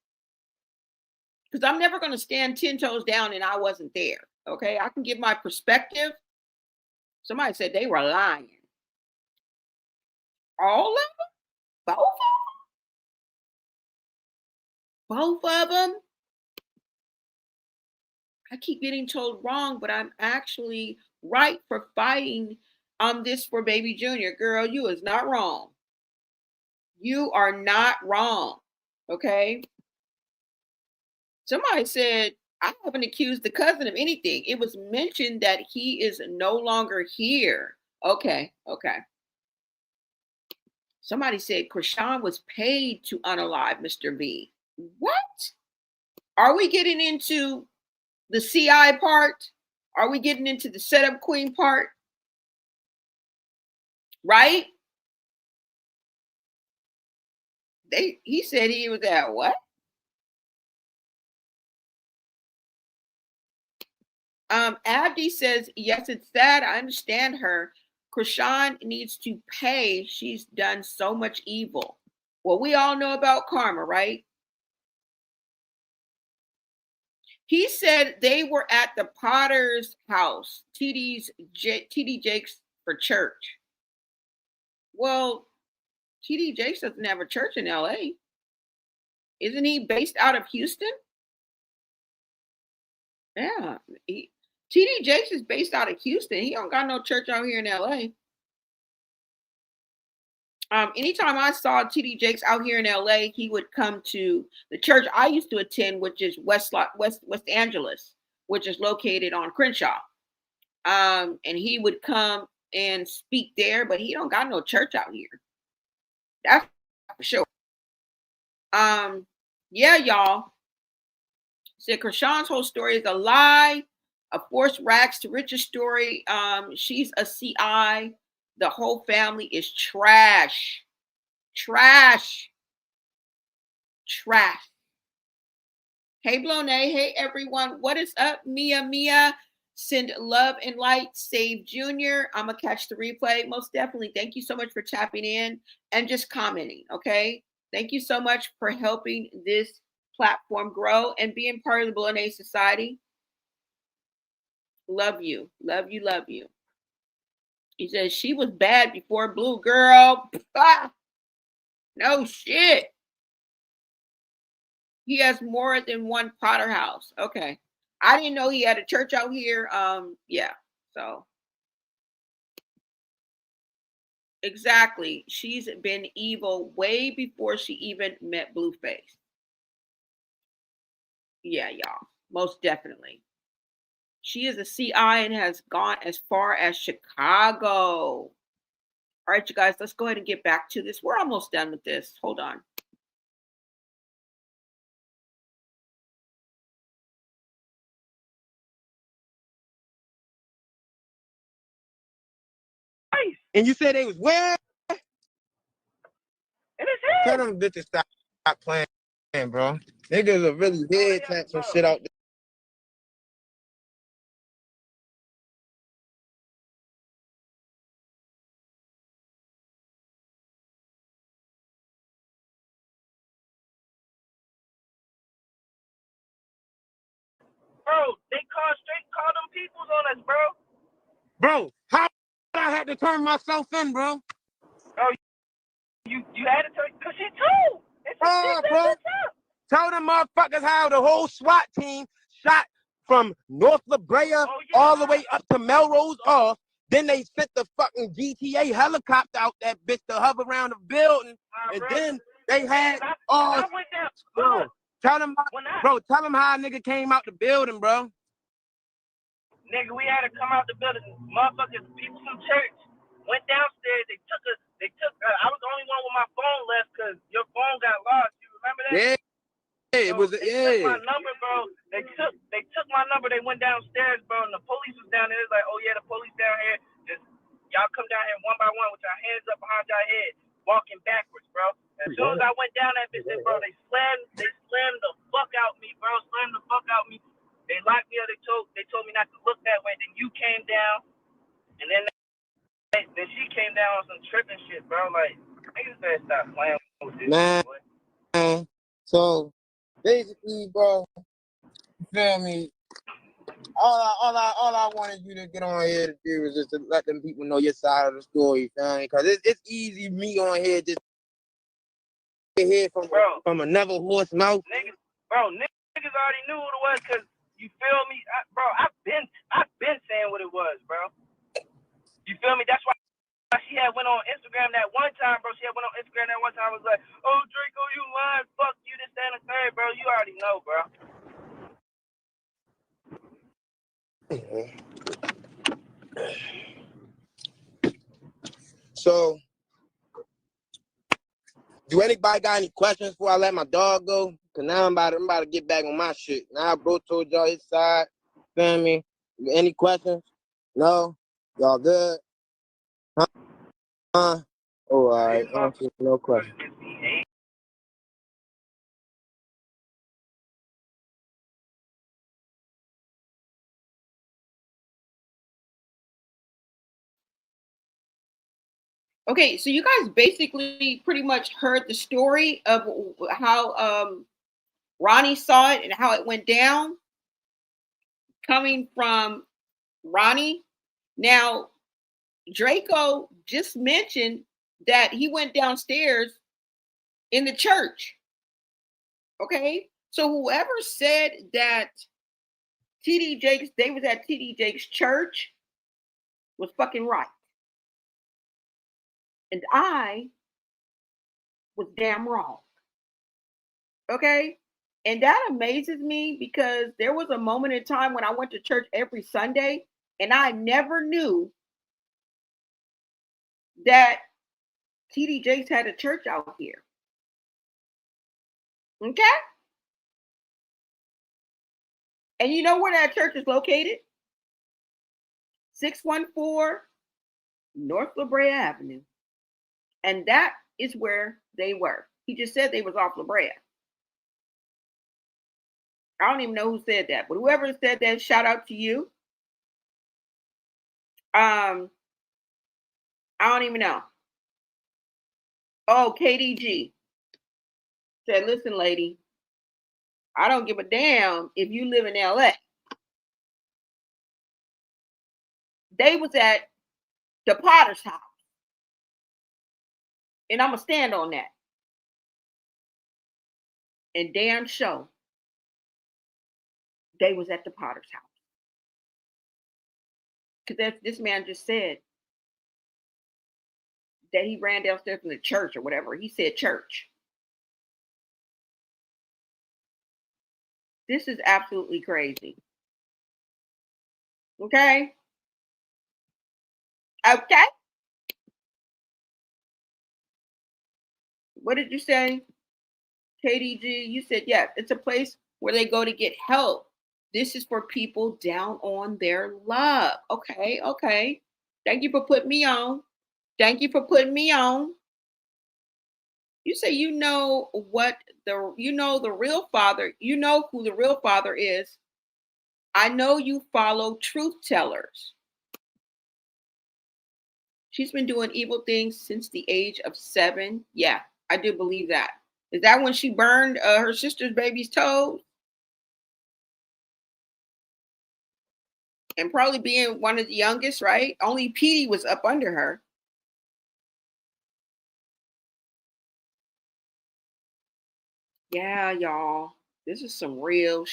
Because I'm never going to stand 10 toes down and I wasn't there. Okay, I can give my perspective. Somebody said they were lying. All of them? Both of them? Both of them? I keep getting told wrong, but I'm actually right for fighting this for baby Junior. Girl, you is not wrong. You are not wrong. Okay? Somebody said, I haven't accused the cousin of anything. It was mentioned that he is no longer here. Okay. Somebody said Chrisean was paid to unalive Mr. B. What? Are we getting into the CI part? Are we getting into the setup queen part? Right? He said he was at what? Abdi says, yes, it's sad. I understand her. Chrisean needs to pay. She's done so much evil. Well, we all know about karma, right? He said they were at the Potter's house, TD Jakes for church. Well, TD Jakes doesn't have a church in LA. Isn't he based out of Houston? Yeah. TD Jakes is based out of Houston. He don't got no church out here in LA. Anytime I saw TD Jakes out here in LA, he would come to the church I used to attend, which is West Angeles, which is located on Crenshaw. And he would come and speak there, but he don't got no church out here. That's for sure. Yeah, y'all. Said Chrisean's whole story is a lie, a forced rags to riches story. She's a CI. The whole family is trash. Trash. Hey, Blone. Hey, everyone. What is up? Mia. Send love and light. Save Junior. I'm going to catch the replay. Most definitely. Thank you so much for tapping in and just commenting. Okay. Thank you so much for helping this platform grow and being part of the Blone Society. Love you. He says she was bad before Blue, girl. No shit. He has more than one Potter house. Okay. I didn't know he had a church out here. Yeah. So exactly. She's been evil way before she even met Blueface. Yeah, y'all. Most definitely. She is a CI and has gone as far as Chicago. All right, you guys, let's go ahead and get back to this. We're almost done with this. Hold on. And you said they was where? And it's Tell them bitches stop playing, bro. Niggas are really head tap some shit out there. peoples on us, bro. Bro, how I had to turn myself in, bro? Oh, you had to tell, cause she told. It's a Oh, six bro. at the top. Tell them motherfuckers how the whole SWAT team shot from North La Brea all the way up to Melrose off. Then they sent the fucking GTA helicopter out that bitch to hover around the building. And bro. then they had I went down. bro. Tell them, tell them how a nigga came out the building, bro. Nigga, we had to come out the building. Motherfuckers, people from church went downstairs. They took us. I was the only one with my phone left because your phone got lost. You remember that? Yeah. It was They took my number, bro. They took my number. They went downstairs, bro, and the police was down there. It's like, oh yeah, the police down here. Just y'all come down here one by one with your hands up behind your head, walking backwards, bro. As soon as I went down that bitch, bro, they slammed the fuck out me, bro. Slammed the fuck out me. They locked me up. They told me not to look that way. Then you came down, and then she came down on some tripping shit, bro. Like, niggas better stop playing with this shit, boy. So basically, bro, you feel me? All I wanted you to get on here to do is just to let them people know your side of the story, you feel me? Because it's easy me on here just to hear from another horse mouth. Niggas already knew what it was, because you feel me? Bro, I've been saying what it was, bro. You feel me? That's why she had went on Instagram that one time, bro. Was like, oh, Draco, you lying. Fuck you, this, that, and the third, bro. You already know, bro. So, do anybody got any questions before I let my dog go? Because now I'm about to get back on my shit. Now, bro told y'all his side. Feel me? Any questions? No? Y'all good? Huh? Oh, all right. No questions. Okay, so you guys basically pretty much heard the story of how Ronnie saw it and how it went down, coming from Ronnie. Now, Draco just mentioned that he went downstairs in the church. Okay, so whoever said that they was at TD Jakes' church was fucking right. And I was damn wrong. Okay? And that amazes me because there was a moment in time when I went to church every Sunday and I never knew that TD Jakes had a church out here. Okay? And you know where that church is located? 614 North La Brea Avenue. And that is where they were. He just said they was off La Brea. I don't even know who said that, but whoever said that, shout out to you. I don't even know. Oh, KDG said, listen, lady, I don't give a damn if you live in LA. They was at the Potter's house. And I'm going to stand on that. And damn sure, they was at the Potter's house. Because this man just said that he ran downstairs from the church or whatever. He said church. This is absolutely crazy. Okay? Okay? What did you say? KDG, you said, yeah, it's a place where they go to get help. This is for people down on their luck. Okay, okay. Thank you for putting me on. Thank you for putting me on. You say you know the real father. You know who the real father is. I know you follow truth tellers. She's been doing evil things since the age of 7. Yeah, I do believe that. Is that when she burned her sister's baby's toes? and probably being one of the youngest, right? Only Petey was up under her. Yeah, y'all. This is some real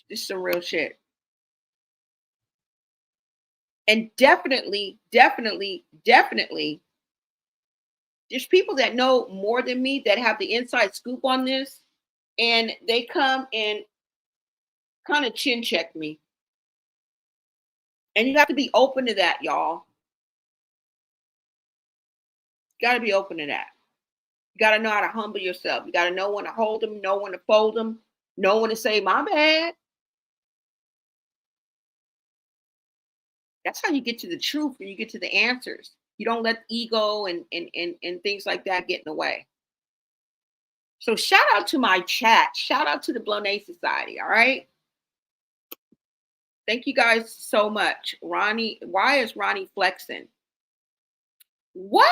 this is some real shit. And definitely, there's people that know more than me that have the inside scoop on this, and they come and kind of chin check me. And you have to be open to that, y'all. You got to be open to that. You got to know how to humble yourself. You got to know when to hold them, know when to fold them, know when to say, my bad. That's how you get to the truth and you get to the answers. You don't let ego and things like that get in the way. So shout out to my chat. Shout out to the Blonay Society. All right. Thank you guys so much. Ronnie, why is Ronnie flexing? What?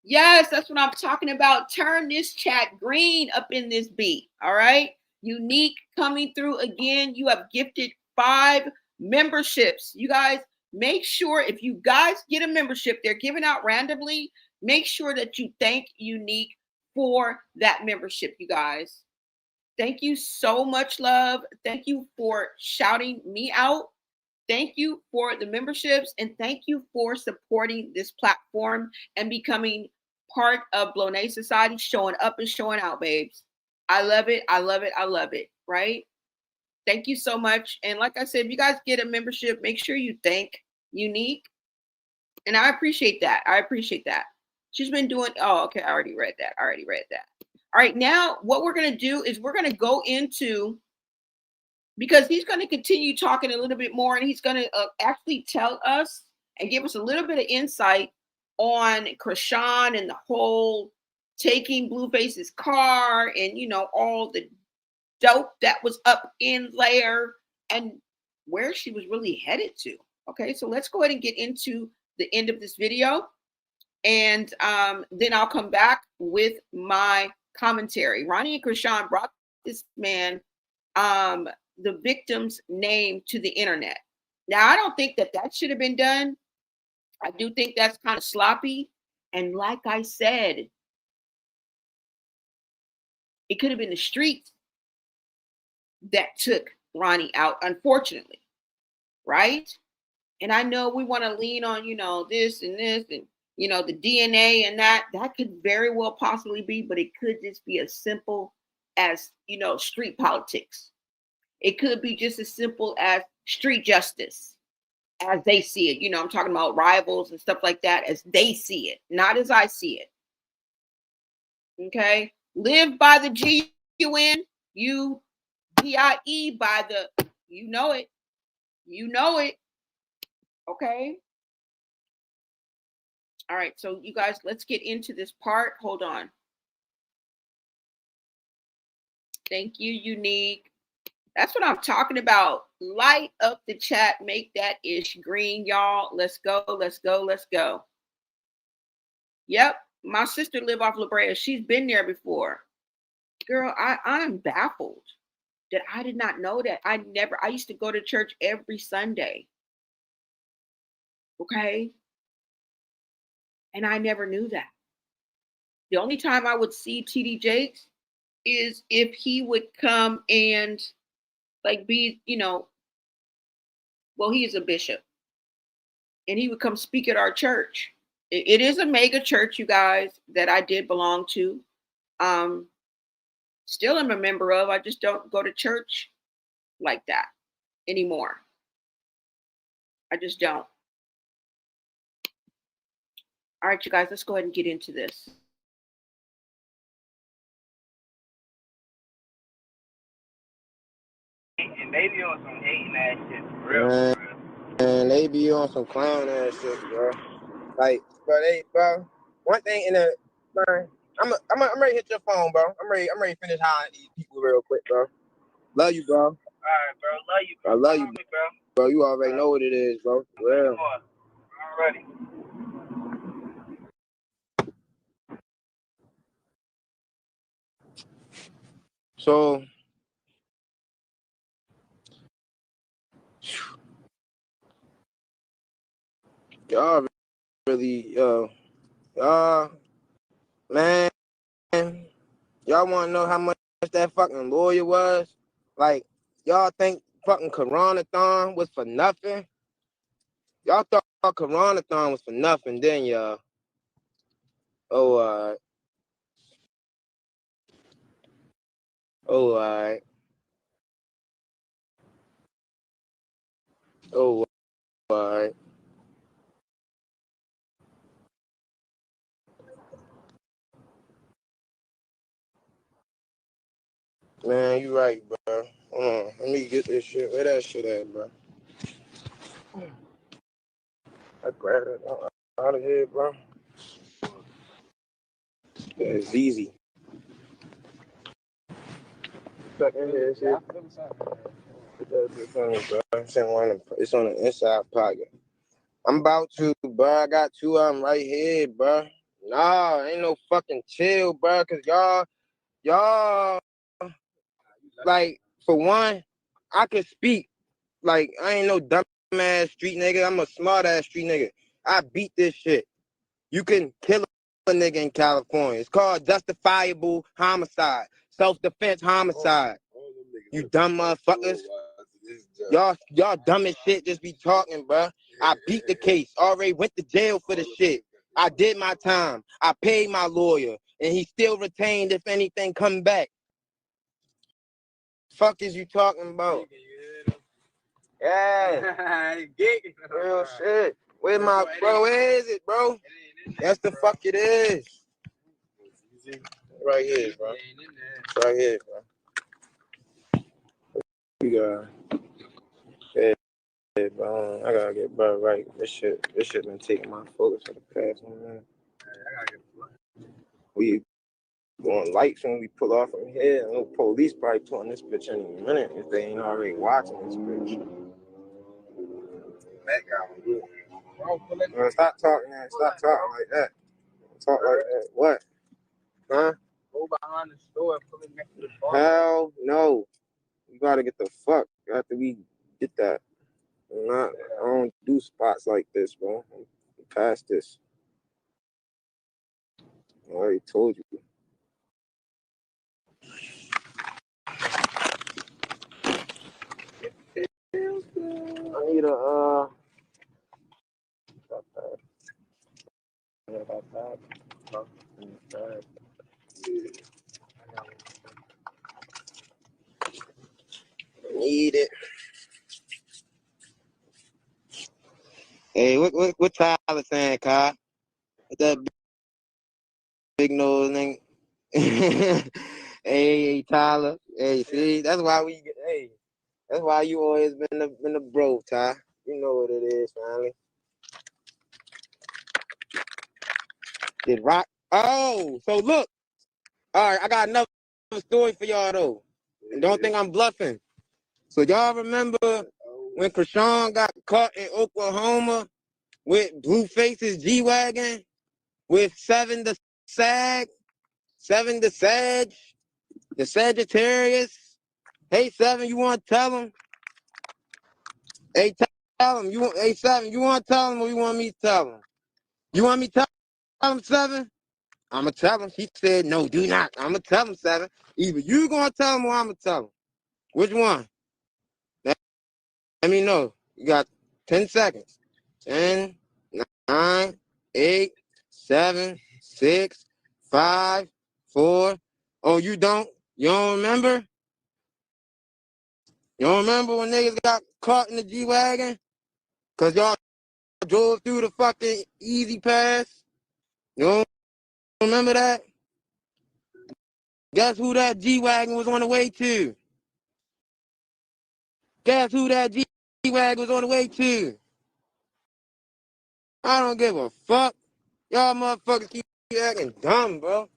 Yes, that's what I'm talking about. Turn this chat green up in this beat. All right. Unique coming through again. You have gifted 5 memberships. You guys make sure if you guys get a membership, they're giving out randomly. Make sure that you thank Unique for that membership, you guys. Thank you so much, love. Thank you for shouting me out. Thank you for the memberships, and thank you for supporting this platform and becoming part of Blonay Society, showing up and showing out, babes. I love it. I love it. I love it. Right? Thank you so much. And like I said, if you guys get a membership, make sure you thank Unique. And I appreciate that. I appreciate that. She's been doing, oh, okay. I already read that. All right. Now, what we're going to do is we're going to go into, because he's going to continue talking a little bit more, and he's going to actually tell us and give us a little bit of insight on Chrisean and the whole taking Blueface's car and, you know, all the dope that was up in there and where she was really headed to. Okay, so let's go ahead and get into the end of this video, and then I'll come back with my commentary. Ronnie and Chrisean brought this man the victim's name to the internet. Now, I don't think that should have been done. I do think that's kind of sloppy. And like I said, it could have been the streets that took Ronnie out, unfortunately. Right? And I know we want to lean on, you know, this and, you know, the DNA and that could very well possibly be, but it could just be as simple as, you know, street politics. It could be just as simple as street justice as they see it. You know, I'm talking about rivals and stuff like that as they see it, not as I see it. Okay. Live by the GUNUDIE by the, you know it. You know it. Okay. All right. So you guys, let's get into this part. Hold on. Thank you, Unique. That's what I'm talking about. Light up the chat. Make that ish green, y'all. Let's go. Let's go. Let's go. Yep. My sister live off La Brea. She's been there before. Girl, I'm baffled that I did not know that. I used to go to church every Sunday. Okay. And I never knew that. The only time I would see TD Jakes is if he would come and like be, you know, well, he is a bishop, and he would come speak at our church. It is a mega church, you guys, that I did belong to. Still am a member of. I just don't go to church like that anymore. I just don't. All right, you guys, let's go ahead and get into this. And they be on some hating ass shit, for real. And they be on some clown ass shit, bro. Like, bro, one thing in the, bro, I'm ready to hit your phone, bro. I'm ready to finish hiring these people real quick, bro. Love you, bro. All right, bro. Love you, bro. I love you, bro. You already know what it is, bro. Real. Already. So, Y'all really, man, y'all want to know how much that fucking lawyer was? Like, y'all think fucking Coronathon was for nothing? Y'all thought Coronathon was for nothing, didn't y'all? Oh, alright. Oh, alright. Oh, alright. Man, you right, bro. Hold on, let me get this shit. Where that shit at, bro? I grabbed it out of here, bro. Yeah, it's easy. Back in here, shit. Put that shit on me, bro. It's on the inside pocket. I'm about to, bro. I got two of them right here, bro. Nah, ain't no fucking chill, bro. Cause y'all, like, for one, I can speak. Like, I ain't no dumbass street nigga. I'm a smart ass street nigga. I beat this shit. You can kill a nigga in California. It's called justifiable homicide. Self-defense homicide. You dumb motherfuckers. Y'all dumb as shit just be talking, bro. I beat the case. Already went to jail for the shit. I did my time. I paid my lawyer. And he still retained if anything come back. Fuck is you talking about? Yeah. Real shit. Where my bro? Where is it, bro? That's the fuck it is. Right here, bro. It's right here, bro. We got. Yeah, bro. I gotta get bro right. This shit been taking my focus for the past 1 minute. We going lights when we pull off from here. No police probably pulling this bitch any minute if they ain't already watching this bitch. That guy. Stop talking that. Stop talking like that. Talk like that. What? Huh? Go behind the store and pull it next to the bar. Hell no. You gotta get the fuck after we get that. I don't do spots like this, bro. I'm past this. I already told you. I need a need it. Hey, what Tyler saying, Kai? That big nose nigga. Hey, Tyler. Hey, see, that's why we get. Hey, that's why you always been the bro, Ty. You know what it is, finally. Did Rock? Oh, so look. All right, I got another story for y'all though, and don't think I'm bluffing. So y'all remember when Chrisean got caught in Oklahoma with Blueface's G-Wagon with Seven the Sag, Seven the Sag, the Sagittarius? Hey, Seven, you want to tell him? Hey, tell him. Hey, Seven, you want to tell him or you want me to tell him? You want me to tell him, Seven? I'm going to tell him. She said, no, do not. I'm going to tell him, Seven. Either you going to tell him or I'm going to tell him. Which one? Let me know. You got 10 seconds. 10, 9, 8, 7, 6, 5, 4. Oh, you don't? You don't remember? You don't remember when niggas got caught in the G-Wagon? Because y'all drove through the fucking Easy Pass? You don't remember that? Guess who that G-Wagon was on the way to? Guess who that G-Wagon was on the way to? I don't give a fuck. Y'all motherfuckers keep acting dumb, bro.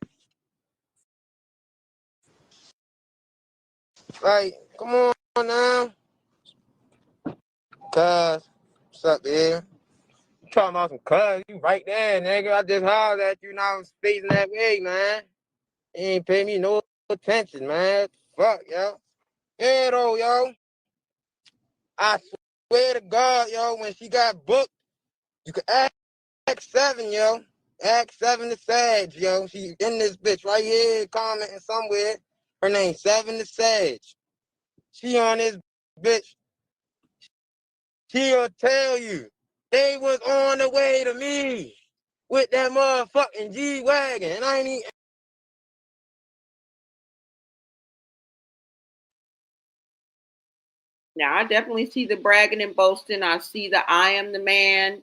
Like, come on now. Cuz, what's up, man? You talking about some cuz, you right there, nigga. I just hollered at you, now I'm spacing that way, man. You ain't pay me no attention, man. Fuck, yo. Yeah, though, yo. I swear to God, yo, when she got booked, you could ask 7, yo. Ask 7 the Sag, yo. She in this bitch right here commenting somewhere. Her name 7 the Sag. She on this bitch. She'll tell you they was on the way to me with that motherfucking G-Wagon. And I ain't even. Now, I definitely see the bragging and boasting. I see the I am the man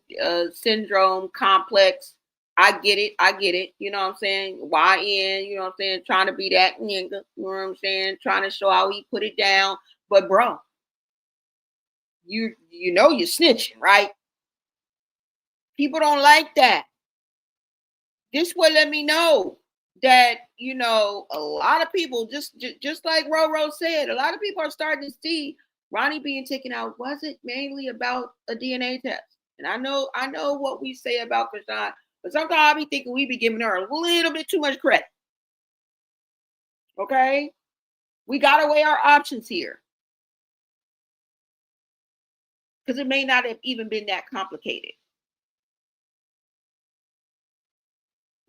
syndrome complex. I get it. I get it. You know what I'm saying? YN, you know what I'm saying? Trying to be that nigga. You know what I'm saying? Trying to show how he put it down. But, bro, you know you're snitching, right? People don't like that. This would let me know that, you know, a lot of people, just like Roro said, a lot of people are starting to see Ronnie being taken out wasn't mainly about a DNA test. And I know what we say about Chrisean, but sometimes I be thinking we be giving her a little bit too much credit. Okay? We gotta weigh our options here. Because it may not have even been that complicated.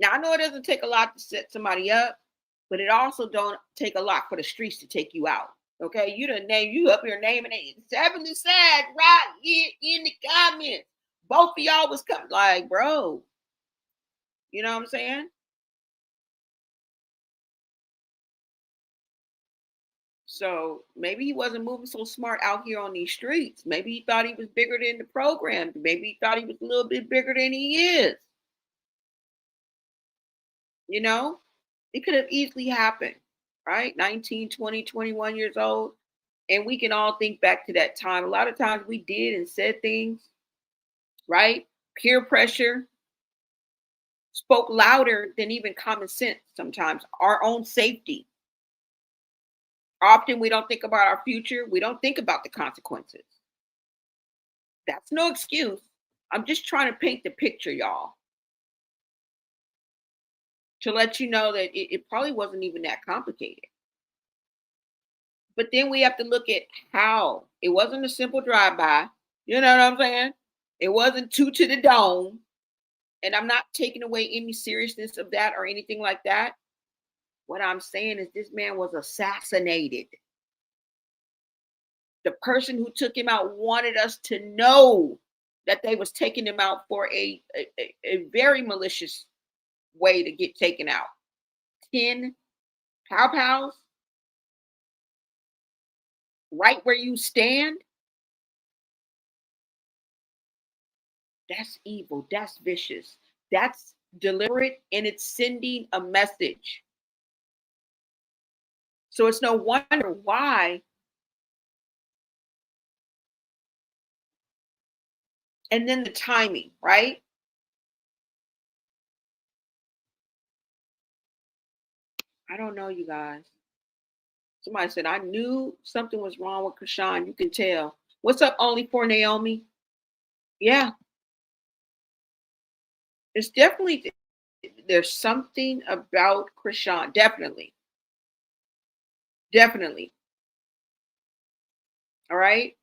Now I know it doesn't take a lot to set somebody up, but it also don't take a lot for the streets to take you out. Okay, you done name you up here naming it 7 to Sag right here in the comments. Both of y'all was coming like, bro. You know what I'm saying? So maybe he wasn't moving so smart out here on these streets. Maybe he thought he was bigger than the program. Maybe he thought he was a little bit bigger than he is. You know, it could have easily happened, right? 19, 20, 21 years old. And we can all think back to that time. A lot of times we did and said things, right? Peer pressure spoke louder than even common sense sometimes, our own safety. Often we don't think about our future. We don't think about the consequences. That's no excuse. I'm just trying to paint the picture, y'all, to let you know that it probably wasn't even that complicated. But then we have to look at how. It wasn't a simple drive-by. You know what I'm saying? It wasn't 2 to the dome. And I'm not taking away any seriousness of that or anything like that. What I'm saying is this man was assassinated. The person who took him out wanted us to know that they was taking him out for a very malicious way to get taken out. 10 pow-pows right where you stand. That's evil. That's vicious. That's deliberate, and it's sending a message. So it's no wonder why. And then the timing, right? I don't know, you guys. Somebody said, I knew something was wrong with Chrisean. You can tell. What's up, only for Naomi? Yeah. It's definitely, there's something about Chrisean. Definitely. Definitely. All right.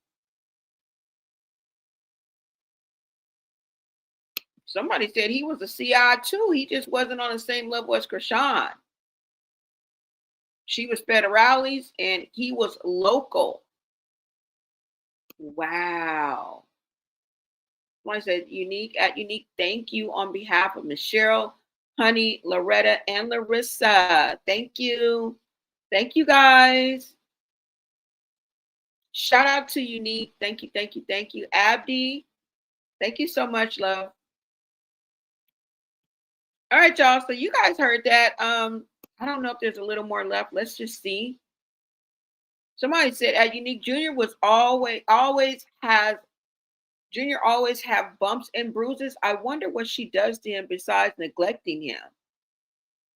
Somebody said he was a CI too. He just wasn't on the same level as Chrisean. She was federales and he was local. Wow. Somebody said unique at unique. Thank you on behalf of Michelle, Honey, Loretta, and Larissa. Thank you. Thank you guys. Shout out to Unique. Thank you, thank you, thank you. Abdi, thank you so much, love. All right, y'all. So you guys heard that. I don't know if there's a little more left. Let's just see. Somebody said at Unique Junior was always have bumps and bruises. I wonder what she does to him besides neglecting him.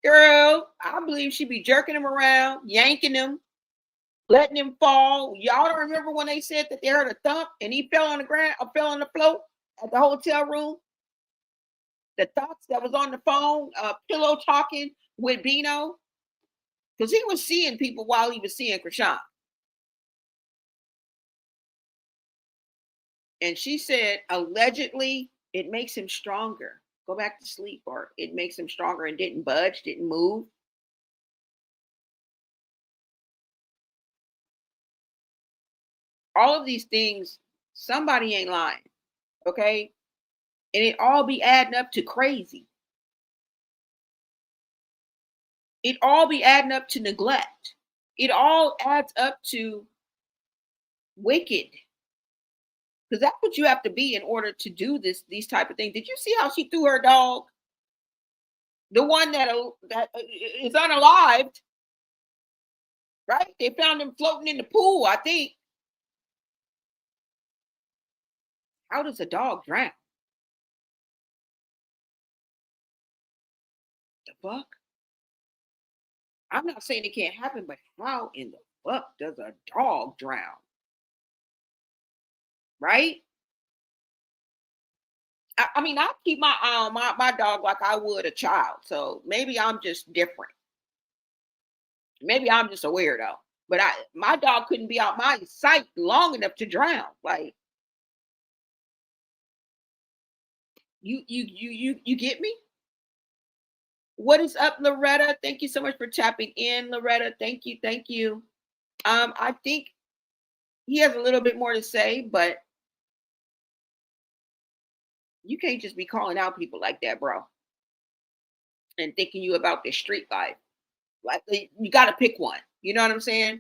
Girl, I believe she be jerking him around, yanking him, letting him fall. Y'all don't remember when they said that they heard a thump and he fell on the ground or fell on the floor at the hotel room? The thoughts that was on the phone, pillow talking with Bino, because he was seeing people while he was seeing Chrisean. And she said, allegedly, it makes him stronger. Go back to sleep, or it makes him stronger, and didn't budge, didn't move. All of these things, somebody ain't lying, okay? And it all be adding up to crazy. It all be adding up to neglect. It all adds up to wicked. Because that's what you have to be in order to do these type of things. Did you see how she threw her dog? The one that is unalived, right? They found him floating in the pool, I think. How does a dog drown? The fuck? I'm not saying it can't happen, but how in the fuck does a dog drown? Right? I mean, I keep my dog like I would a child. So maybe I'm just different. Maybe I'm just a weirdo. But my dog couldn't be out my sight long enough to drown. Like, you get me? What is up, Loretta? Thank you so much for tapping in, Loretta. Thank you, thank you. I think he has a little bit more to say, but you can't just be calling out people like that, bro, and thinking you about the street life. Like, you got to pick one. You know what I'm saying?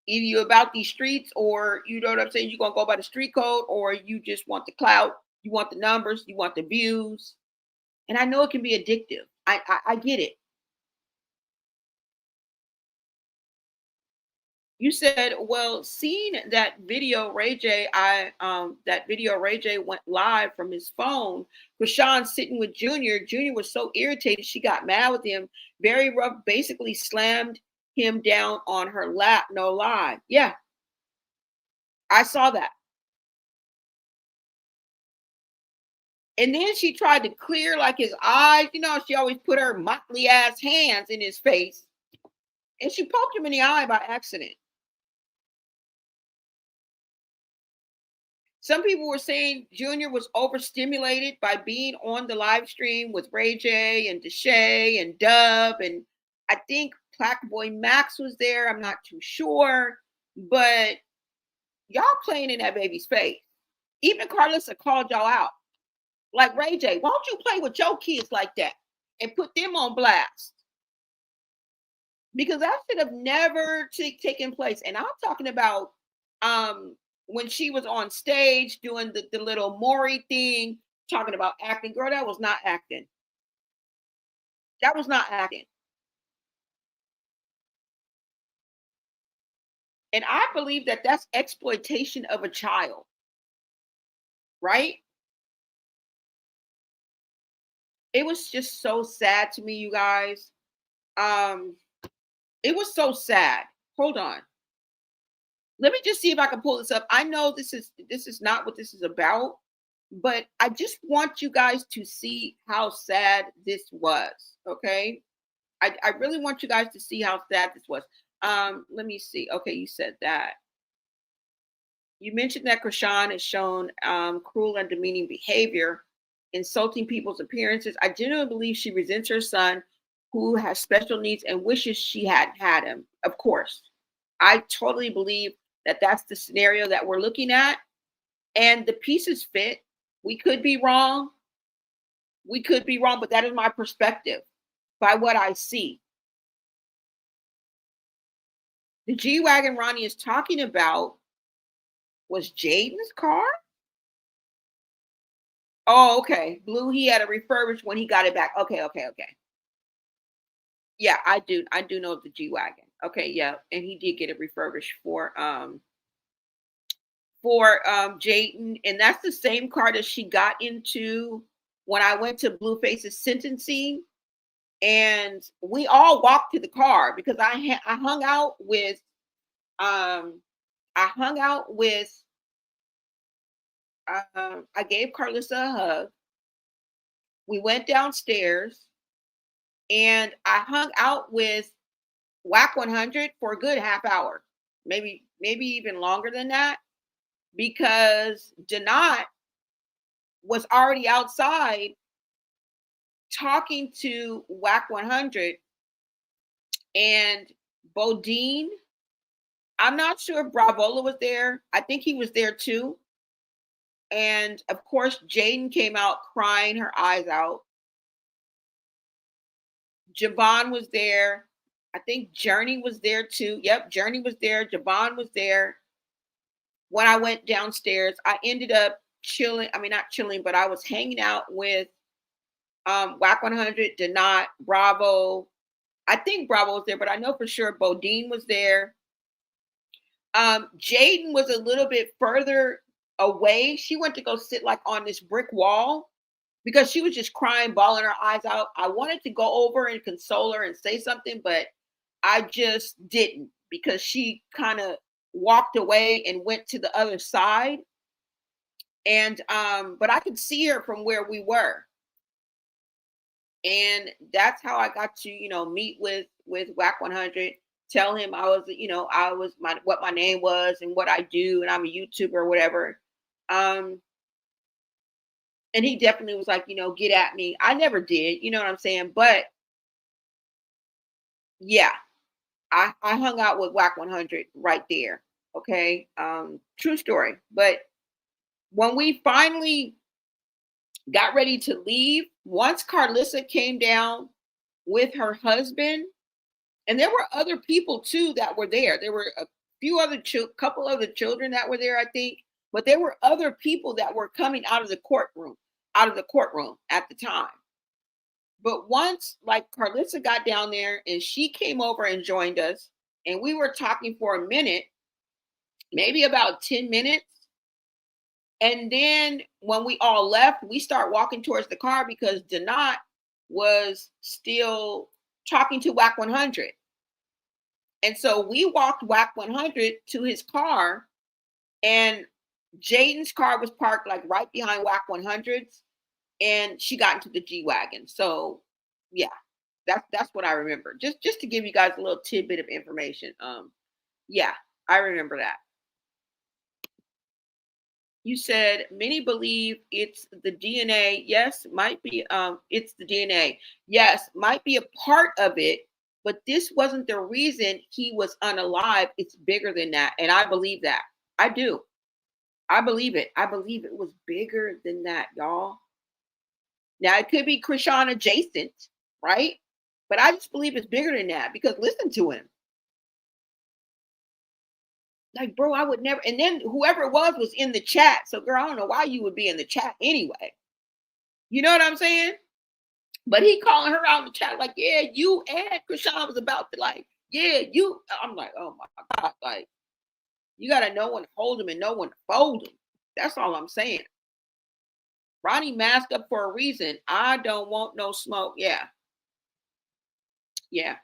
Either you about these streets, or you know what I'm saying, you're gonna go by the street code, or you just want the clout, you want the numbers, you want the views. And I know it can be addictive. I get it. You said, well, seeing that video, Ray J, that video Ray J went live from his phone. Chrisean sitting with Junior. Junior was so irritated, she got mad with him. Very rough, basically slammed him down on her lap. No lie. Yeah, I saw that. And then she tried to clear like his eyes. You know, she always put her motley ass hands in his face. And she poked him in the eye by accident. Some people were saying Junior was overstimulated by being on the live stream with Ray J and Deshae and Dub. And I think Plaque Boy Max was there. I'm not too sure. But y'all playing in that baby's face. Even Carlissa called y'all out. Like, Ray J, why don't you play with your kids like that and put them on blast? Because that should have never taken place. And I'm talking about when she was on stage doing the little Maury thing, talking about acting. Girl, that was not acting. That was not acting. And I believe that that's exploitation of a child. Right? It was just so sad to me, you guys. It was so sad. Hold on. Let me just see if I can pull this up. I know this is not what this is about, but I just want you guys to see how sad this was. Okay. I really want you guys to see how sad this was. Let me see. Okay, you said that. You mentioned that Chrisean has shown cruel and demeaning behavior, insulting people's appearances. I genuinely believe she resents her son, who has special needs, and wishes she hadn't had him. Of course. I totally believe that that's the scenario that we're looking at. And the pieces fit. We could be wrong. We could be wrong, but that is my perspective by what I see. The G-Wagon Ronnie is talking about was Jaden's car? Oh, okay. Blue, he had a refurbished when he got it back. Okay. Yeah, I do know the G-Wagon. Okay, yeah. And he did get it refurbished for Jaden. And that's the same car that she got into when I went to Blueface's sentencing. And we all walked to the car because I hung out with I gave Carlissa a hug. We went downstairs and I hung out with WAC 100 for a good half hour, maybe even longer than that. because Janot was already outside talking to WAC 100 and Bodine. I'm not sure if Bravola was there. I think he was there too. And of course, Jaden came out crying her eyes out. Javon was there. I think Journey was there too. Yep, Journey was there. Javon was there. When I went downstairs, I ended up chilling. I mean, not chilling, but I was hanging out with WAC 100, Denot, Bravo. I think Bravo was there, but I know for sure Bodine was there. Jaden was a little bit further away. She went to go sit like on this brick wall because she was just crying, bawling her eyes out. I wanted to go over and console her and say something, but I just didn't because she kind of walked away and went to the other side. And but I could see her from where we were. And that's how I got to, meet with WAC 100, tell him I was, what my name was and what I do, and I'm a YouTuber or whatever. And he definitely was like, get at me. I never did, you know what I'm saying? But yeah, I hung out with WAC 100 right there. Okay. True story. But when we finally got ready to leave, once Carlissa came down with her husband, and there were other people too that were there. There were a few other couple other children that were there, I think, but there were other people that were coming out of the courtroom at the time. But once like Carlissa got down there and she came over and joined us, and we were talking for a minute, maybe about 10 minutes. And then when we all left, we start walking towards the car because Denot was still talking to WAC 100. And so we walked WAC 100 to his car, and Jaden's car was parked like right behind WAC 100's, and she got into the G-Wagon. So yeah, that's what I remember. Just to give you guys a little tidbit of information. Yeah, I remember that. You said many believe it's the DNA. Yes, might be it's the DNA. Yes, might be a part of it, but this wasn't the reason he was unalive. It's bigger than that. And I believe that. I do. I believe it. I believe it was bigger than that, y'all. Now it could be Chrisean adjacent, right? But I just believe it's bigger than that because listen to him. Like, bro, I would never. And then whoever it was in the chat. So, girl, I don't know why you would be in the chat anyway. You know what I'm saying? But he calling her out in the chat like, yeah, you and Chrisean was about to like, yeah, you. I'm like, oh my God. Like, you got to know when to hold him and know when to fold him. That's all I'm saying. Ronnie masked up for a reason. I don't want no smoke. Yeah. Yeah.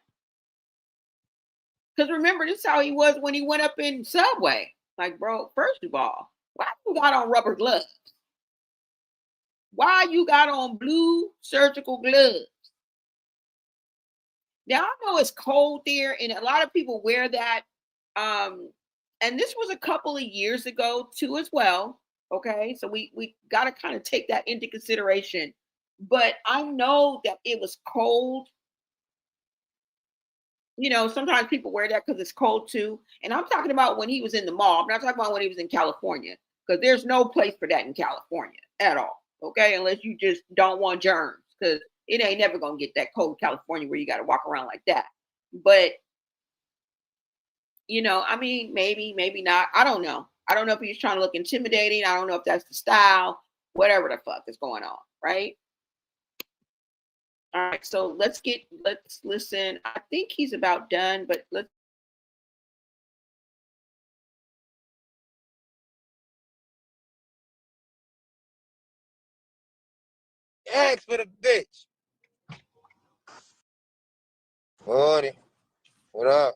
Because remember, this is how he was when he went up in Subway. Like, bro, first of all, why you got on rubber gloves? Why you got on blue surgical gloves? Now, I know it's cold there, and a lot of people wear that. And this was a couple of years ago, too, as well. Okay, so we got to kind of take that into consideration. But I know that it was cold. You know, sometimes people wear that because it's cold too. And I'm talking about when he was in the mall. I'm not talking about when he was in California, because there's no place for that in California at all. Okay, unless you just don't want germs, because it ain't never gonna get that cold in California where you got to walk around like that. But I mean, maybe not. I don't know. I don't know if he's trying to look intimidating. I don't know if that's the style. Whatever the fuck is going on, right? All right, so let's listen. I think he's about done, but let's. Ask for the bitch. Morning. What up?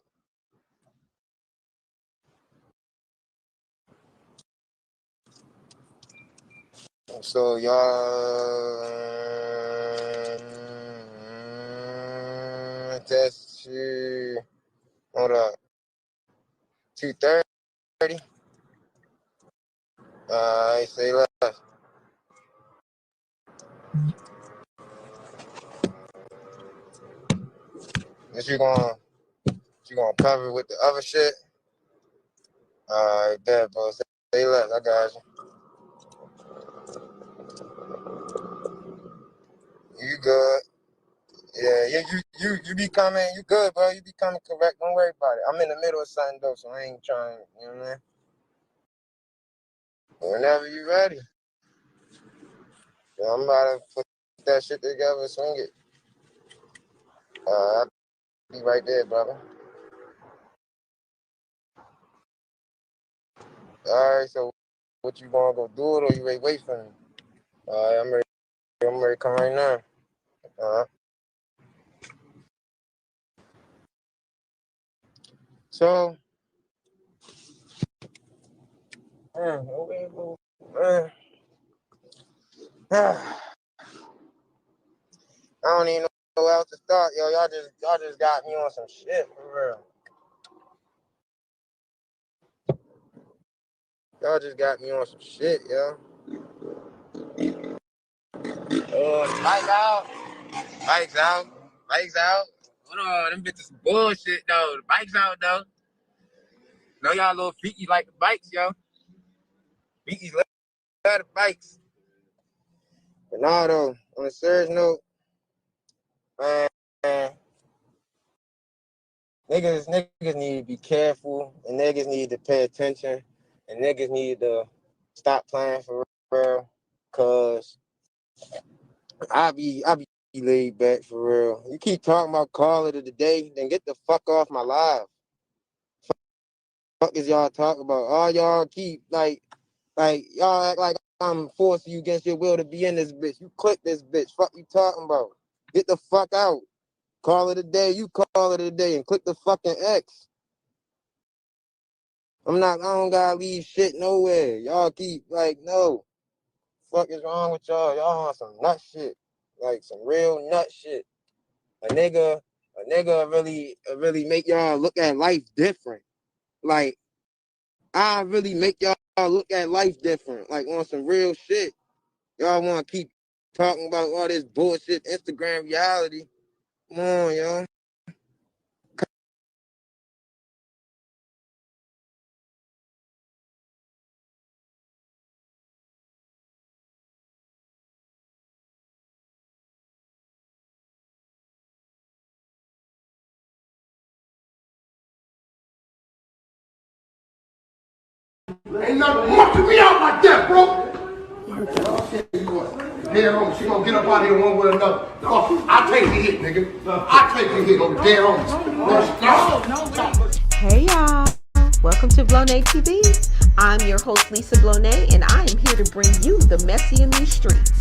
So y'all that's hold up. 2:30. Say less. Is you gonna cover with the other shit? Alright, bet, bro. Say less. I got you. You good? Yeah, you be coming. You good, bro? You be coming correct. Don't worry about it. I'm in the middle of something though, so I ain't trying. You know what I mean? Whenever you ready. Yeah, I'm about to put that shit together and swing it. I'll be right there, brother. Alright, so what you gonna go do it or you ready to wait for me? Alright, I'm ready to come right now. So, man, I don't even know where else to start, yo. Y'all just got me on some shit for real. Y'all just got me on some shit, yo. Lights out. Lights out. Lights out. Hold on, them bitches bullshit though. The bike's out though. Know y'all little freaky like the bikes, yo. Freakies love the bikes. But nah though, on a serious note, man, niggas need to be careful and niggas need to pay attention and niggas need to stop playing for real. Cause I be laid back for real. You keep talking about call it a day, then get the fuck off my live. Fuck is y'all talking about? All y'all keep like y'all act like I'm forcing you against your will to be in this bitch. You click this bitch. Fuck you talking about? Get the fuck out. Call it a day. You call it a day and click the fucking X. I don't gotta leave shit nowhere. Y'all keep like, no. Fuck is wrong with y'all? Y'all on some nut shit. Like some real nut shit. A nigga really make y'all look at life different. Like, I really make y'all look at life different. Like on some real shit. Y'all wanna keep talking about all this bullshit Instagram reality. Come on, y'all. Ain't nothing mucking me out like that, bro. I'll tell you what. Dead homie, she gonna get up out here one way or another. I take the hit, nigga. I take the hit on the dead homies. Hey y'all, welcome to Blonay TV. I'm your host Lisa Blonay, and I am here to bring you the messy in these streets.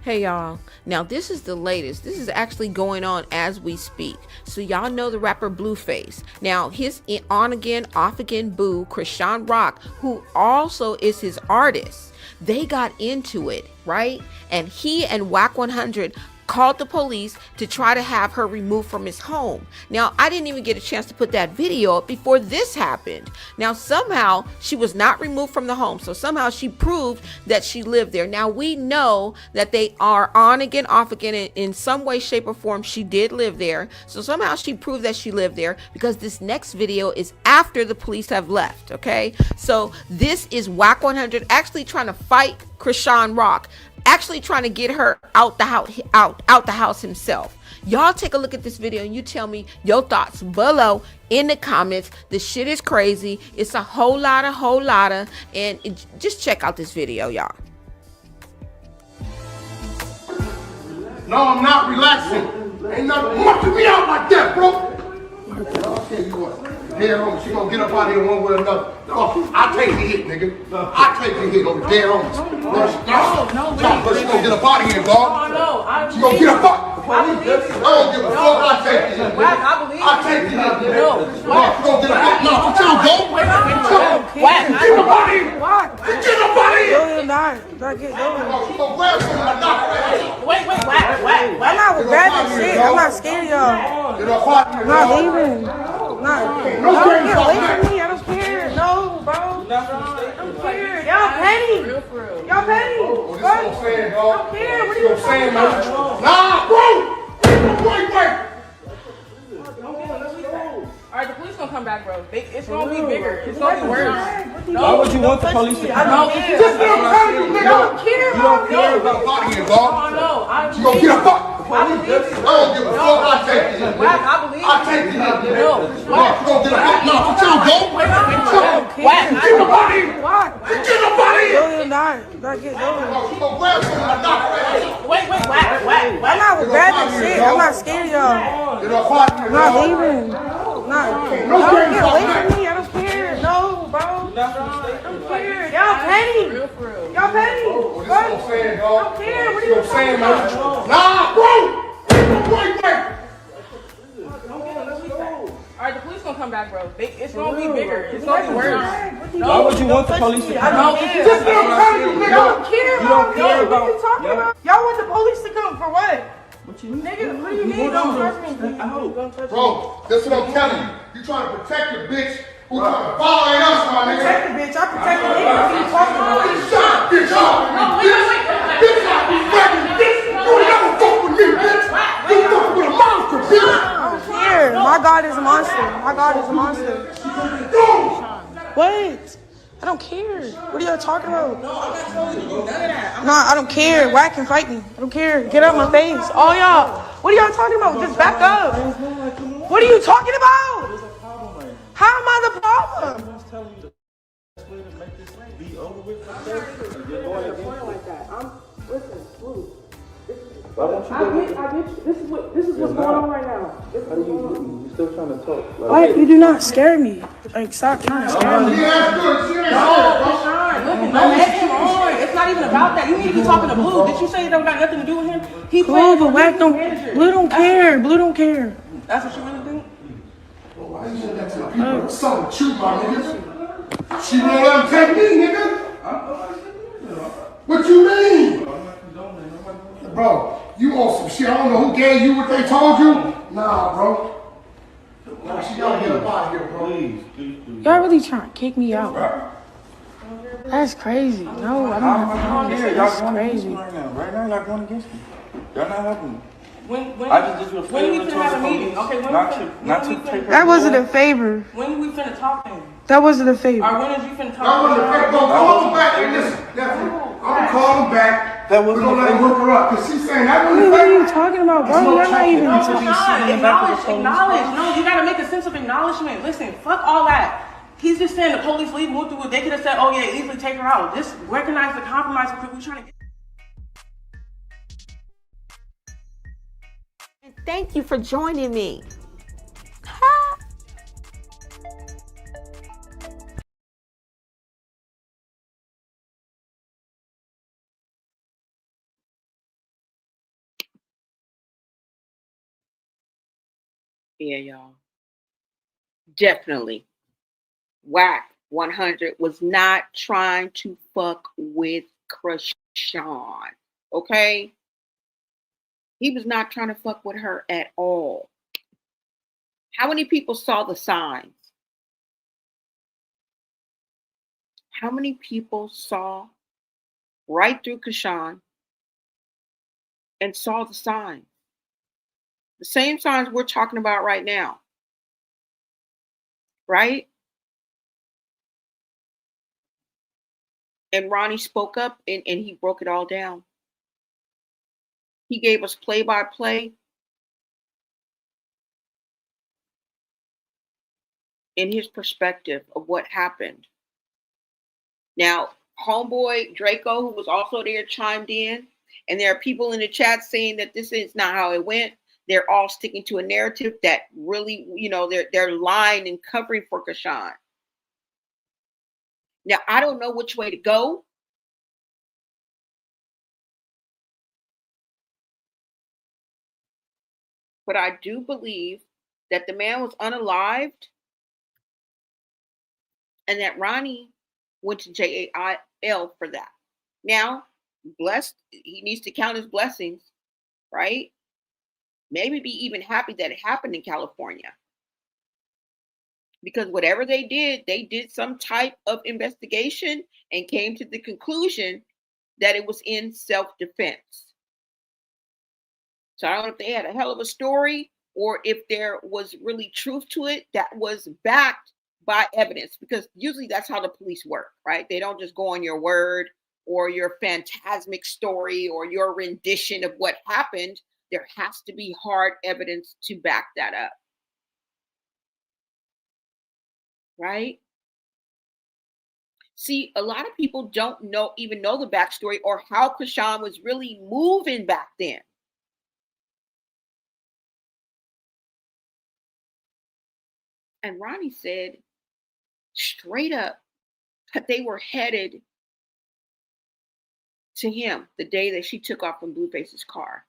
Hey y'all, now this is the latest. This is actually going on as we speak. So y'all know the rapper Blueface. Now his on again, off again boo, Chrisean Ronnie, who also is his artist. They got into it, right? And he and Whack 100 called the police to try to have her removed from his home. Now, I didn't even get a chance to put that video up before this happened. Now, somehow she was not removed from the home. So somehow she proved that she lived there. Now, we know that they are on again, off again. In some way, shape, or form, she did live there. So somehow she proved that she lived there because this next video is after the police have left, okay? So this is Whack 100 actually trying to fight Chrisean Ronnie, actually trying to get her out the house himself. Y'all take a look at this video and you tell me your thoughts below in the comments. The shit is crazy. It's a whole lot of, and just check out this video, y'all. No, I'm not relaxing. Ain't nothing mucking me out like that, bro. I'll tell you what. Dead homie, she gonna get up out here one way or another. I take the hit, nigga. I take the hit on the dead homies. No, she gonna get up out of here, dog. She gonna get up out. I don't give a fuck. I take the hit. I take the hit. She gonna get up out. No, what y'all go? Get up out of here. Get up out of here. No, you're not. She gonna grab something. Wait. I'm not grabbing shit. I'm not scared of y'all. Get up out of here. I'm not leaving. No, get away from me. I don't care. No, bro. I'm scared. Y'all petty. Y'all petty. Oh, this is what I'm saying, dog. I'm scared. What are This is you what I'm saying, talking man. about? Nah, bro. Wait. All right, the police gonna come back, bro. It's gonna be bigger. It's gonna be worse. Why would you want the police to come? No, Just what I'm telling you, nigga. don't care. You don't care about body here, dog. I know. You gonna get a fuck? I believe you. I don't give a fuck. I take it. Whack, I believe you. I take it. No. You gonna get a fuck? No, what y'all go? Whack. Get the body. Get the body. You're not get over. You gonna grab someone and knock her ass. Wait, whack. I'm not grabbing shit. I'm not scared of y'all. Get a body. I'm not leaving. No, get away from me. I don't care. No, bro. I'm scared. Y'all petty. Y'all petty. Oh, this is what I'm saying, dog. I don't care. What are This is you what I'm saying, talking man. about? Nah, bro. Wait. All right, the police gonna come back, bro. It's gonna be bigger. It's gonna be worse. Why would you want the police to come? No, Just what I'm telling you, nigga. don't care. You don't care What are you about- talking yo. about? Y'all want the police to come for what? What you mean? Nigga, what do you mean? Don't touch me. Don't touch me. Bro, that's what I'm telling you. You trying to protect your bitch who trying to violate us, my nigga. Protect the bitch. I protect the nigga. What are you talking about? Shut up, bitch. Bitch, I be ready. Bitch, you ain't never fuck with me, bitch. You fuck with a monster, bitch. I don't care. My God is a monster. My God is a monster. Go. What? I don't care. What are y'all talking about? No, I'm not telling you none of that. Nah, I don't care. Whack and fight me. I don't care. Get out my face. All y'all. What are y'all talking about? Just back up. What are you talking about? How am I the problem? This is what's going on right now. You still trying to talk? Why you do not scare me? Like stop trying to scare me. Yeah, that's good. She ain't Look, don't let him on. It's not even about that. You need to be talking to Blue. Did you say it don't got nothing to do with him? He played Blue, but Whack don't. Blue don't care. Blue don't care. That's what you really think? Why you say that to the people? Something with you, my nigga. She won't let him take me, nigga. What you mean? Bro, you on some shit. I don't know who gave you what they told you. Nah, bro. Nah, she gotta get up out of here, bro. Y'all really trying to kick me out? That's crazy. No, I don't have to do this. That's crazy. Right now, y'all going against me. Y'all not helping me. When I just did you a when we favor finna towards have the a meeting? police. Okay, Not to take her That wasn't away. a favor. when we finna talk to him? That wasn't a favor. Or when is you finna talk I want to to him? bro, call him back and listen. Nephew, I'm gonna call him back. That We're wasn't gonna let him hook her up. Cause she's saying that What wasn't are you fair. talking about, bro? You're not even. No, Until he's Sean, sitting back with the acknowledge. police. No, you gotta make a sense of acknowledgement. Listen, fuck all that. He's just saying the police leave went through it. They could have said, oh yeah, easily take her out. Just recognize the compromise because we're trying to get. And thank you for joining me. Yeah, y'all. Definitely. Whack 100 was not trying to fuck with Chrisean. Okay? He was not trying to fuck with her at all. How many people saw the signs? How many people saw right through Chrisean and saw the signs? The same signs we're talking about right now. Right? And Ronnie spoke up and he broke it all down. He gave us play-by-play in his perspective of what happened. Now, homeboy Draco, who was also there, chimed in, and there are people in the chat saying that this is not how it went. They're all sticking to a narrative that really, they're lying and covering for Chrisean. Now, I don't know which way to go. But I do believe that the man was unalived and that Ronnie went to jail for that. Now, blessed, he needs to count his blessings, right? Maybe be even happy that it happened in California. Because whatever they did some type of investigation and came to the conclusion that it was in self-defense. So I don't know if they had a hell of a story or if there was really truth to it that was backed by evidence, because usually that's how the police work, right? They don't just go on your word or your phantasmic story or your rendition of what happened. There has to be hard evidence to back that up. Right? See, a lot of people don't even know the backstory or how Chrisean was really moving back then. And Ronnie said straight up that they were headed to him the day that she took off from Blueface's car.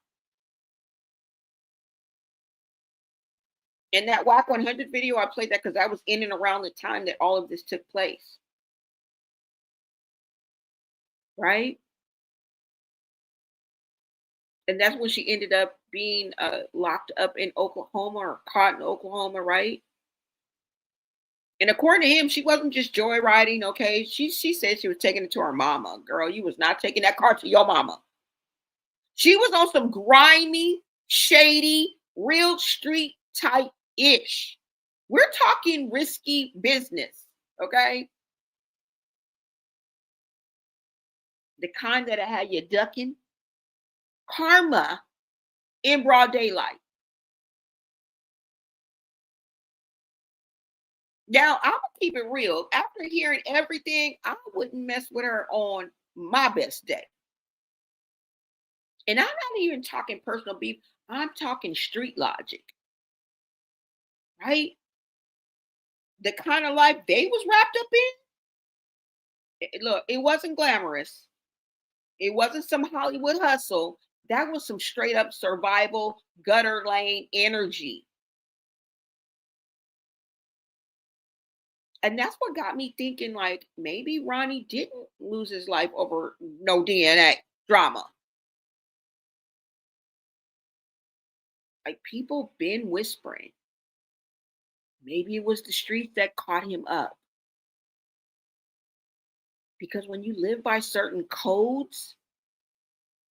In that WAC 100 video, I played that because I was in and around the time that all of this took place. Right? And that's when she ended up being locked up in Oklahoma or caught in Oklahoma, right? And according to him, she wasn't just joyriding, okay? She said she was taking it to her mama. Girl, you was not taking that car to your mama. She was on some grimy, shady, real street type-ish. We're talking risky business, okay? The kind that had you ducking. Karma in broad daylight. Now, I'm going to keep it real. After hearing everything, I wouldn't mess with her on my best day. And I'm not even talking personal beef. I'm talking street logic. Right? The kind of life they was wrapped up in. Look, it wasn't glamorous. It wasn't some Hollywood hustle. That was some straight up survival, gutter lane energy. And that's what got me thinking, like, maybe Ronnie didn't lose his life over no DNA drama. Like, people been whispering. Maybe it was the streets that caught him up. Because when you live by certain codes,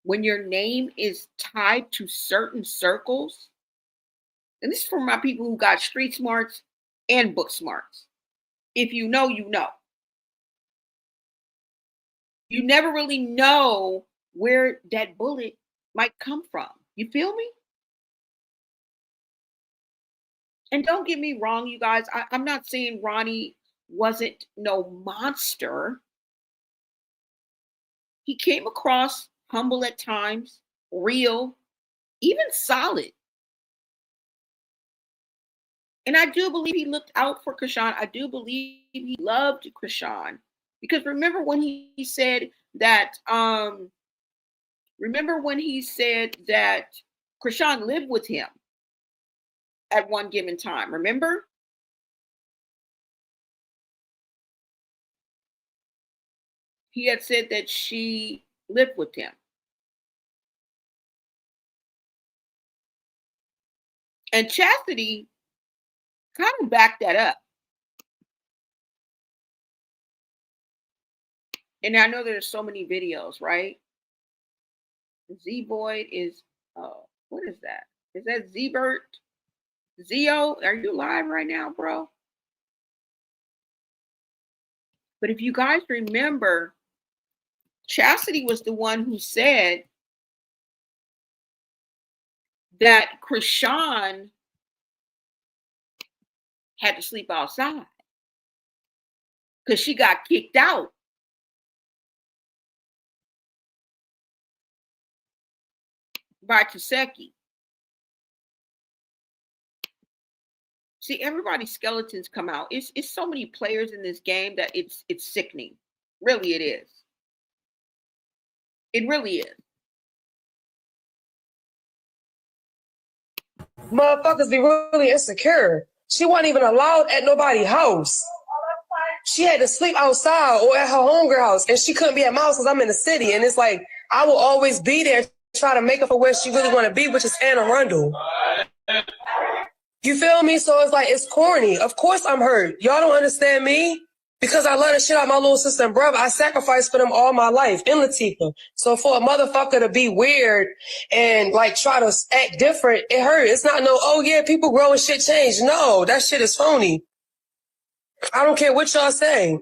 when your name is tied to certain circles, and this is for my people who got street smarts and book smarts. If you know, you know. You never really know where that bullet might come from. You feel me? And don't get me wrong, you guys. I'm not saying Ronnie wasn't no monster. He came across humble at times, real, even solid. And I do believe he looked out for Chrisean. I do believe he loved Chrisean. Because remember when he said that, Chrisean lived with him at one given time, remember? He had said that she lived with him. And Chastity kind of backed that up. And I know there's so many videos, right? Z-Boyd is, what is that? Is that Z-Bert? Zio, are you live right now, bro? But if you guys remember, Chastity was the one who said that Chrisean had to sleep outside because she got kicked out. By Taseki. See, everybody's skeletons come out. It's so many players in this game that it's sickening. Really, it is. It really is. Motherfuckers be really insecure. She wasn't even allowed at nobody's house. She had to sleep outside or at her homegirl house, and she couldn't be at my house because I'm in the city. And it's like, I will always be there, try to make her for where she really want to be, which is Anne Arundel. You feel me? So it's like, it's corny. Of course I'm hurt. Y'all don't understand me. Because I love the shit out of my little sister and brother. I sacrificed for them all my life in Latifah. So for a motherfucker to be weird and like try to act different, it hurt. It's not no, oh yeah, people grow and shit change. No, that shit is phony. I don't care what y'all say.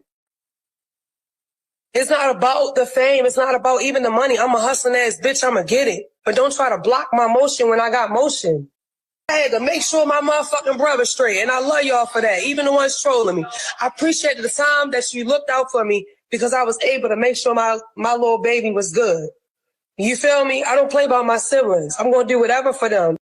It's not about the fame. It's not about even the money. I'm a hustling ass bitch. I'ma get it. But don't try to block my motion when I got motion. I had to make sure my motherfucking brother's straight, and I love y'all for that, even the ones trolling me. I appreciate the time that you looked out for me because I was able to make sure my little baby was good. You feel me? I don't play about my siblings. I'm going to do whatever for them.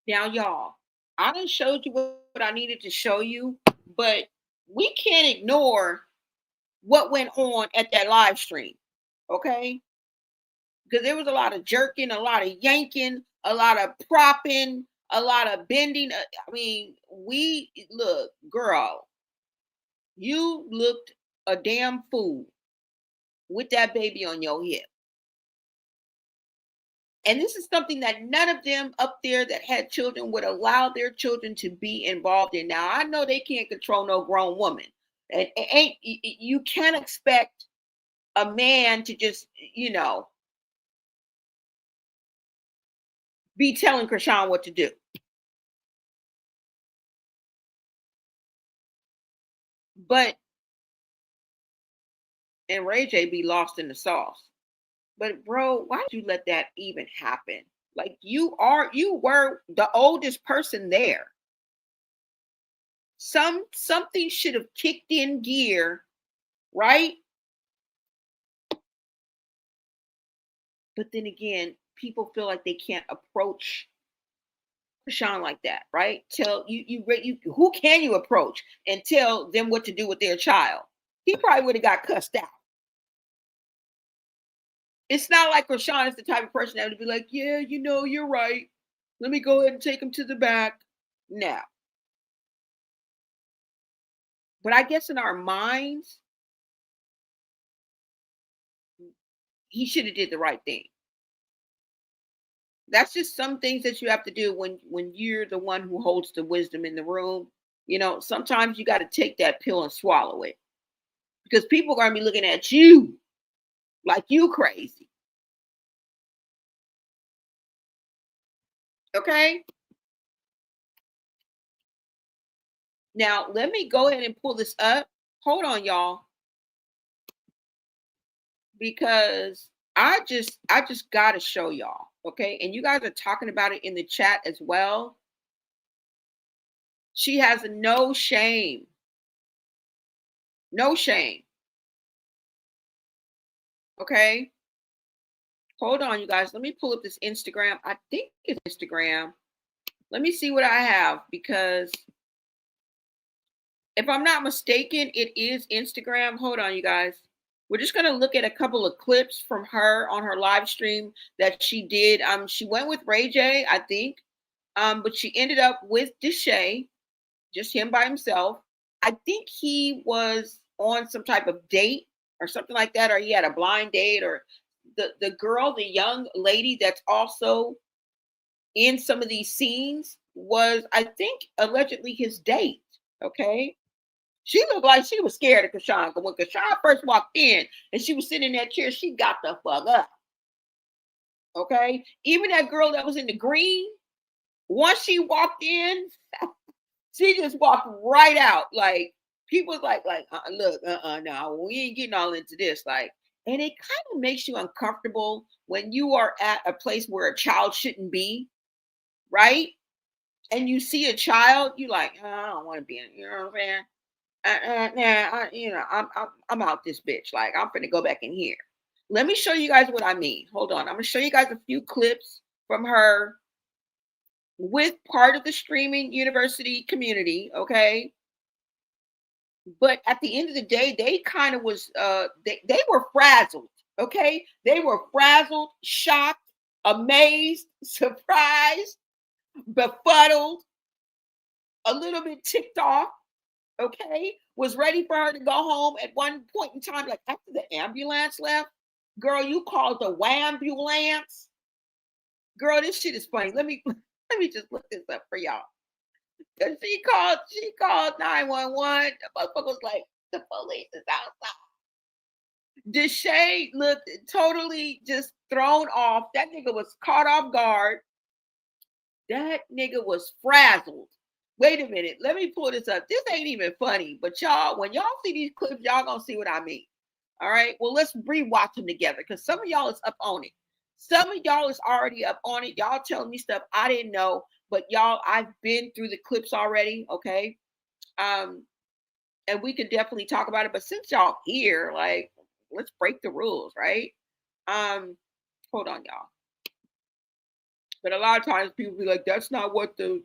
Now, y'all, I done showed you what I needed to show you, but we can't ignore what went on at that live stream, okay? Because there was a lot of jerking, a lot of yanking, a lot of propping, a lot of bending. I mean, look, girl, you looked a damn fool with that baby on your hip. And this is something that none of them up there that had children would allow their children to be involved in. Now, I know they can't control no grown woman. And you can't expect a man to just, be telling Chrisean what to do. But, and Ray J be lost in the sauce. But bro, why did you let that even happen? Like you were the oldest person there. Something should have kicked in gear, right? But then again, people feel like they can't approach Chrisean like that, right? Tell you who can you approach and tell them what to do with their child? He probably would have got cussed out. It's not like Chrisean is the type of person that would be like, yeah, you're right. Let me go ahead and take him to the back. No. But I guess in our minds, he should have did the right thing. That's just some things that you have to do when you're the one who holds the wisdom in the room. Sometimes you got to take that pill and swallow it. Because people are going to be looking at you like you crazy. Okay? Now, let me go ahead and pull this up. Hold on, y'all. Because I just got to show y'all. Okay? And you guys are talking about it in the chat as well. She has no shame. No shame. Okay? Hold on, you guys. Let me pull up this Instagram. I think it's Instagram. Let me see what I have, because if I'm not mistaken, it is Instagram. Hold on, you guys. We're just going to look at a couple of clips from her on her live stream that she did. She went with Ray J, I think, but she ended up with Deshae, just him by himself. I think he was on some type of date or something like that, or he had a blind date, or the girl, the young lady that's also in some of these scenes was, I think, allegedly his date. Okay. She looked like she was scared of Chrisean. When Chrisean first walked in and she was sitting in that chair, she got the fuck up. Okay. Even that girl that was in the green, once she walked in, she just walked right out. Like, people was like, look, no, we ain't getting all into this. Like, and it kind of makes you uncomfortable when you are at a place where a child shouldn't be, right? And you see a child, you like, I don't want to be in, you know what I'm saying? I'm out this bitch. Like, I'm finna go back in here. Let me show you guys what I mean. Hold on. I'm gonna show you guys a few clips from her with part of the streaming university community, okay? But at the end of the day, they kind of was they were frazzled, okay? They were frazzled, shocked, amazed, surprised, befuddled, a little bit ticked off, okay? Was ready for her to go home at one point in time, like after the ambulance left. Girl, you called the wambulance. Girl, this shit is funny. Let me just look this up for y'all. And she called 911. The motherfucker was like, the police is outside. Deshae looked totally just thrown off. That nigga was caught off guard. That nigga was frazzled. Wait a minute. Let me pull this up. This ain't even funny. But y'all, when y'all see these clips, y'all gonna see what I mean. All right. Well, let's rewatch them together because some of y'all is up on it. Some of y'all is already up on it. Y'all telling me stuff I didn't know. But y'all, I've been through the clips already. Okay. And we can definitely talk about it. But since y'all here, like, let's break the rules, right? Hold on, y'all. But a lot of times people be like, that's not what the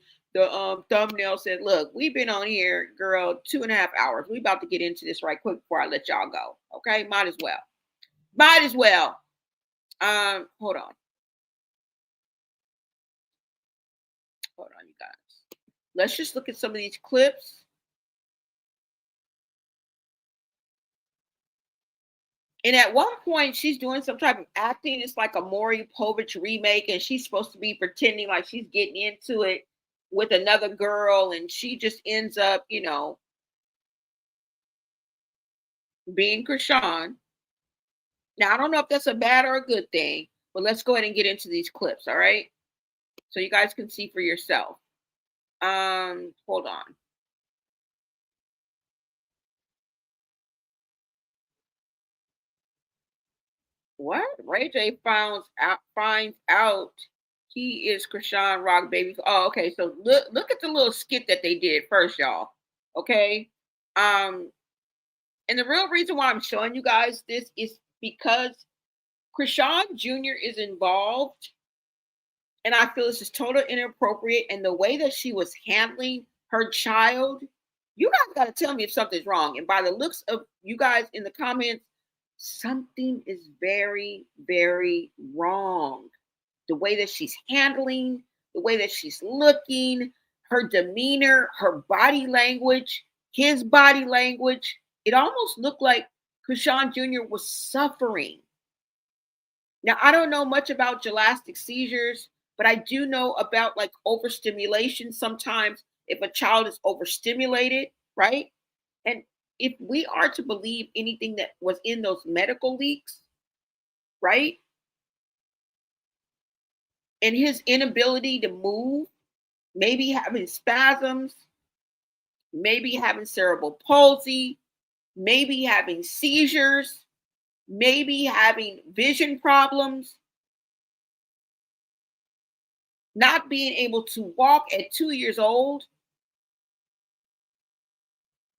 thumbnail said. Look, we've been on here, girl, 2.5 hours. We about to get into this right quick before I let y'all go. Okay, might as well. Hold on, you guys. Let's just look at some of these clips. And at one point, she's doing some type of acting. It's like a Maury Povich remake, and she's supposed to be pretending like she's getting into it with another girl, and she just ends up, being Chrisean. Now, I don't know if that's a bad or a good thing, but let's go ahead and get into these clips, all right? So you guys can see for yourself. Hold on. What? Ray J finds out he is Chrisean Rock Baby. Oh, okay. So look at the little skit that they did first, y'all. Okay. And the real reason why I'm showing you guys this is because Chrisean Jr. is involved, and I feel this is totally inappropriate. And the way that she was handling her child, you guys got to tell me if something's wrong. And by the looks of you guys in the comments, something is very, very wrong. The way that she's handling, the way that she's looking, her demeanor, her body language, his body language, it almost looked like Chrisean Jr. was suffering. Now, I don't know much about gelastic seizures, but I do know about like overstimulation sometimes if a child is overstimulated, right? And if we are to believe anything that was in those medical leaks, right? And his inability to move, maybe having spasms, maybe having cerebral palsy, maybe having seizures, maybe having vision problems, not being able to walk at 2 years old,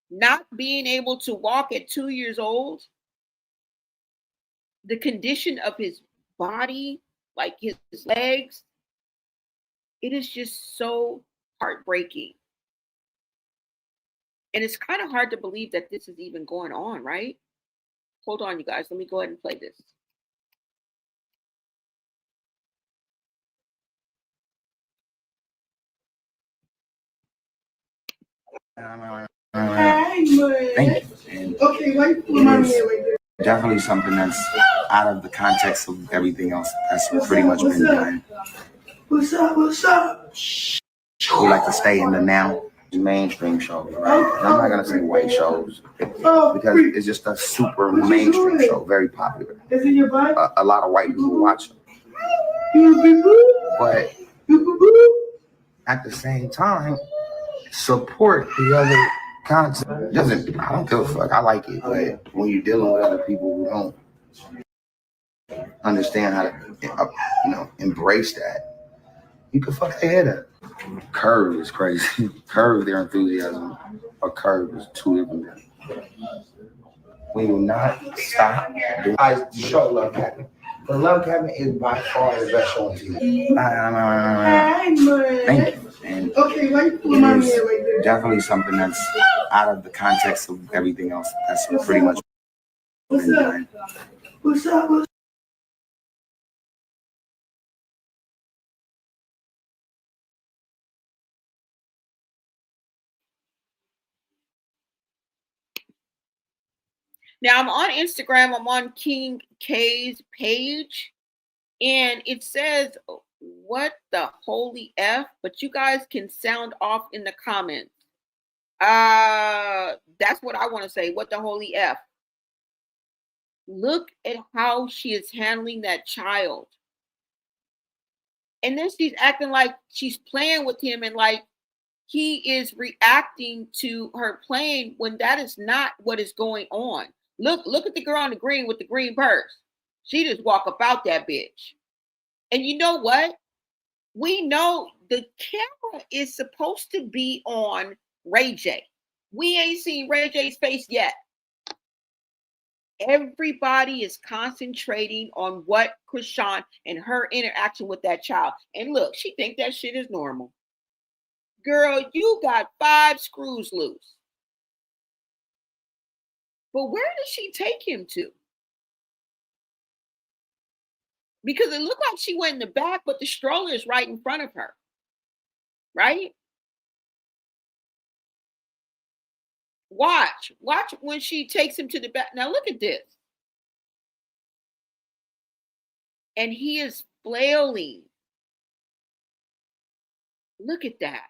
not being able to walk at 2 years old, the condition of his body, like his legs, it is just so heartbreaking. And it's kind of hard to believe that this is even going on, right? Hold on, you guys. Let me go ahead and play this. Thank you. And it is definitely something that's out of the context of everything else that's pretty much been done. What's up? We like to stay in the now mainstream shows, right? And I'm not gonna say white shows because it's just a super mainstream show, very popular. A lot of white people watch them. But at the same time, support the other content. I don't give a fuck. I like it, but when you're dealing with other people who don't understand how to, embrace that, you can fuck their head up. Curve is crazy. Curve their enthusiasm, or curve is two different things. We will not stop doing. I show Love Cabinet. The Love Cabinet is by far the best show on TV. Thank you. And it is definitely something that's out of the context of everything else that's pretty much been done. What's up? Now I'm on Instagram. I'm on King K's page, and it says What the holy F? But you guys can sound off in the comments. That's what I want to say. What the holy F? Look at how she is handling that child. And then she's acting like she's playing with him and like he is reacting to her playing when that is not what is going on. Look at the girl on the green with the green purse. She just walk about that bitch. And you know what? We know the camera is supposed to be on Ray J. We ain't seen Ray J's face yet. Everybody is concentrating on what Chrisean and her interaction with that child. And look, she think that shit is normal. Girl, you got 5 screws loose. But where did she take him to? Because it looked like she went in the back, but the stroller is right in front of her. Right? Watch when she takes him to the back. Now look at this. And he is flailing. Look at that.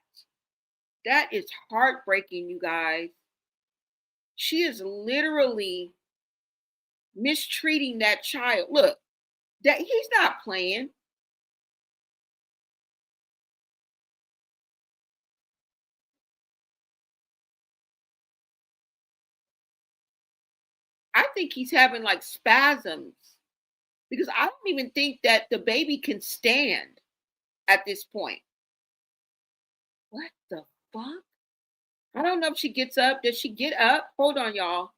That is heartbreaking, you guys. She is literally mistreating that child. Look, that he's not playing. I think he's having like spasms because I don't even think that the baby can stand at this point. What the fuck? I don't know if she gets up. Does she get up? Hold on, y'all.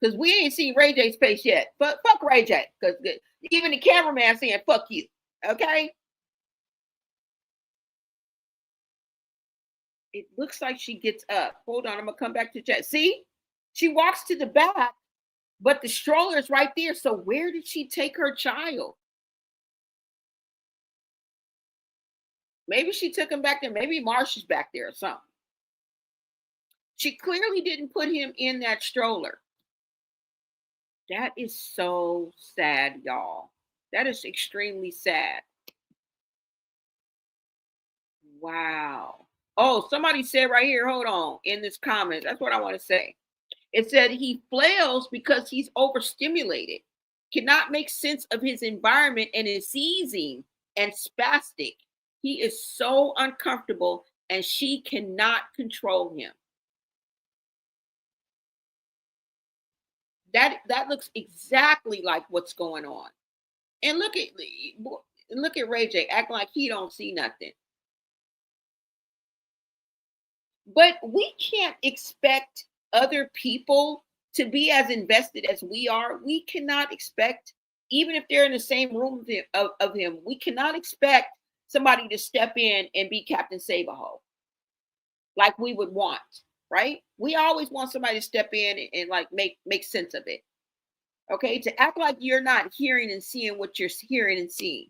Because we ain't seen Ray J's face yet. But fuck Ray J. Because even the cameraman saying fuck you. Okay? It looks like she gets up. Hold on, I'm going to come back to chat. See? She walks to the back, but the stroller is right there. So where did she take her child? Maybe she took him back there. Maybe Marsh is back there or something. She clearly didn't put him in that stroller. That is so sad, y'all. That is extremely sad. Wow. Oh, somebody said right here, hold on, in this comment. That's what I want to say. It said he flails because he's overstimulated, cannot make sense of his environment, and is seizing and spastic. He is so uncomfortable and she cannot control him. That looks exactly like what's going on. And look at Ray J acting like he don't see nothing. But we can't expect other people to be as invested as we are. We cannot expect, even if they're in the same room of him, we cannot expect somebody to step in and be Captain Save-A-Ho like we would want, right? We always want somebody to step in and like make sense of it. Okay, to act like you're not hearing and seeing what you're hearing and seeing.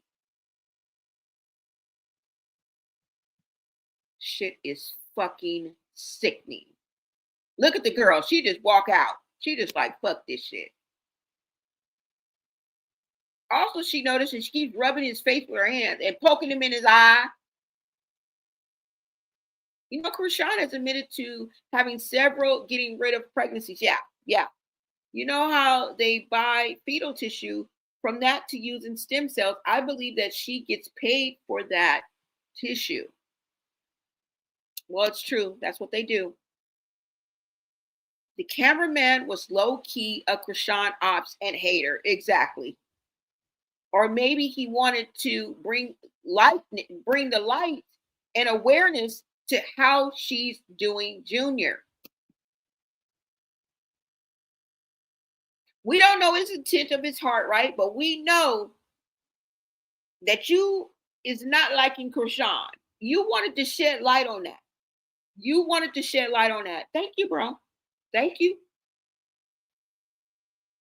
Shit is fucking sickening. Look at the girl. She just walk out. She just like, fuck this shit. Also, she notices she keeps rubbing his face with her hands and poking him in his eye. You know, Chrisean has admitted to having several getting rid of pregnancies. Yeah. You know how they buy fetal tissue from that to use in stem cells? I believe that she gets paid for that tissue. Well, it's true. That's what they do. The cameraman was low-key a Chrisean ops and hater. Exactly. Or maybe he wanted to bring the light and awareness to how she's doing Junior. We don't know his intent of his heart, right? But we know that you is not liking Chrisean. You wanted to shed light on that. You wanted to shed light on that. Thank you, bro. Thank you.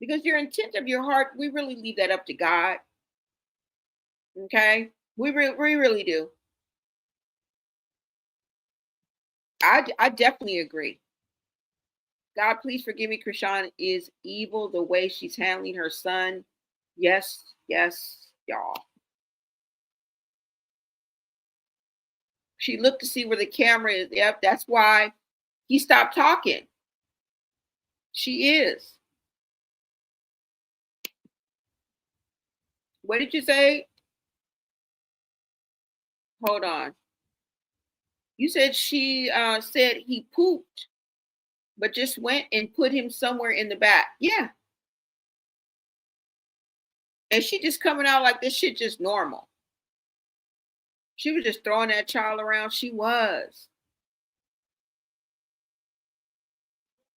Because your intent of your heart, we really leave that up to God. Okay? We really do. I definitely agree. God, please forgive me. Chrisean is evil the way she's handling her son. Yes, y'all. She looked to see where the camera is. Yep, that's why he stopped talking. She is. What did you say? Hold on. You said she said he pooped, but just went and put him somewhere in the back. Yeah. And she just coming out like this shit just normal. She was just throwing that child around. She was.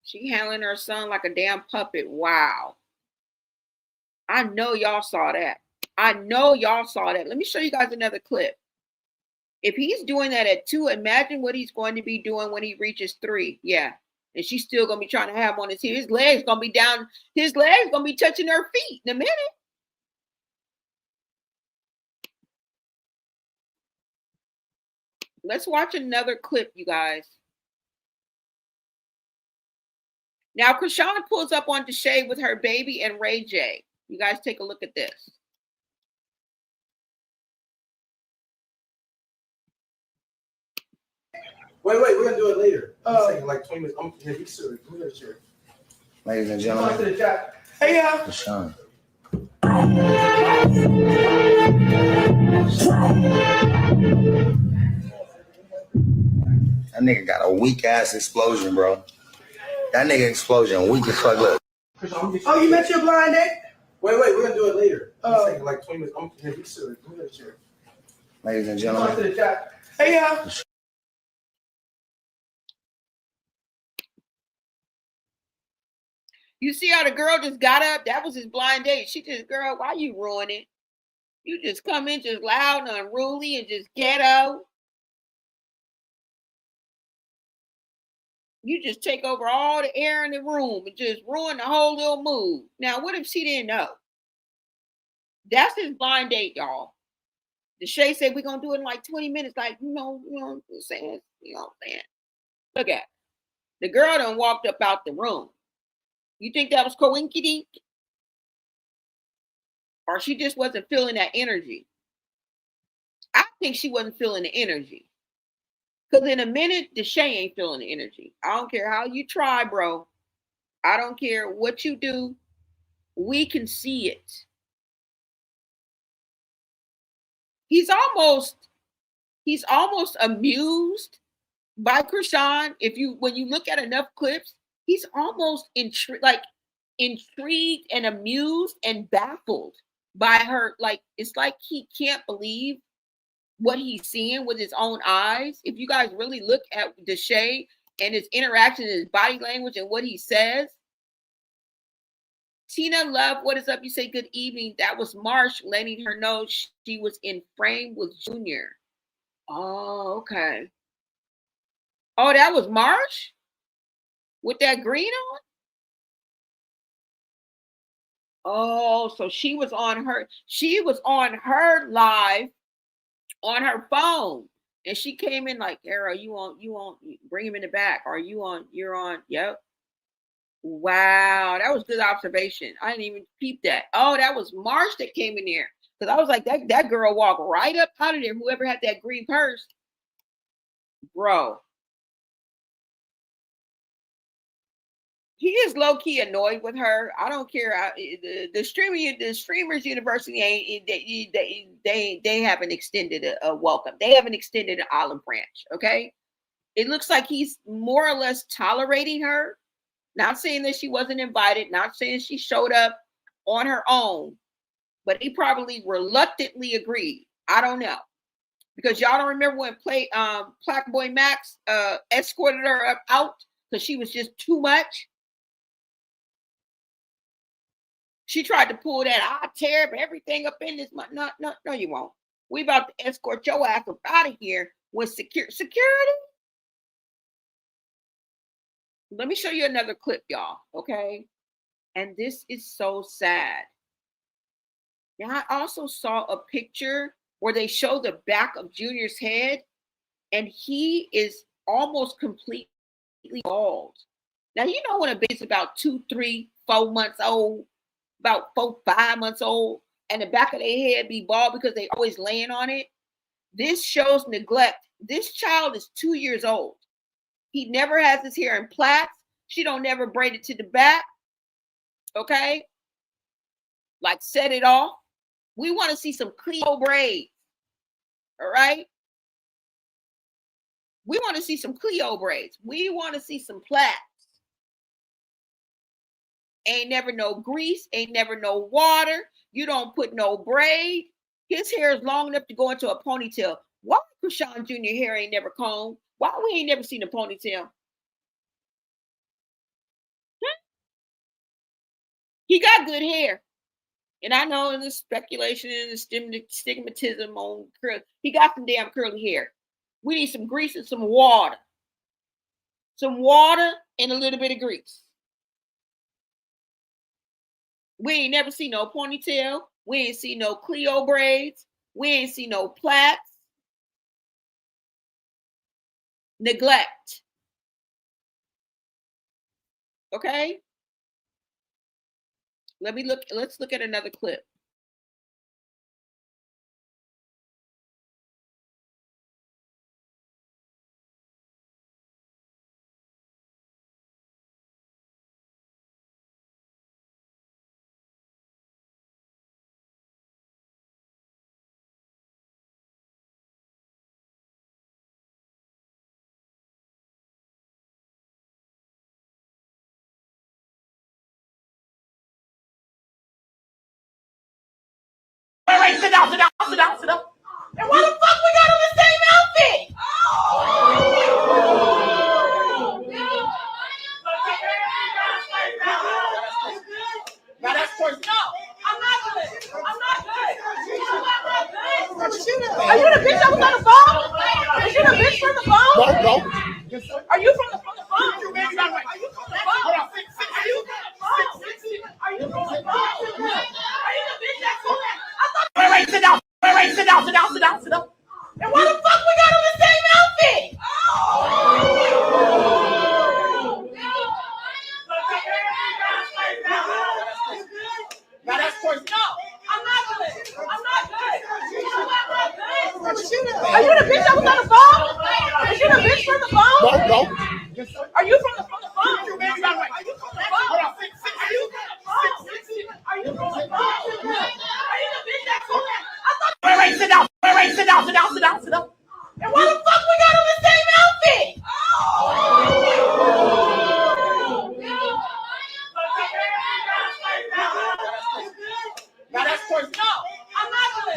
She handling her son like a damn puppet. Wow. I know y'all saw that. I know y'all saw that. Let me show you guys another clip. If he's doing that at 2, imagine what he's going to be doing when he reaches 3. Yeah. And she's still going to be trying to have him on his heel. His legs going to be down. His legs going to be touching her feet in a minute. Let's watch another clip, you guys. Now, Chrisean pulls up on Deshae with her baby and Ray J. You guys take a look at this. Wait, we're gonna do it later. I'm saying like 20 minutes. I'm gonna be serious. Come here, sure. Ladies and gentlemen. Hey, y'all. Chrisean. That nigga got a weak ass explosion, bro. That nigga explosion weak as fuck. Look. Oh, you met your blind date? Wait, we're gonna do it later. I'm saying like 20 minutes. I'm gonna be serious. Come here, sure. Ladies and gentlemen. Hey, y'all. You see how the girl just got up? That was his blind date. She just, girl, why you ruin it? You just come in just loud and unruly and just ghetto. You just take over all the air in the room and just ruin the whole little mood. Now, what if she didn't know? That's his blind date, y'all. Deshae said we're gonna do it in like 20 minutes. Like, you know what I'm saying? You know what I'm saying? Look at it. The girl done walked up out the room. You think that was coinky-dink? Or she just wasn't feeling that energy? I think she wasn't feeling the energy. Because in a minute, Deshae ain't feeling the energy. I don't care how you try, bro. I don't care what you do. We can see it. He's almost amused by Chrisean. When you look at enough clips, he's almost intrigued and amused and baffled by her. Like, it's like he can't believe what he's seeing with his own eyes. If you guys really look at Deshae and his interaction, his body language, and what he says. Tina Love, what is up? You say good evening. That was Marsh letting her know she was in frame with Junior. Oh, okay. Oh, that was Marsh? With that green on? Oh, so she was on her live on her phone. And she came in like, Arrow, you bring him in the back. You're on, yep. Wow, that was good observation. I didn't even peep that. Oh, that was Marsh that came in there. Because I was like, that girl walked right up out of there. Whoever had that green purse. Bro. He is low-key annoyed with her. I don't care. The Streamers University they haven't extended a welcome. They haven't extended an olive branch. Okay. It looks like he's more or less tolerating her. Not saying that she wasn't invited, not saying she showed up on her own, but he probably reluctantly agreed. I don't know. Because y'all don't remember when Plaque Boy Max escorted her out because she was just too much. She tried to pull that, I'll tear everything up in this. No, you won't. We about to escort your ass up out of here with security. Let me show you another clip, y'all, okay? And this is so sad. Now, I also saw a picture where they show the back of Junior's head, and he is almost completely bald. Now, you know when a baby's about 2, 3, 4 months old, about 4, 5 months old, and the back of their head be bald because they always laying on it? This shows neglect This child is 2 years old. He never has his hair in plaits. She don't never braid it to the back. Okay? Like set it off. We want to see some Cleo braids. All right? We want to see some Cleo braids. We want to see some plaits. Ain't never no grease. Ain't never no water. You don't put no braid. His hair is long enough to go into a ponytail. Why Chrisean Jr. hair ain't never combed? Why we ain't never seen a ponytail? He got good hair. And I know in the speculation and the stigmatism on curl, he got some damn curly hair. We need some grease and some water. Some water and a little bit of grease. We ain't never seen no ponytail. We ain't seen no Cleo braids. We ain't seen no plaits. Neglect. Okay? Let's look at another clip. Wait, sit down. And why the fuck we got on the same outfit? Now that's personal. No, I'm not good. Are you the bitch that was on the phone? Is you the bitch from the phone? No. Are you from the phone? Are you from the phone? Are you from the phone? Are you from the phone? Are you the bitch that's on that? Wait, sit down. And why the fuck we got on the same outfit? Now that's personal. No, I'm not good. Are you the bitch that was on the phone? Is you the bitch from the phone? No. Are you from the phone? Are you from the phone? Are you from the phone? Are you from the phone? Are you the bitch that's on that? Wait, sit down. And why the fuck we got on the same outfit? Now that's personal. No, I'm not good.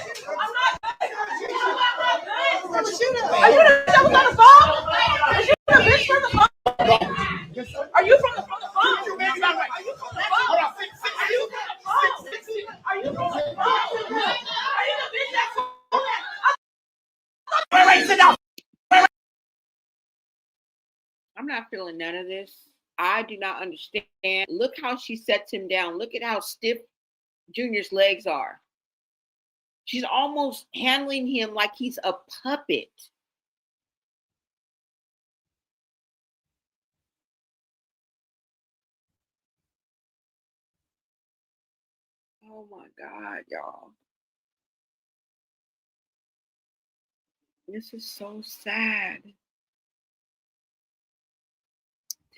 Are you the bitch that was on the phone? Is you the bitch from the phone? Are you from the phone? Are you from the phone? Are you from the phone? Are you the bitch that's on that? Wait, sit down. I'm not feeling none of this. I do not understand. Look how she sets him down. Look at how stiff Junior's legs are. She's almost handling him like he's a puppet. Oh my God, y'all. This is so sad.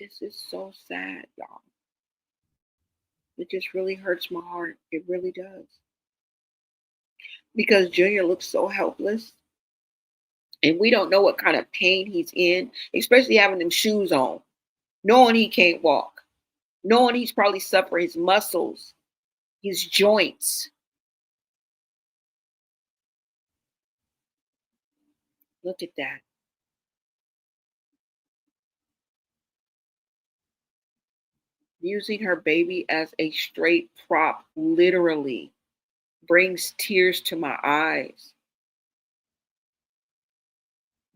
This is so sad, y'all. It just really hurts my heart. It really does. Because Junior looks so helpless. And we don't know what kind of pain he's in, especially having them shoes on, knowing he can't walk, knowing he's probably suffering his muscles, his joints. Look at that. Using her baby as a straight prop literally brings tears to my eyes.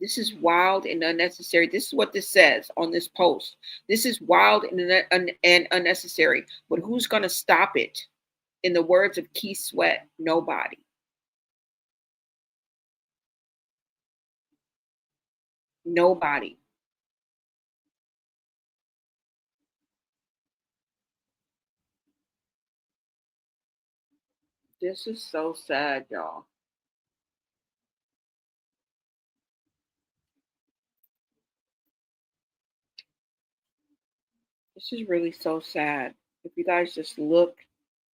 This is wild and unnecessary. This is what this says on this post. This is wild and unnecessary. But who's going to stop it? In the words of Keith Sweat, nobody. Nobody. This is so sad, y'all. This is really so sad. If you guys just look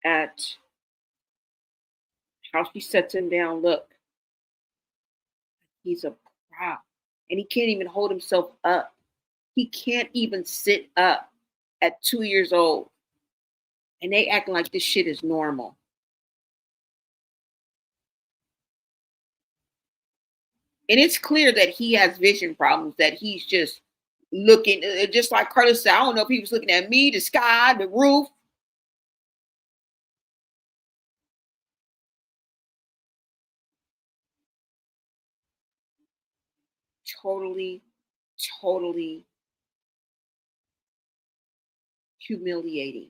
at how she sets him down, look, he's a prop. And he can't even hold himself up. He can't even sit up at 2 years old. And they acting like this shit is normal. And it's clear that he has vision problems, that he's just looking, just like Carlos said, I don't know if he was looking at me, the sky, the roof. Totally, totally humiliating.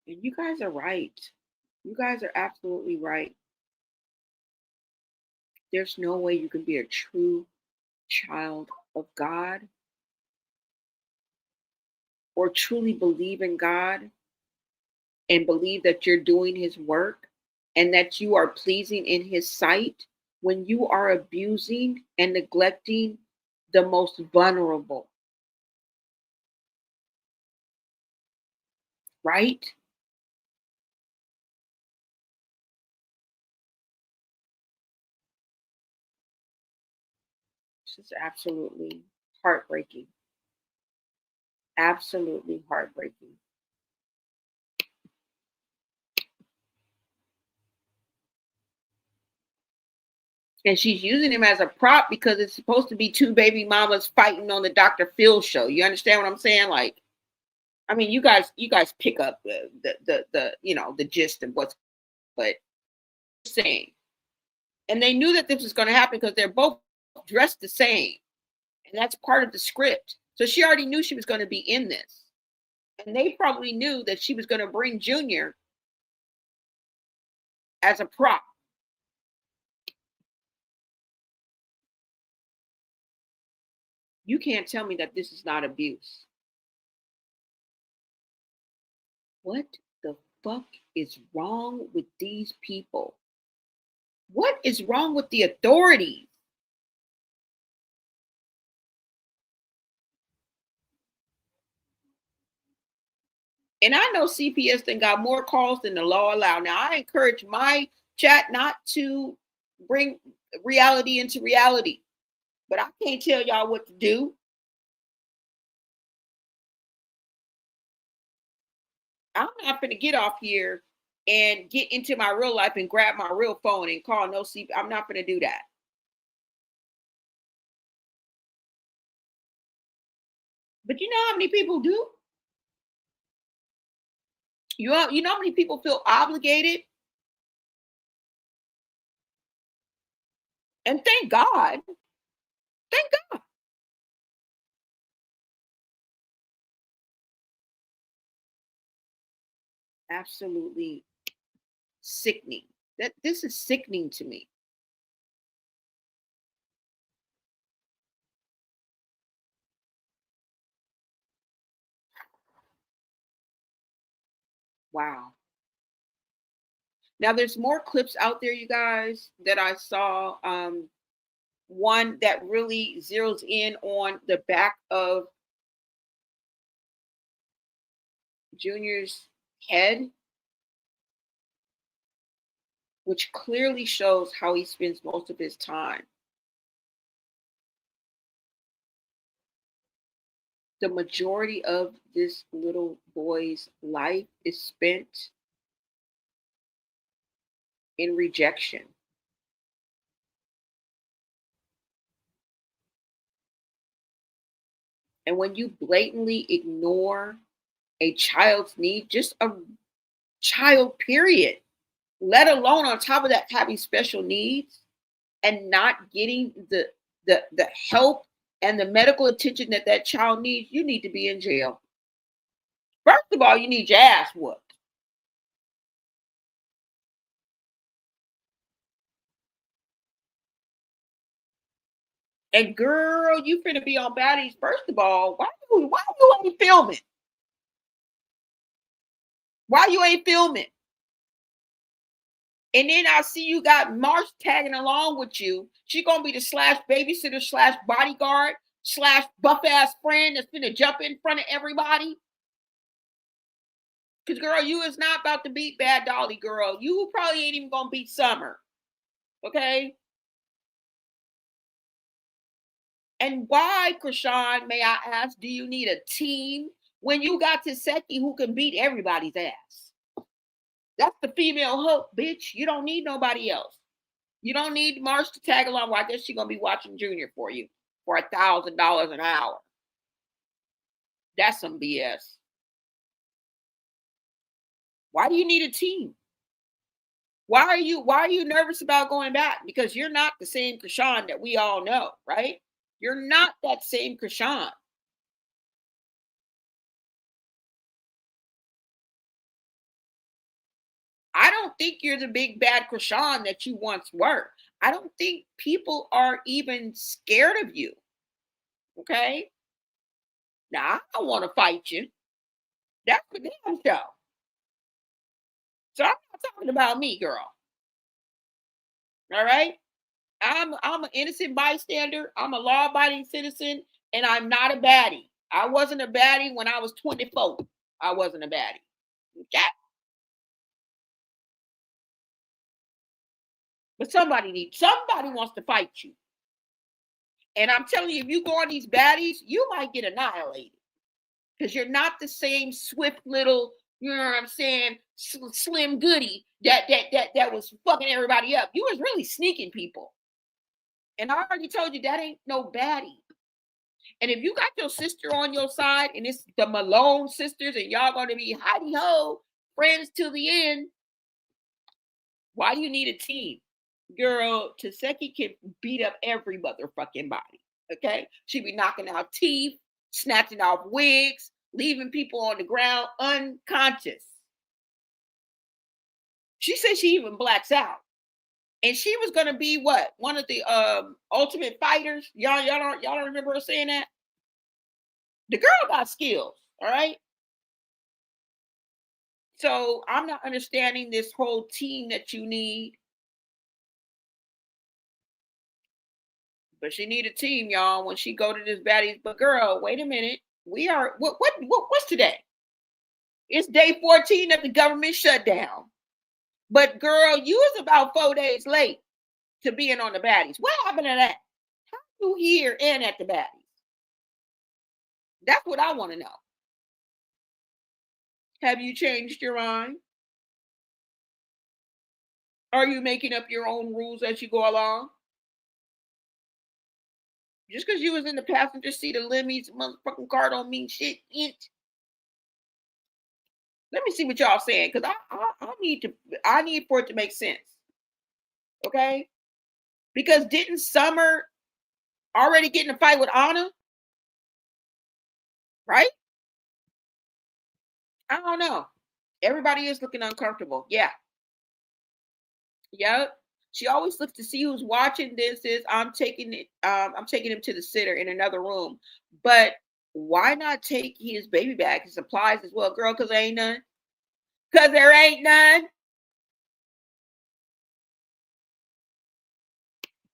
And you guys are right. You guys are absolutely right. There's no way you can be a true child of God or truly believe in God and believe that you're doing his work and that you are pleasing in his sight when you are abusing and neglecting the most vulnerable. Right? This is absolutely heartbreaking. Absolutely heartbreaking. And she's using him as a prop because it's supposed to be two baby mamas fighting on the Dr. Phil show. You understand what I'm saying? Like, I mean, you guys pick up the gist of what's, but saying. And they knew that this was going to happen because they're both dressed the same. And that's part of the script. So she already knew she was going to be in this. And they probably knew that she was going to bring Junior as a prop. You can't tell me that this is not abuse. What the fuck is wrong with these people? What is wrong with the authorities? And I know CPS then got more calls than the law allow. Now, I encourage my chat not to bring reality into reality, but I can't tell y'all what to do. I'm not going to get off here and get into my real life and grab my real phone and call no CPS. I'm not going to do that. But you know how many people do? You know how many people feel obligated? And thank God. Thank God. Absolutely sickening. That this is sickening to me. Wow. Now there's more clips out there, you guys, that I saw. One that really zeroes in on the back of Junior's head, which clearly shows how he spends most of his time. The majority of this little boy's life is spent in rejection. And when you blatantly ignore a child's need, just a child, period, let alone on top of that having special needs and not getting the help and the medical attention that that child needs, you need to be in jail. First of all, you need your ass whooped. And girl, you finna be on baddies. First of all, why you ain't filming? Why you ain't filming? And then I see you got Marsh tagging along with you. She gonna be the /babysitter /bodyguard / buff ass friend that's gonna jump in front of everybody. Because, girl, you is not about to beat Bad Dolly, girl. You probably ain't even gonna beat Summer. Okay? And why, Chrisean, may I ask, do you need a team when you got Taseki who can beat everybody's ass? That's the female hook, bitch. You don't need nobody else. You don't need Marsh to tag along. Well, I guess she's gonna be watching Junior for you for $1,000 an hour. That's some BS. Why do you need a team? Why are you nervous about going back? Because you're not the same Chrisean that we all know, right? You're not that same Chrisean. I don't think you're the big bad Chrisean that you once were. I don't think people are even scared of you. Okay? Now, I don't want to fight you. That's the damn show. So I'm not talking about me, girl. All right? I'm an innocent bystander. I'm a law-abiding citizen, and I'm not a baddie. I wasn't a baddie when I was 24. I wasn't a baddie. Okay? But somebody wants to fight you. And I'm telling you, if you go on these baddies, you might get annihilated. Because you're not the same swift little, you know what I'm saying, slim goody that was fucking everybody up. You was really sneaking people. And I already told you that ain't no baddie. And if you got your sister on your side and it's the Malone sisters and y'all going to be hidey-ho, friends till the end, why do you need a team? Girl, Taseki can beat up every motherfucking body, okay? She be knocking out teeth, snatching off wigs, leaving people on the ground unconscious. She said she even blacks out. And she was gonna be what? One of the ultimate fighters. Y'all don't remember her saying that? The girl got skills, all right? So I'm not understanding this whole team that you need. But she need a team, y'all, when she go to this baddies. But girl, wait a minute. We are what's today? It's day 14 of the government shutdown. But girl, you was about 4 days late to being on the baddies. What happened to that? How you here and at the baddies? That's what I want to know. Have you changed your mind? Are you making up your own rules as you go along? Just because you was in the passenger seat of Lemmy's motherfucking car don't mean shit. Let me see what y'all saying, because I need for it to make sense. Okay? Because didn't Summer already get in a fight with Anna? Right? I don't know. Everybody is looking uncomfortable. Yeah. Yep. She always looks to see who's watching. This is I'm taking him to the sitter in another room. But why not take his baby bag, his supplies as well, girl? Because there ain't none. Because there ain't none.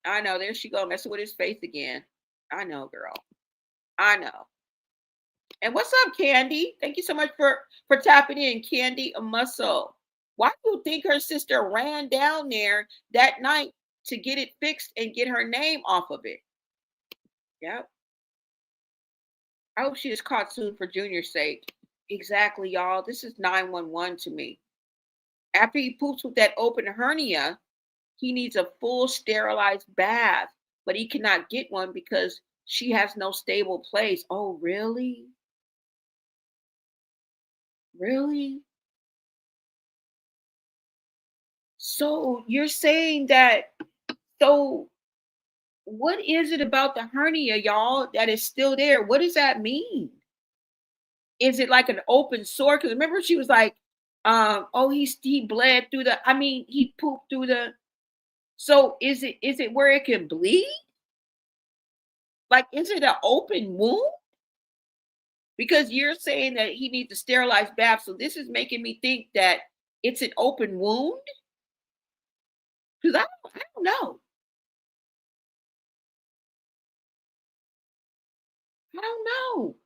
I know. There she go, messing with his face again. I know, girl. I know. And what's up, Candy? Thank you so much for tapping in, Candy, a muscle. Why do you think her sister ran down there that night to get it fixed and get her name off of it? Yep. I hope she is caught soon for Junior's sake. Exactly, y'all. This is 911 to me. After he poops with that open hernia, he needs a full sterilized bath, but he cannot get one because she has no stable place. Oh, really? Really? So you're saying that, so what is it about the hernia, y'all, that is still there? What does that mean? Is it like an open sore? Because remember she was like, oh, he bled through he pooped through the, so is it where it can bleed? Like, is it an open wound? Because you're saying that he needs a sterilized bath. So this is making me think that it's an open wound. Because I don't know. I don't know.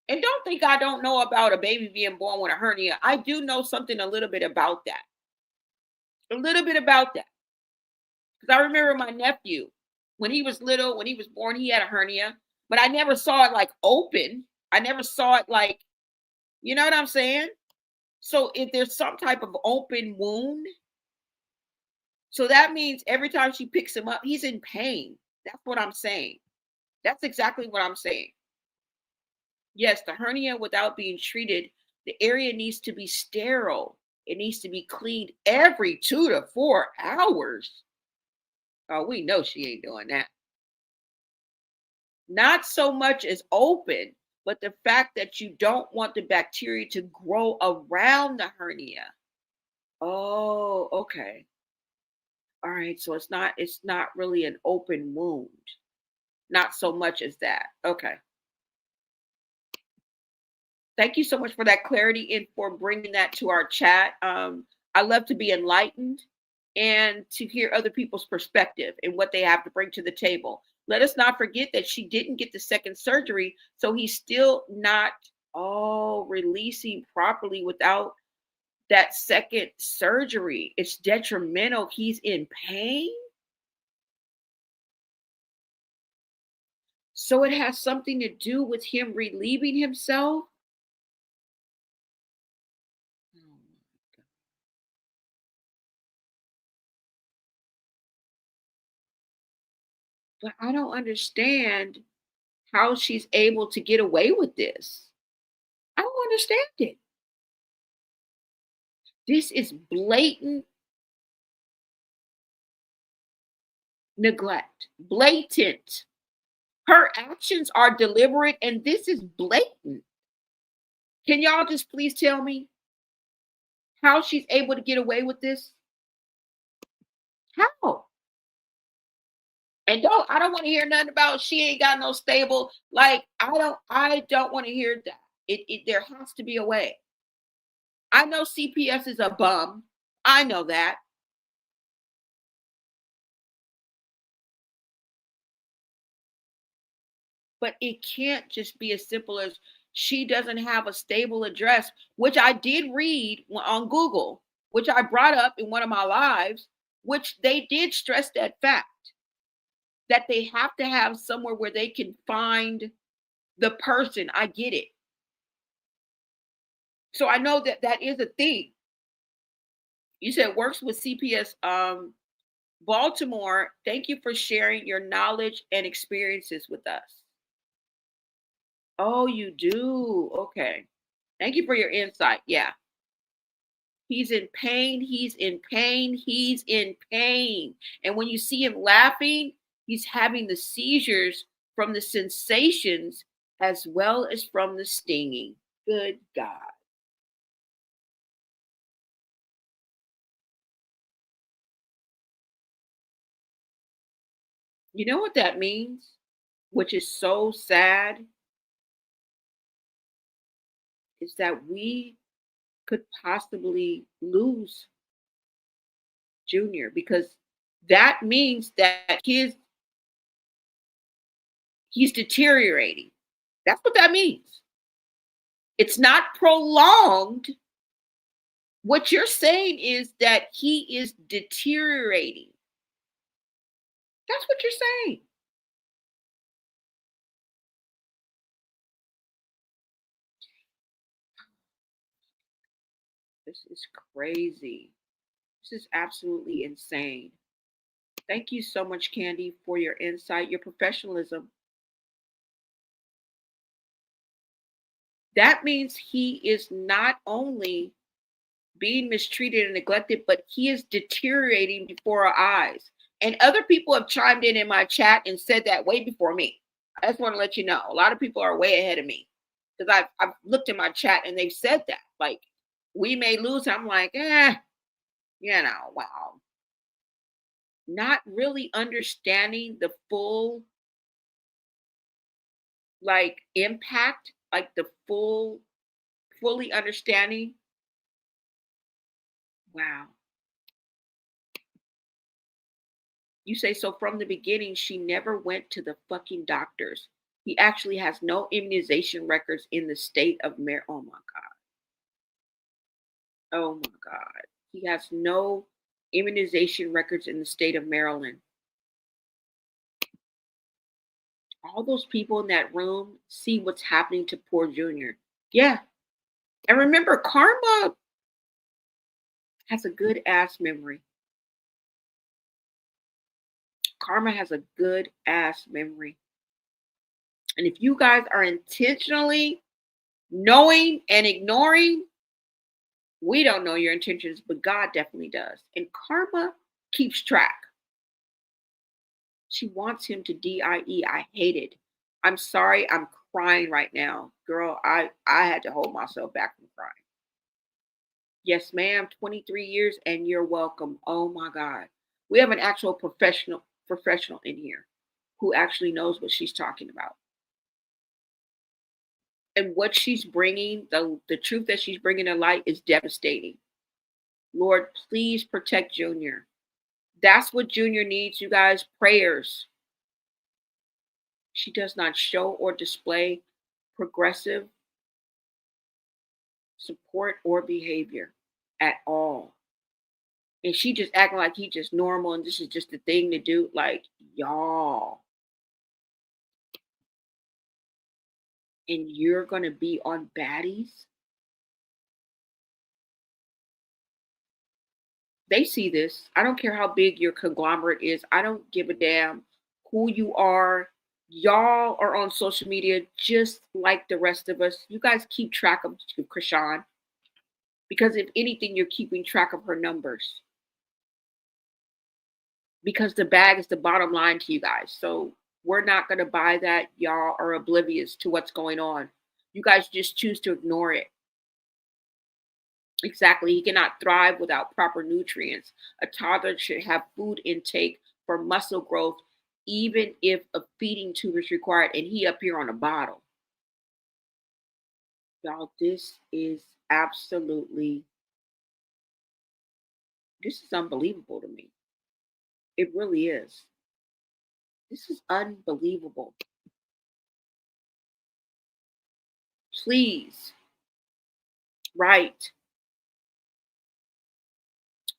And don't think I don't know about a baby being born with a hernia. I do know something a little bit about that. A little bit about that. Because I remember my nephew, when he was little, when he was born, he had a hernia, but I never saw it like open. I never saw it like, you know what I'm saying? So if there's some type of open wound, so that means every time she picks him up, he's in pain. That's what I'm saying. That's exactly what I'm saying. Yes, the hernia without being treated, the area needs to be sterile. It needs to be cleaned every 2 to 4 hours. Oh, we know she ain't doing that. Not so much as open, but the fact that you don't want the bacteria to grow around the hernia. Oh, okay. All right, so it's not really an open wound. Not so much as that. Okay. Thank you so much for that clarity and for bringing that to our chat. I love to be enlightened and to hear other people's perspective and what they have to bring to the table. Let us not forget that she didn't get the second surgery, so he's still not releasing properly without that second surgery. It's detrimental. He's in pain. So it has something to do with him relieving himself. But I don't understand how she's able to get away with this. I don't understand it. This is blatant neglect, blatant. Her actions are deliberate, and this is blatant. Can y'all just please tell me how she's able to get away with this? How? And I don't want to hear nothing about she ain't got no stable. Like, I don't want to hear that. There has to be a way. I know CPS is a bum. I know that. But it can't just be as simple as she doesn't have a stable address, which I did read on Google, which I brought up in one of my lives, which they did stress that fact that they have to have somewhere where they can find the person. I get it. So I know that that is a thing. You said works with CPS Baltimore. Thank you for sharing your knowledge and experiences with us. Oh, you do? Okay. Thank you for your insight. Yeah. He's in pain. He's in pain. He's in pain. And when you see him laughing, he's having the seizures from the sensations as well as from the stinging. Good God. You know what that means? Which is so sad, is that we could possibly lose Junior, because that means that he's deteriorating. That's what that means. It's not prolonged. What you're saying is that he is deteriorating. That's what you're saying. This is crazy. This is absolutely insane. Thank you so much, Candy, for your insight, your professionalism. That means he is not only being mistreated and neglected, but he is deteriorating before our eyes. And other people have chimed in my chat and said that way before me. I just want to let you know, a lot of people are way ahead of me, because I've looked in my chat and they've said that, like, we may lose. I'm like, wow. Not really understanding the full, like, impact, like the fully understanding. Wow. You say, so from the beginning, she never went to the fucking doctors. He actually has no immunization records in the state of Maryland. Oh my God. Oh my God. He has no immunization records in the state of Maryland. All those people in that room see what's happening to poor Junior. Yeah. And remember, Karma has a good ass memory. Karma has a good ass memory. And if you guys are intentionally knowing and ignoring, we don't know your intentions, but God definitely does. And Karma keeps track. She wants him to DIE. I hate it. I'm sorry. I'm crying right now. Girl, I had to hold myself back from crying. Yes, ma'am. 23 years and you're welcome. Oh my God. We have an actual professional in here who actually knows what she's talking about. And what she's bringing, the truth that she's bringing to light is devastating. Lord, please protect Junior. That's what Junior needs, you guys. Prayers. She does not show or display progressive support or behavior at all. And she just acting like he's just normal and this is just the thing to do. Like, y'all. And you're going to be on baddies? They see this. I don't care how big your conglomerate is. I don't give a damn who you are. Y'all are on social media just like the rest of us. You guys keep track of Chrisean. Because if anything, you're keeping track of her numbers. Because the bag is the bottom line to you guys. So we're not going to buy that. Y'all are oblivious to what's going on. You guys just choose to ignore it. Exactly. He cannot thrive without proper nutrients. A toddler should have food intake for muscle growth, even if a feeding tube is required. And he up here on a bottle. Y'all, this is unbelievable to me. It really is. This is unbelievable. Please, right.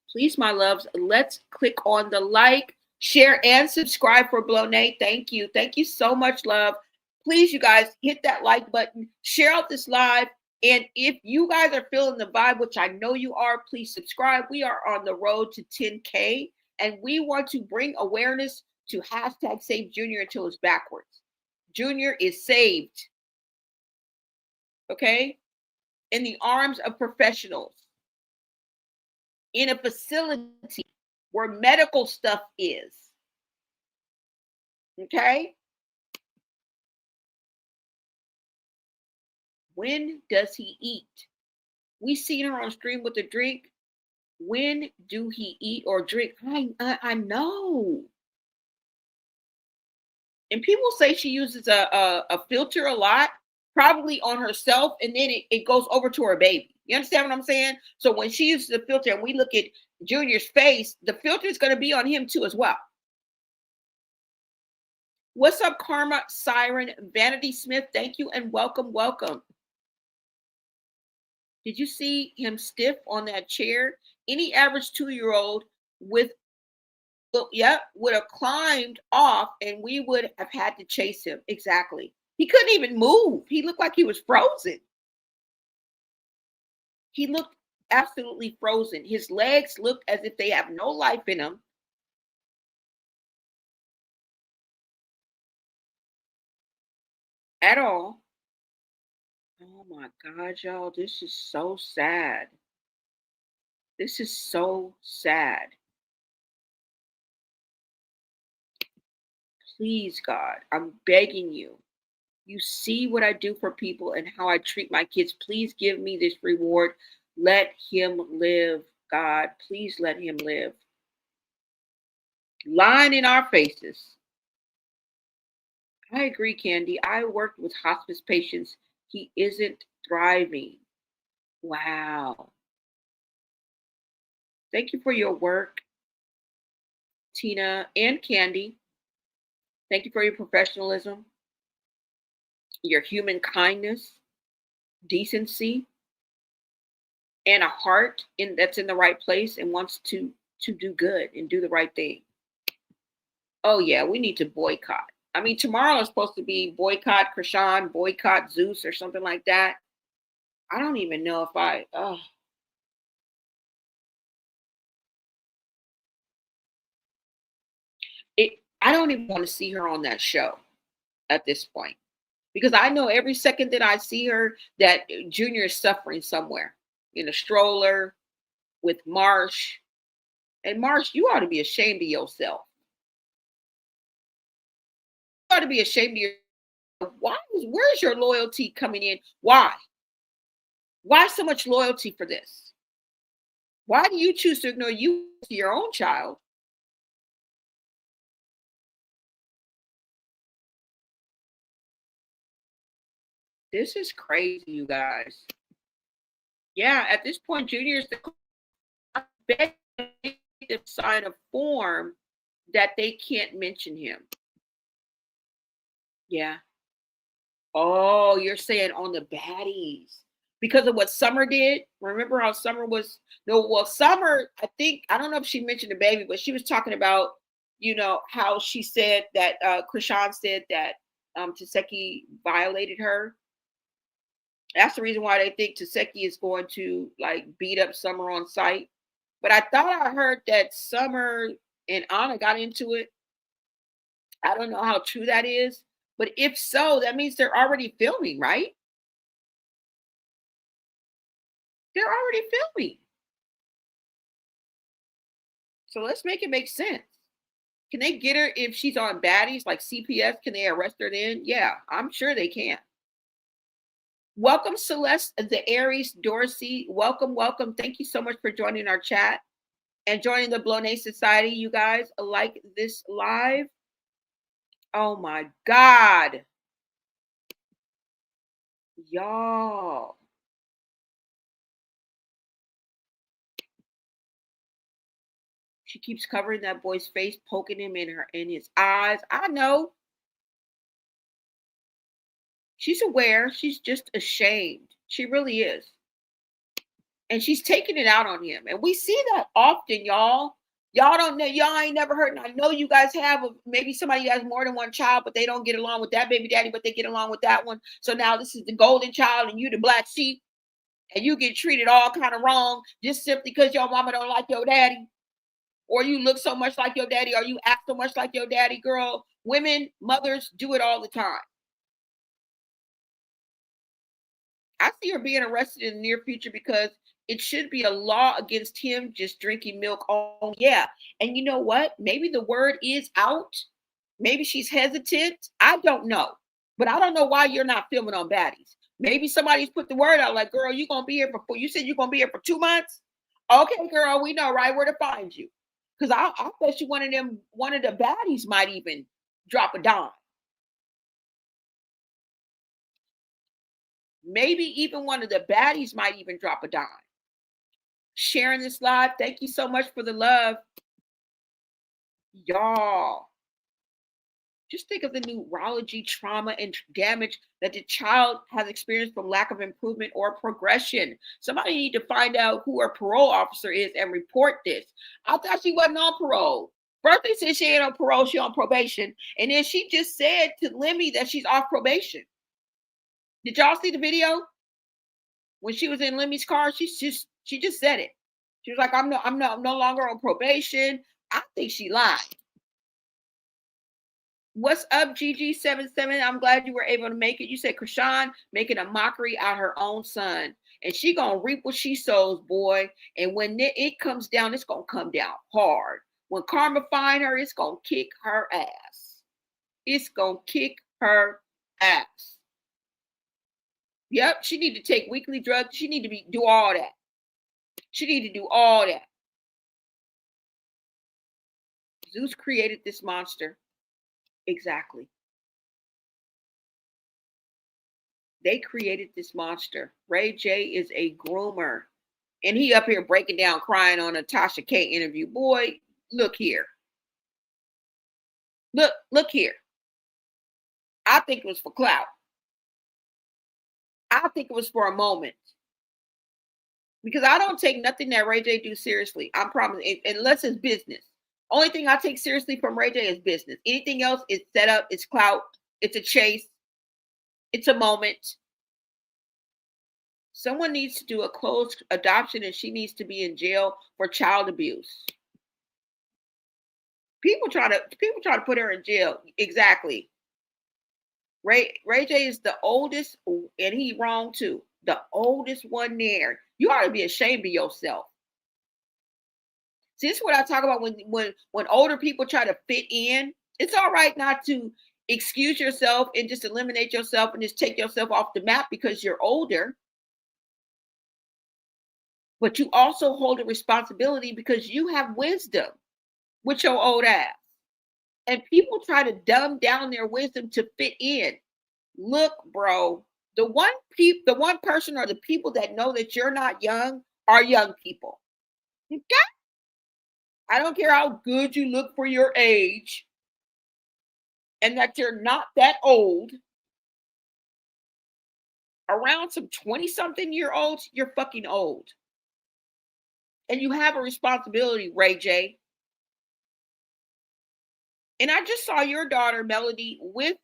Please, my loves, let's click on the like, share, and subscribe for Blonay. Thank you. Thank you so much, love. Please, you guys, hit that like button, share out this live. And if you guys are feeling the vibe, which I know you are, please subscribe. We are on the road to 10K, and we want to bring awareness to hashtag Save Junior until it's backwards. Junior is saved. Okay? In the arms of professionals. In a facility where medical stuff is. Okay? When does he eat? We seen her on stream with a drink. When do he eat or drink? I know. And people say she uses a filter a lot, probably on herself, and then it goes over to her baby. You understand what I'm saying? So when she uses the filter and we look at Junior's face, the filter is going to be on him too as well. What's up, Karma, Siren, Vanity Smith? Thank you and welcome, welcome. Did you see him stiff on that chair? Any average 2-year-old would have climbed off and we would have had to chase him. Exactly. He couldn't even move. He looked like he was frozen. He looked absolutely frozen. His legs looked as if they have no life in them. At all. Oh my God, y'all. This is so sad. This is so sad. Please, God, I'm begging you. You see what I do for people and how I treat my kids. Please give me this reward. Let him live, God. Please let him live. Lying in our faces. I agree, Candy. I worked with hospice patients. He isn't thriving. Wow. Thank you for your work. Tina, and Candy. Thank you for your professionalism, your human kindness, decency, and a heart that's in the right place and wants to do good and do the right thing. Oh yeah, we need to boycott. I mean, tomorrow is supposed to be boycott Chrisean, boycott Zeus, or something like that. I don't even know if I. I don't even want to see her on that show at this point, because I know every second that I see her that Junior is suffering somewhere in a stroller with Marsh. And Marsh, you ought to be ashamed of yourself. You ought to be ashamed of yourself. Where's your loyalty coming in? Why? Why so much loyalty for this? Why do you choose to ignore your own child? This is crazy, you guys. Yeah, at this point, Junior is the sign a form that they can't mention him. Yeah. Oh, you're saying on the baddies because of what Summer did. Remember how Summer was? No, well, Summer, I don't know if she mentioned the baby, but she was talking about, how she said that Chrisean said that Taseki violated her. That's the reason why they think Taseki is going to beat up Summer on sight. But I thought I heard that Summer and Anna got into it. I don't know how true that is, but if so, that means they're already filming, right? They're already filming. So let's make it make sense. Can they get her if she's on baddies like CPS? Can they arrest her then? Yeah, I'm sure they can. Welcome, Celeste, the Aries, Dorsey. Welcome, welcome. Thank you so much for joining our chat and joining the Blonay Society. You guys like this live? Oh my God. Y'all. She keeps covering that boy's face, poking him in his eyes. I know. She's aware. She's just ashamed. She really is. And she's taking it out on him. And we see that often, y'all. Y'all don't know. Y'all ain't never heard. And I know you guys have. Maybe somebody has more than one child, but they don't get along with that baby daddy, but they get along with that one. So now this is the golden child and you the black sheep. And you get treated all kind of wrong just simply because your mama don't like your daddy. Or you look so much like your daddy, or you act so much like your daddy. Girl, women, mothers do it all the time. I see her being arrested in the near future because it should be a law against him just drinking milk. Oh, yeah. And you know what? Maybe the word is out. Maybe she's hesitant. I don't know. But I don't know why you're not filming on baddies. Maybe somebody's put the word out like, girl, you're going to be here you said you're going to be here for 2 months? Okay, girl, we know right where to find you. Because I bet you one of the baddies might even drop a dime. Maybe even one of the baddies might even drop a dime. Sharing this live. Thank you so much for the love. Y'all. Just think of the neurology, trauma, and damage that the child has experienced from lack of improvement or progression. Somebody need to find out who her parole officer is and report this. I thought she wasn't on parole. First they said she ain't on parole, she on probation. And then she just said to Lemmy that she's off probation. Did y'all see the video? When she was in Lemmy's car, she just said it. She was like, I'm no longer on probation. I think she lied. What's up, GG77? I'm glad you were able to make it. You said Chrisean making a mockery out her own son. And she gonna reap what she sows, boy. And when it comes down, it's gonna come down hard. When karma find her, it's gonna kick her ass. It's gonna kick her ass. Yep, she need to take weekly drugs. She need to do all that. She need to do all that. Zeus created this monster. Exactly. They created this monster. Ray J is a groomer. And he up here breaking down, crying on a Tasha K interview. Boy, look here. Look here. I think it was for clout. I think it was for a moment. Because I don't take nothing that Ray J do seriously. I promise, unless it's business. Only thing I take seriously from Ray J is business. Anything else is set up, it's clout, it's a chase, it's a moment. Someone needs to do a closed adoption and she needs to be in jail for child abuse. People try to put her in jail. Exactly. Ray J is the oldest, and he wrong too. The oldest one there. You ought to be ashamed of yourself. See, this is what I talk about when older people try to fit in. It's all right not to excuse yourself and just eliminate yourself and just take yourself off the map because you're older. But you also hold a responsibility because you have wisdom with your old ass. And people try to dumb down their wisdom to fit in. Look, bro, the one person or the people that know that you're not young are young people. Okay? I don't care how good you look for your age and that you're not that old. Around some 20-something-year-olds, you're fucking old. And you have a responsibility, Ray J. And I just saw your daughter, Melody, with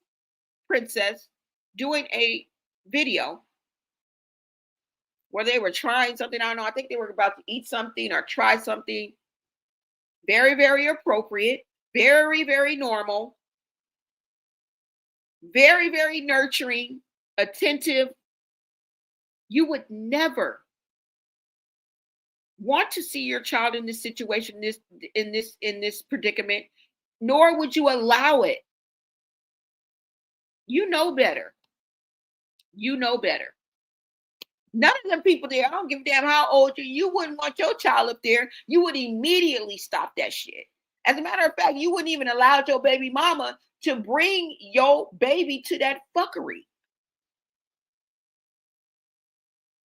Princess doing a video where they were trying something. I don't know. I think they were about to eat something or try something. Very, very appropriate. Very, very normal. Very, very nurturing, attentive. You would never want to see your child in this situation, in this predicament, nor would you allow it. You know better. You know better. None of them people there, I don't give a damn how old you wouldn't want your child up there. You would immediately stop that shit. As a matter of fact, you wouldn't even allow your baby mama to bring your baby to that fuckery.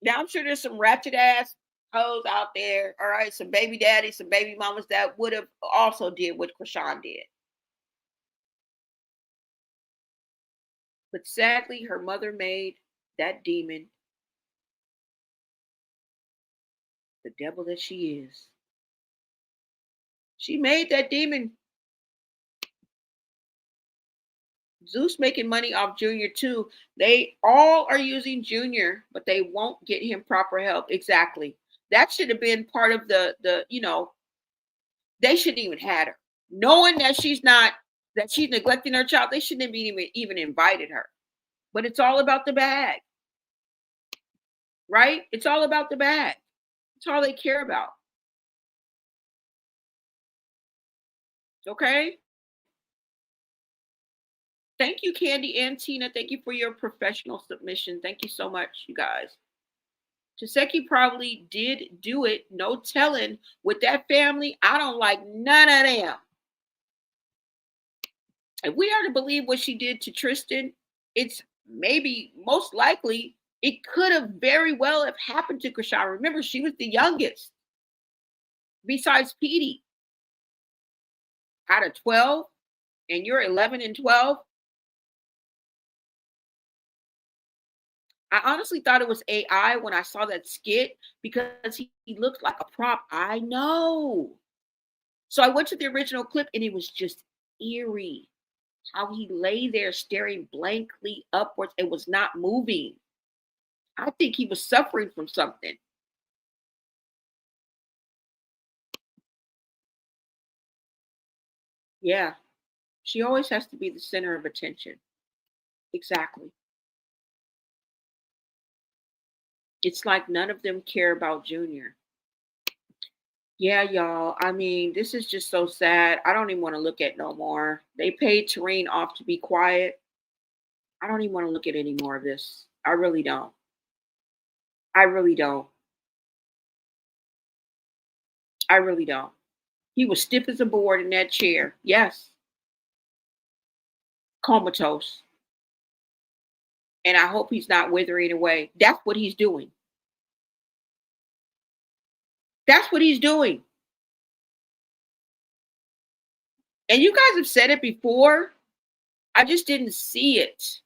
Now, I'm sure there's some ratchet ass hoes out there, all right, some baby daddies, some baby mamas that would have also did what Chrisean did. But sadly, her mother made that demon the devil that she is. She made that demon. Zeus making money off Junior too. They all are using Junior, but they won't get him proper help. Exactly. That should have been part of the they shouldn't even had her. Knowing that she's neglecting her child, they shouldn't have even invited her. But it's all about the bag. Right? It's all about the bag. It's all they care about. Okay? Thank you, Candy and Tina. Thank you for your professional submission. Thank you so much, you guys. Taseki probably did do it. No telling. With that family, I don't like none of them. If we are to believe what she did to Tristan, it's maybe most likely it could have very well have happened to Chrisean. Remember, she was the youngest besides Petey. Out of 12, and you're 11 and 12. I honestly thought it was AI when I saw that skit because he looked like a prop. I know. So I went to the original clip and it was just eerie. How he lay there staring blankly upwards and was not moving. I think he was suffering from something. Yeah. She always has to be the center of attention. Exactly. It's like none of them care about Junior. Yeah, y'all. I mean, this is just so sad. I don't even want to look at no more. They paid Tareen off to be quiet. I don't even want to look at any more of this. I really don't. I really don't. I really don't. He was stiff as a board in that chair. Yes. Comatose. And I hope he's not withering away. That's what he's doing. That's what he's doing. And you guys have said it before. I just didn't see it.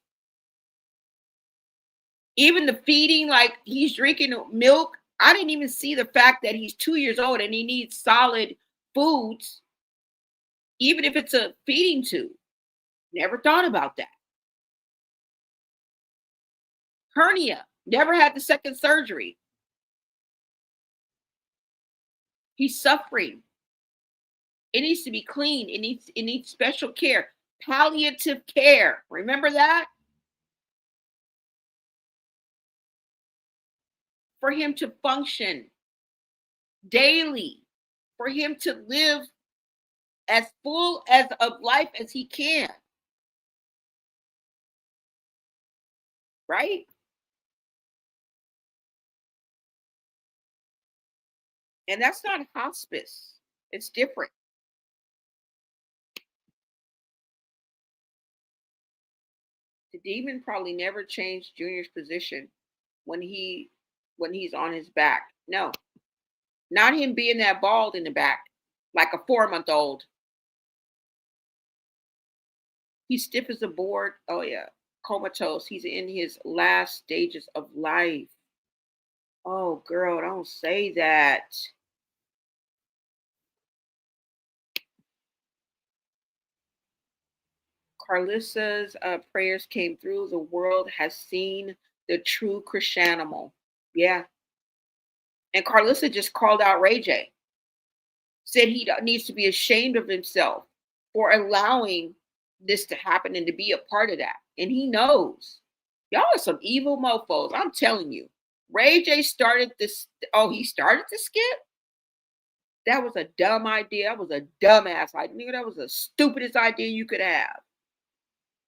Even the feeding, like he's drinking milk. I didn't even see the fact that he's 2 years old and he needs solid foods, even if it's a feeding tube. Never thought about that. Hernia, never had the second surgery. He's suffering. It needs to be clean. It needs special care. Palliative care. Remember that? For him to function daily, for him to live as full as of life as he can. Right? And that's not hospice. It's different. The demon probably never changed Junior's position when he's on his back. No. Not him being that bald in the back, like a 4-month-old. He's stiff as a board. Oh, yeah. Comatose. He's in his last stages of life. Oh, girl, don't say that. Carlissa's prayers came through. The world has seen the true Chriseanimal. Yeah. And Carlissa just called out Ray J. Said he needs to be ashamed of himself for allowing this to happen and to be a part of that. And he knows. Y'all are some evil mofos. I'm telling you. Ray J started this. Oh, he started the skit? That was a dumb idea. That was a dumbass idea. That was the stupidest idea you could have.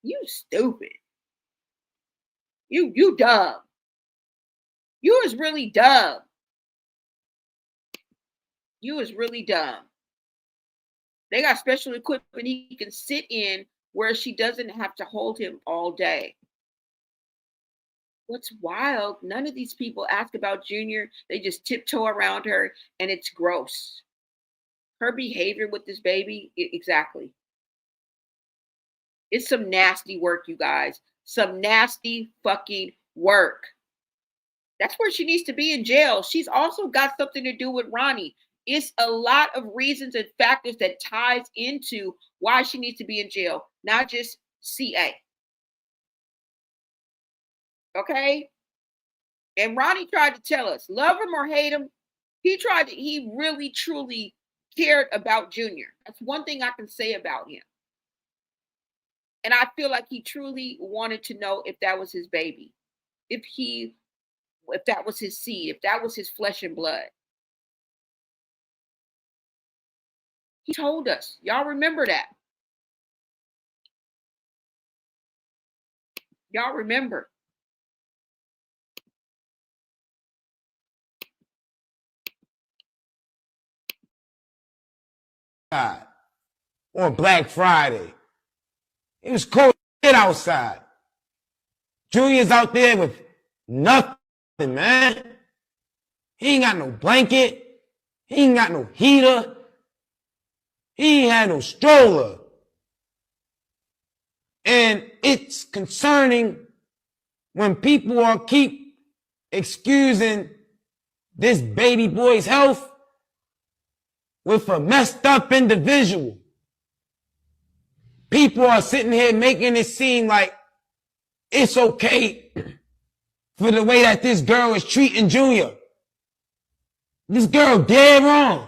You stupid. You dumb. You is really dumb. You is really dumb. They got special equipment he can sit in where she doesn't have to hold him all day. What's wild, none of these people ask about Junior. They just tiptoe around her, and it's gross. Her behavior with this baby, exactly. It's some nasty work, you guys. Some nasty fucking work. That's where she needs to be in jail. She's also got something to do with Ronnie. It's a lot of reasons and factors that ties into why she needs to be in jail, not just CA. Okay? And Ronnie tried to tell us, love him or hate him, he really, truly cared about Junior. That's one thing I can say about him. And I feel like he truly wanted to know if that was his baby, if that was his seed, if that was his flesh and blood. He told us. Y'all remember that. Y'all remember. On Black Friday. It was cold shit outside. Junior's out there with nothing, man. He ain't got no blanket. He ain't got no heater. He ain't had no stroller. And it's concerning when people are keep excusing this baby boy's health with a messed up individual. People are sitting here making it seem like it's okay for the way that this girl is treating Junior. This girl dead wrong.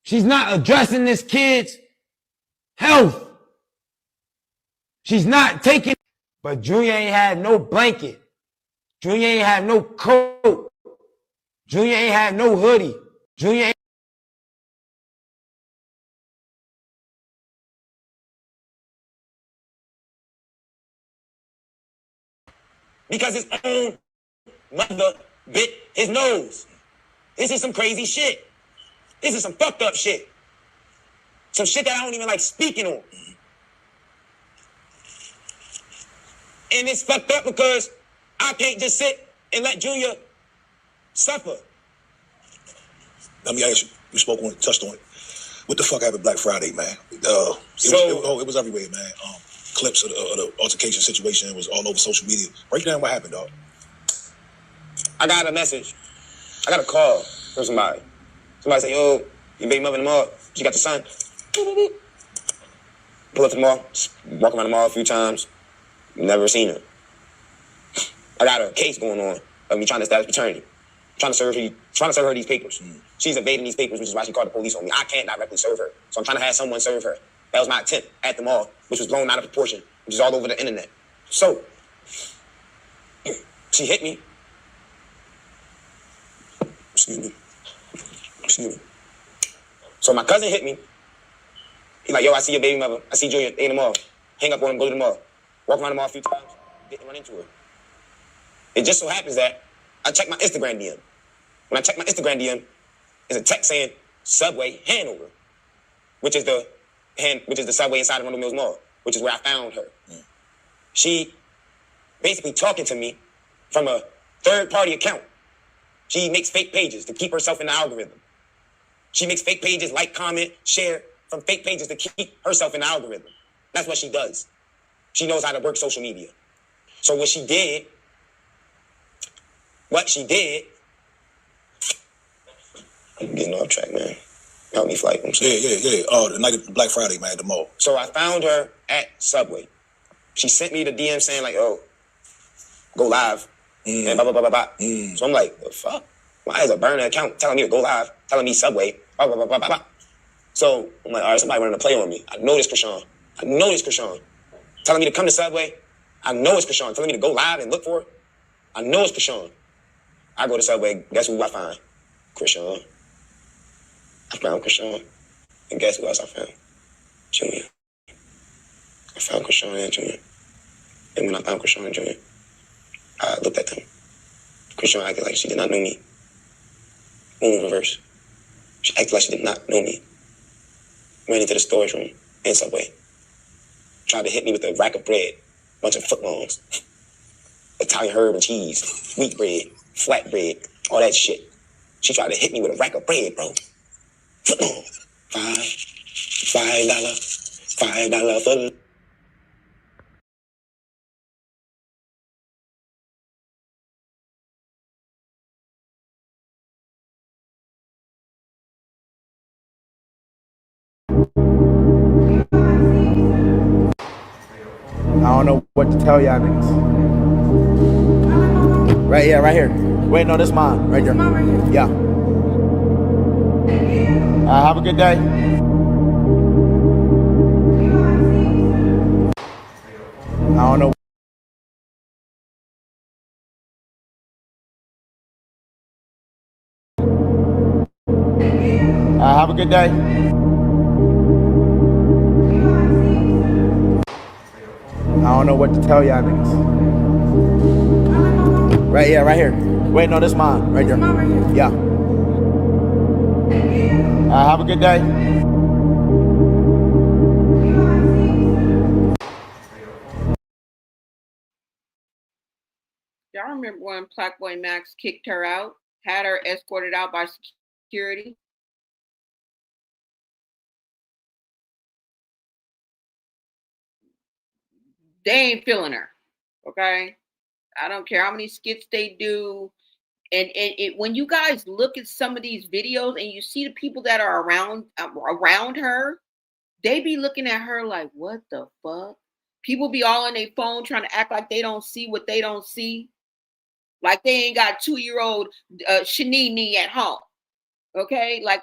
She's not addressing this kid's health. She's not taking, but Junior ain't had no blanket. Junior ain't had no coat. Junior ain't had no hoodie. Junior ain't because his own mother bit his nose. This is some crazy shit. This is some fucked up shit. Some shit that I don't even like speaking on. And it's fucked up because I can't just sit and let Junior suffer. Let me ask you. You spoke on it, touched on it. What the fuck happened Black Friday, man? It was everywhere, man. Clips of the altercation situation. It was all over social media. Break down what happened, dog. I got a message. I got a call from somebody. Somebody said, yo, your baby mother in the mall. She got the son. Pull up to the mall. Just walk around the mall a few times. Never seen her. I got a case going on of me trying to establish paternity. Trying to serve her these papers. She's evading these papers, which is why she called the police on me. I can't directly serve her. So I'm trying to have someone serve her. That was my attempt at the mall, which was blown out of proportion, which is all over the internet. So, she hit me. Excuse me. So my cousin hit me. He's like, yo, I see your baby mother. I see Junior in the mall. Hang up on him, go to the mall. Walk around the mall a few times. Didn't run into her. It just so happens that I checked my Instagram DM. When I checked my Instagram DM, there's a text saying Subway Hanover, which is the subway inside of Rundle Mills Mall, which is where I found her. She basically talking to me from a third-party account. She makes fake pages to keep herself in the algorithm. She makes fake pages, like, comment, share from fake pages to keep herself in the algorithm. That's what she does. She knows how to work social media. So what she did, I'm getting off track, man. Help me, Flight. Yeah. Oh, the night of Black Friday, man, at the mall. So I found her at Subway. She sent me the DM saying, like, oh, go live. And blah, blah, blah, blah, blah. So I'm like, the fuck? Why is a burner account telling me to go live, telling me Subway, blah, blah, blah, blah, blah, blah. So I'm like, all right, somebody wanting to play on me. I know this Chrisean. Telling me to come to Subway. I know it's Chrisean. Telling me to go live and look for it. I know it's Chrisean. I go to Subway. Guess who I find? Chrisean. I found Chrisean. And guess who else I found? Junior. I found Chrisean and Junior. And when I found Chrisean and Junior, I looked at them. Chrisean acted like she did not know me. Boom, reverse. She acted like she did not know me. Ran into the storage room and Subway. Tried to hit me with a rack of bread, bunch of footlongs, Italian herb and cheese, wheat bread, flat bread, all that shit. She tried to hit me with a rack of bread, bro. Footlong. $5 for... I don't know what to tell y'all niggas. Right here. Wait, no, this mine. Right there. Yeah. Have a good day. I don't know. Have a good day. I don't know what to tell y'all niggas. Right here. Wait, no, this mine. Right there. Yeah. Have a good day. Y'all remember when Blackboy Max kicked her out, had her escorted out by security? They ain't feeling her, okay? I don't care how many skits they do. And when you guys look at some of these videos and you see the people that are around her, they be looking at her like, what the fuck? People be all on their phone trying to act like they don't see what they don't see. Like they ain't got 2-year-old Shanini at home. Okay? Like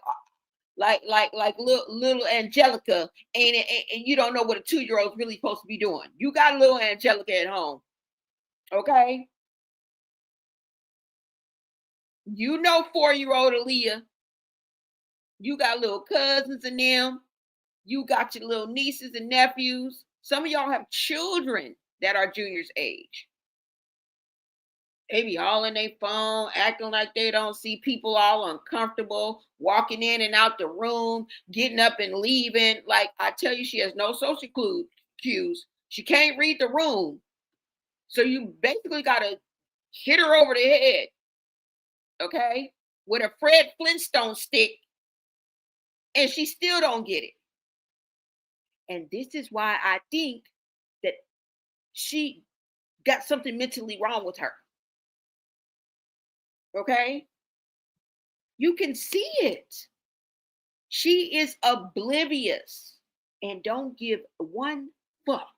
little Angelica and you don't know what a 2-year-old's really supposed to be doing. You got little Angelica at home. Okay? You know 4-year-old Aaliyah. You got little cousins and them. You got your little nieces and nephews. Some of y'all have children that are Junior's age. They be all in their phone, acting like they don't see, people all uncomfortable, walking in and out the room, getting up and leaving. Like, I tell you, she has no social cues. She can't read the room. So you basically got to hit her over the head, okay, with a Fred Flintstone stick And she still don't get it. And this is why I think that she got something mentally wrong with her. Okay? You can see it. She is oblivious and don't give one fuck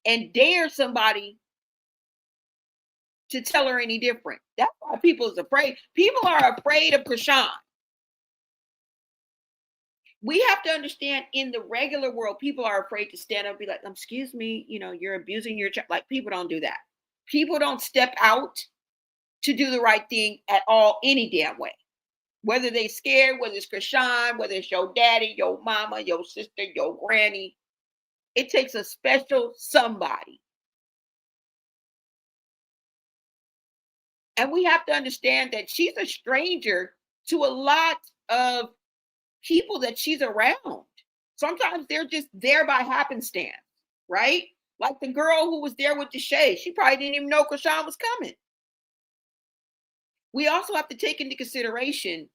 and dare somebody to tell her any different. That's why people is afraid. People are afraid of Chrisean. We have to understand in the regular world, people are afraid to stand up and be like, excuse me, you're abusing your child. Like, people don't do that. People don't step out to do the right thing at all, any damn way. Whether they scared, whether it's Chrisean, whether it's your daddy, your mama, your sister, your granny. It takes a special somebody. And we have to understand that she's a stranger to a lot of people that she's around. Sometimes they're just there by happenstance, right? Like the girl who was there with Deshae. She probably didn't even know Chrisean was coming. We also have to take into consideration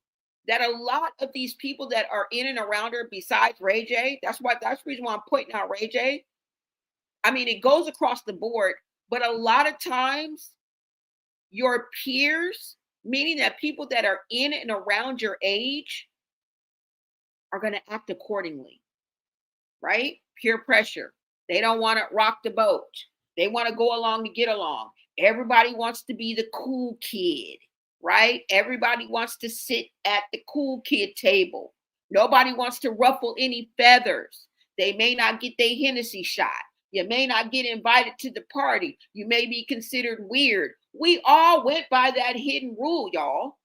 that a lot of these people that are in and around her, besides Ray J, that's the reason why I'm pointing out Ray J. I mean, it goes across the board, but a lot of times your peers, meaning that people that are in and around your age, are going to act accordingly, right? Peer pressure. They don't want to rock the boat. They want to go along to get along. Everybody wants to be the cool kid, right? Everybody wants to sit at the cool kid table. Nobody wants to ruffle any feathers. They may not get their Hennessy shot. You may not get invited to the party. You may be considered weird. We all went by that hidden rule, y'all.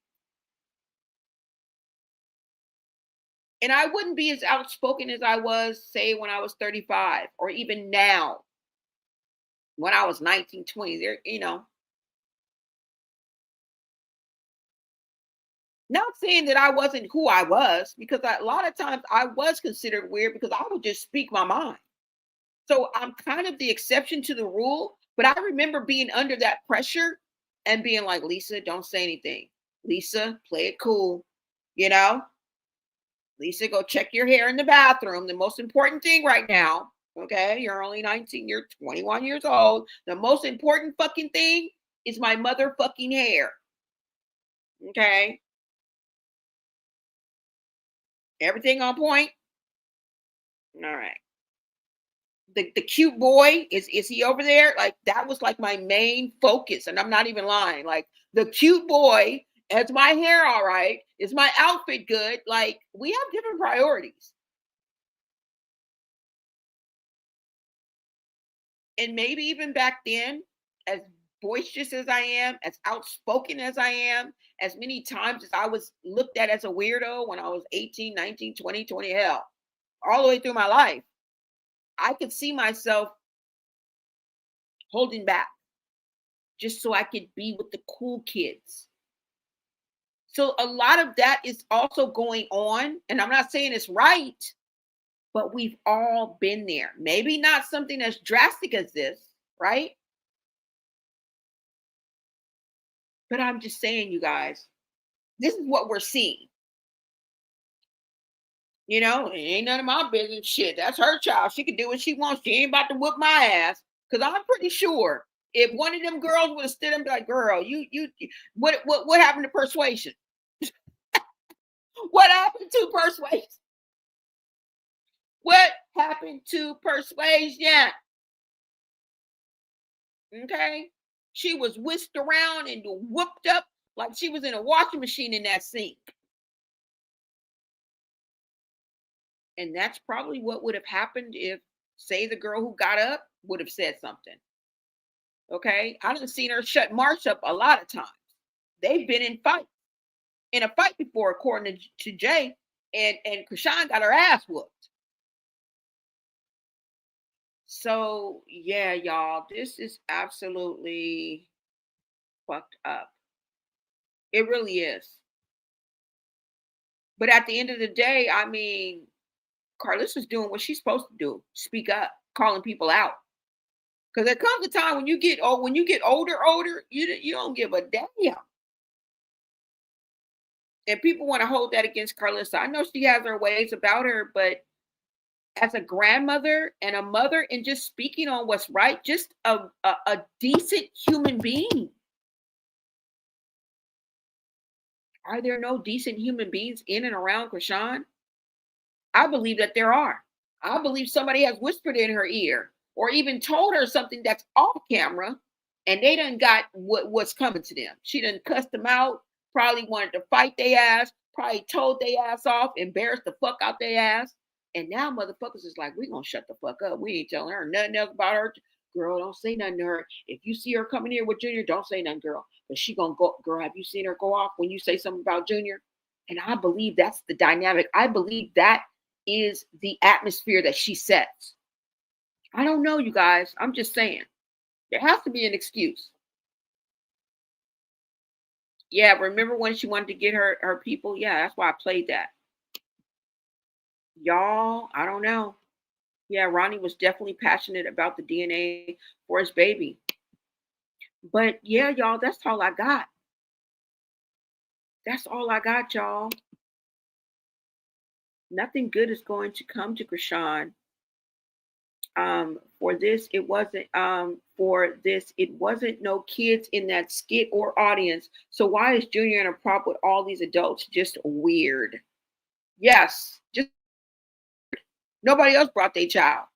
And I wouldn't be as outspoken as I was, say, when I was 35, or even now, when I was 19, 20. Not saying that I wasn't who I was, because a lot of times I was considered weird because I would just speak my mind. So I'm kind of the exception to the rule, but I remember being under that pressure and being like, Lisa, don't say anything. Lisa, play it cool. Lisa, go check your hair in the bathroom. The most important thing right now, okay? You're only 19, you're 21 years old. The most important fucking thing is my motherfucking hair. Okay? Everything on point? All right. The cute boy, is he over there? Like, that was like my main focus, and I'm not even lying. Like, the cute boy, is my hair all right? Is my outfit good? Like, we have different priorities. And maybe even back then, as boisterous as I am, as outspoken as I am, as many times as I was looked at as a weirdo when I was 18, 19, 20, hell, all the way through my life, I could see myself holding back just so I could be with the cool kids. So a lot of that is also going on. And I'm not saying it's right, but we've all been there. Maybe not something as drastic as this, right? But I'm just saying, you guys, this is what we're seeing. It ain't none of my business. Shit, that's her child. She can do what she wants. She ain't about to whoop my ass. Because I'm pretty sure if one of them girls would have stood up and be like, girl, what happened to persuasion? What happened to persuasion? What happened to persuasion? Okay? She was whisked around and whooped up like she was in a washing machine in that sink. And that's probably what would have happened if, say, the girl who got up would have said something. Okay? I done seen her shut Marsh up a lot of times. They've been in a fight before, according to Jay, and Chrisean got her ass whooped. So, yeah, y'all, this is absolutely fucked up. It really is. But at the end of the day, I mean, Carlissa's doing what she's supposed to do. Speak up, calling people out. Because there comes a time when you get older, you don't give a damn. And people want to hold that against Carlissa. I know she has her ways about her, but as a grandmother and a mother and just speaking on what's right, just a decent human being. Are there no decent human beings in and around Chrisean? I believe that there are. I believe somebody has whispered in her ear or even told her something that's off camera, and they done got what's coming to them. She done cussed them out, probably wanted to fight their ass, probably told their ass off, embarrassed the fuck out their ass. And now motherfuckers is like, we gonna shut the fuck up. We ain't telling her nothing else about her. Girl, don't say nothing to her. If you see her coming here with Junior, don't say nothing, girl. But she gonna go, girl, have you seen her go off when you say something about Junior? And I believe that's the dynamic. I believe that is the atmosphere that she sets. I don't know, you guys. I'm just saying. There has to be an excuse. Yeah, remember when she wanted to get her people? Yeah, that's why I played that. Y'all, I don't know. Yeah, Ronnie was definitely passionate about the DNA for his baby. But yeah, y'all, that's all I got. That's all I got, y'all. Nothing good is going to come to Chrisean. For this, it wasn't no kids in that skit or audience. So why is Junior in a prop with all these adults? Just weird. Yes, just nobody else brought their child.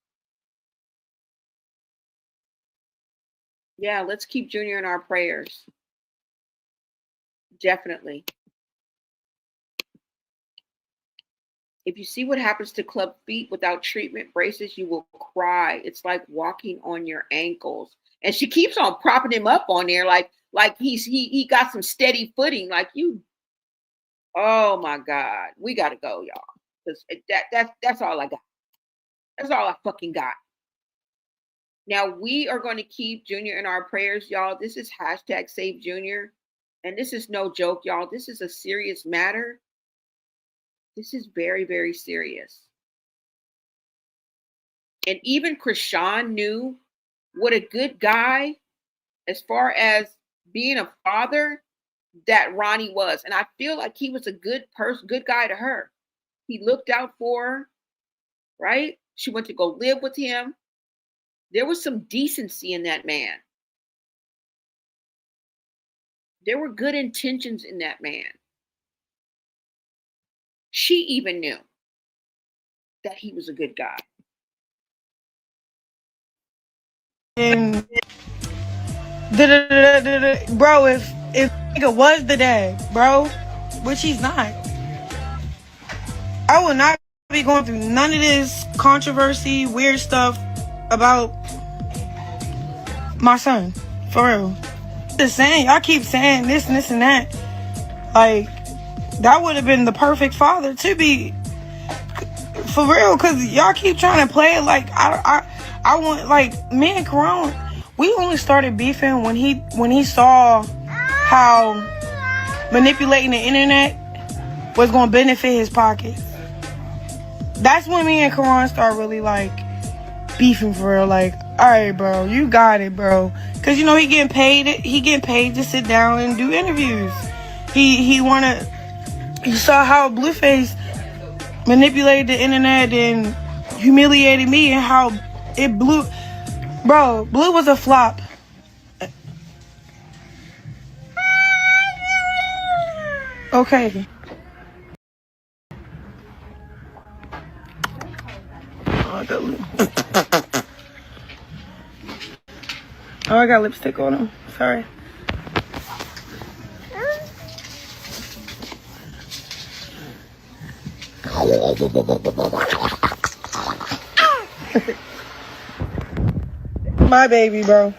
Yeah, let's keep Junior in our prayers. Definitely. If you see what happens to club feet without treatment braces, you will cry. It's like walking on your ankles. And she keeps on propping him up on there like he got some steady footing. Like you, oh my God. We gotta go, y'all. Because that's all I got. That's all I fucking got. Now we are going to keep Junior in our prayers, y'all. This is hashtag Save Junior. And this is no joke, y'all. This is a serious matter. This is very, very serious. And even Chrisean knew what a good guy, as far as being a father, that Ronnie was. And I feel like he was a good person, good guy to her. He looked out for her, right? She went to go live with him. There was some decency in that man. There were good intentions in that man. She even knew that he was a good guy. And bro, if nigga was the dad, bro, which he's not, I would not be going through none of this controversy, weird stuff about my son. For real. Just saying, y'all keep saying this and this and that. Like, that would have been the perfect father to be. For real, because y'all keep trying to play it like I want, like, me and Karan, we only started beefing when he saw how manipulating the internet was going to benefit his pockets. That's when me and Karan started really, like, beefing for real. Like, all right, bro, you got it, bro. Because, you know, he getting paid to sit down and do interviews. He saw how Blueface manipulated the internet and humiliated me, and how it blew. Bro, Blue was a flop. Okay. Oh, I got lipstick on him. Sorry. My baby, bro.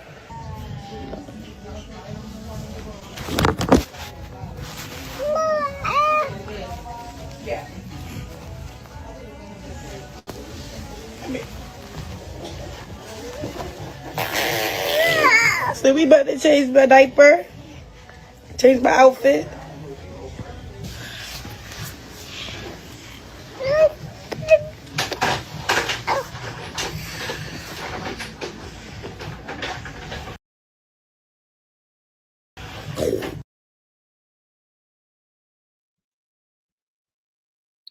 So we about to change my diaper, change my outfit.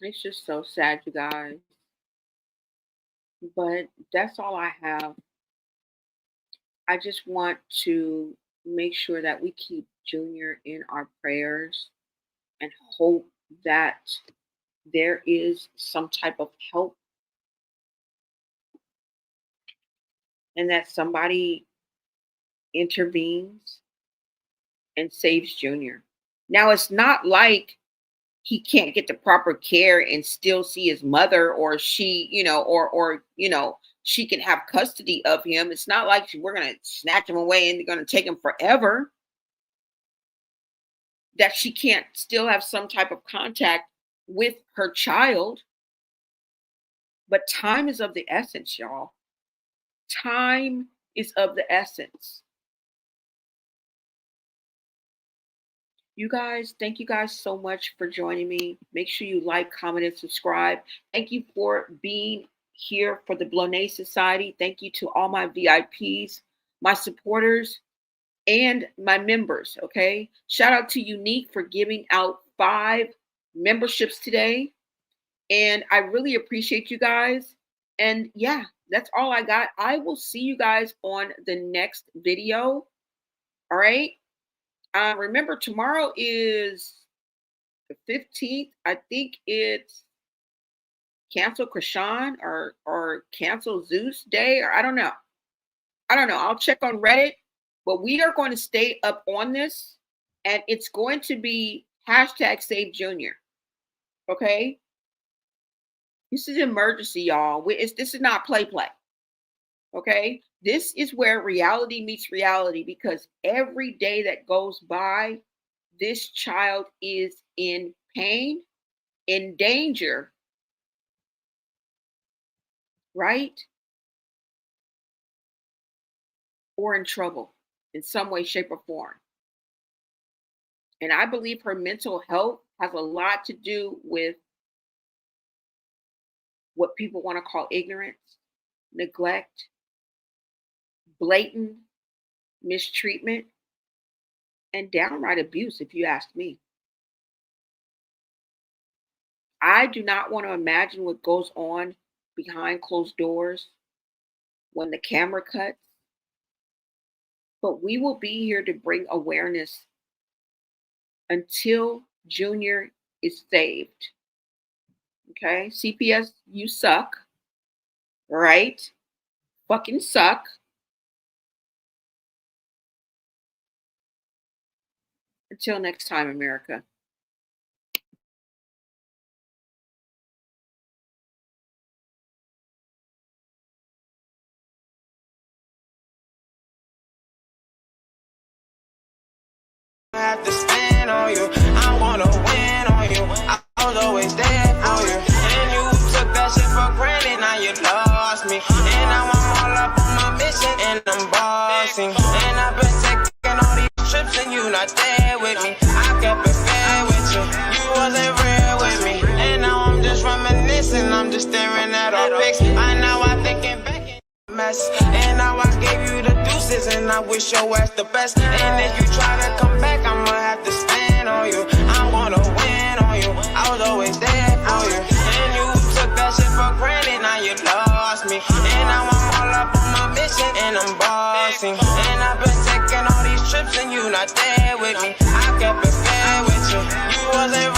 It's just so sad, you guys. But that's all I have. I just want to make sure that we keep Junior in our prayers and hope that there is some type of help and that somebody intervenes and saves Junior. Now, it's not like he can't get the proper care and still see his mother, or she, or she can have custody of him. It's not like we're going to snatch him away and they're going to take him forever. That she can't still have some type of contact with her child. But time is of the essence, y'all. Time is of the essence. You guys, thank you guys so much for joining me. Make sure you like, comment, and subscribe. Thank you for being here for the Blonay Society. Thank you to all my VIPs, my supporters, and my members, okay? Shout out to Unique for giving out 5 memberships today. And I really appreciate you guys. And yeah, that's all I got. I will see you guys on the next video. All right? Remember, tomorrow is the 15th. I think it's Cancel Chrisean or Cancel Zeus Day, or I don't know. I'll check on Reddit. But we are going to stay up on this, and it's going to be #SaveJunior. Okay? This is an emergency, y'all. This is not play. Okay? This is where reality meets reality, because every day that goes by, this child is in pain, in danger, right? Or in trouble in some way, shape, or form. And I believe her mental health has a lot to do with what people want to call ignorance, neglect, blatant mistreatment, and downright abuse, if you ask me. I do not want to imagine what goes on behind closed doors when the camera cuts. But we will be here to bring awareness until Junior is saved. Okay? CPS, you suck. Right? Fucking suck. Until next time, America. I have to stand on you. I wanna win on you. I was always there for you. And you took that shit for granted. Now you lost me. And now I'm all up on my mission. And I'm bossing. And I've been taking all these trips and you not there with me. I kept it fair with you. You wasn't real with me. And now I'm just reminiscing. I'm just staring at our pics. I know I'm thinking back in mess. And now I gave you the deuces. And I wish your ass the best. And if you try to come back, I'ma have to stand on you. I wanna win on you. I was always there for you. And you took that shit for granted. Now you lost me. And now I'm all up on my mission. And I'm bossing. And I've been taking all these trips and you not there with me.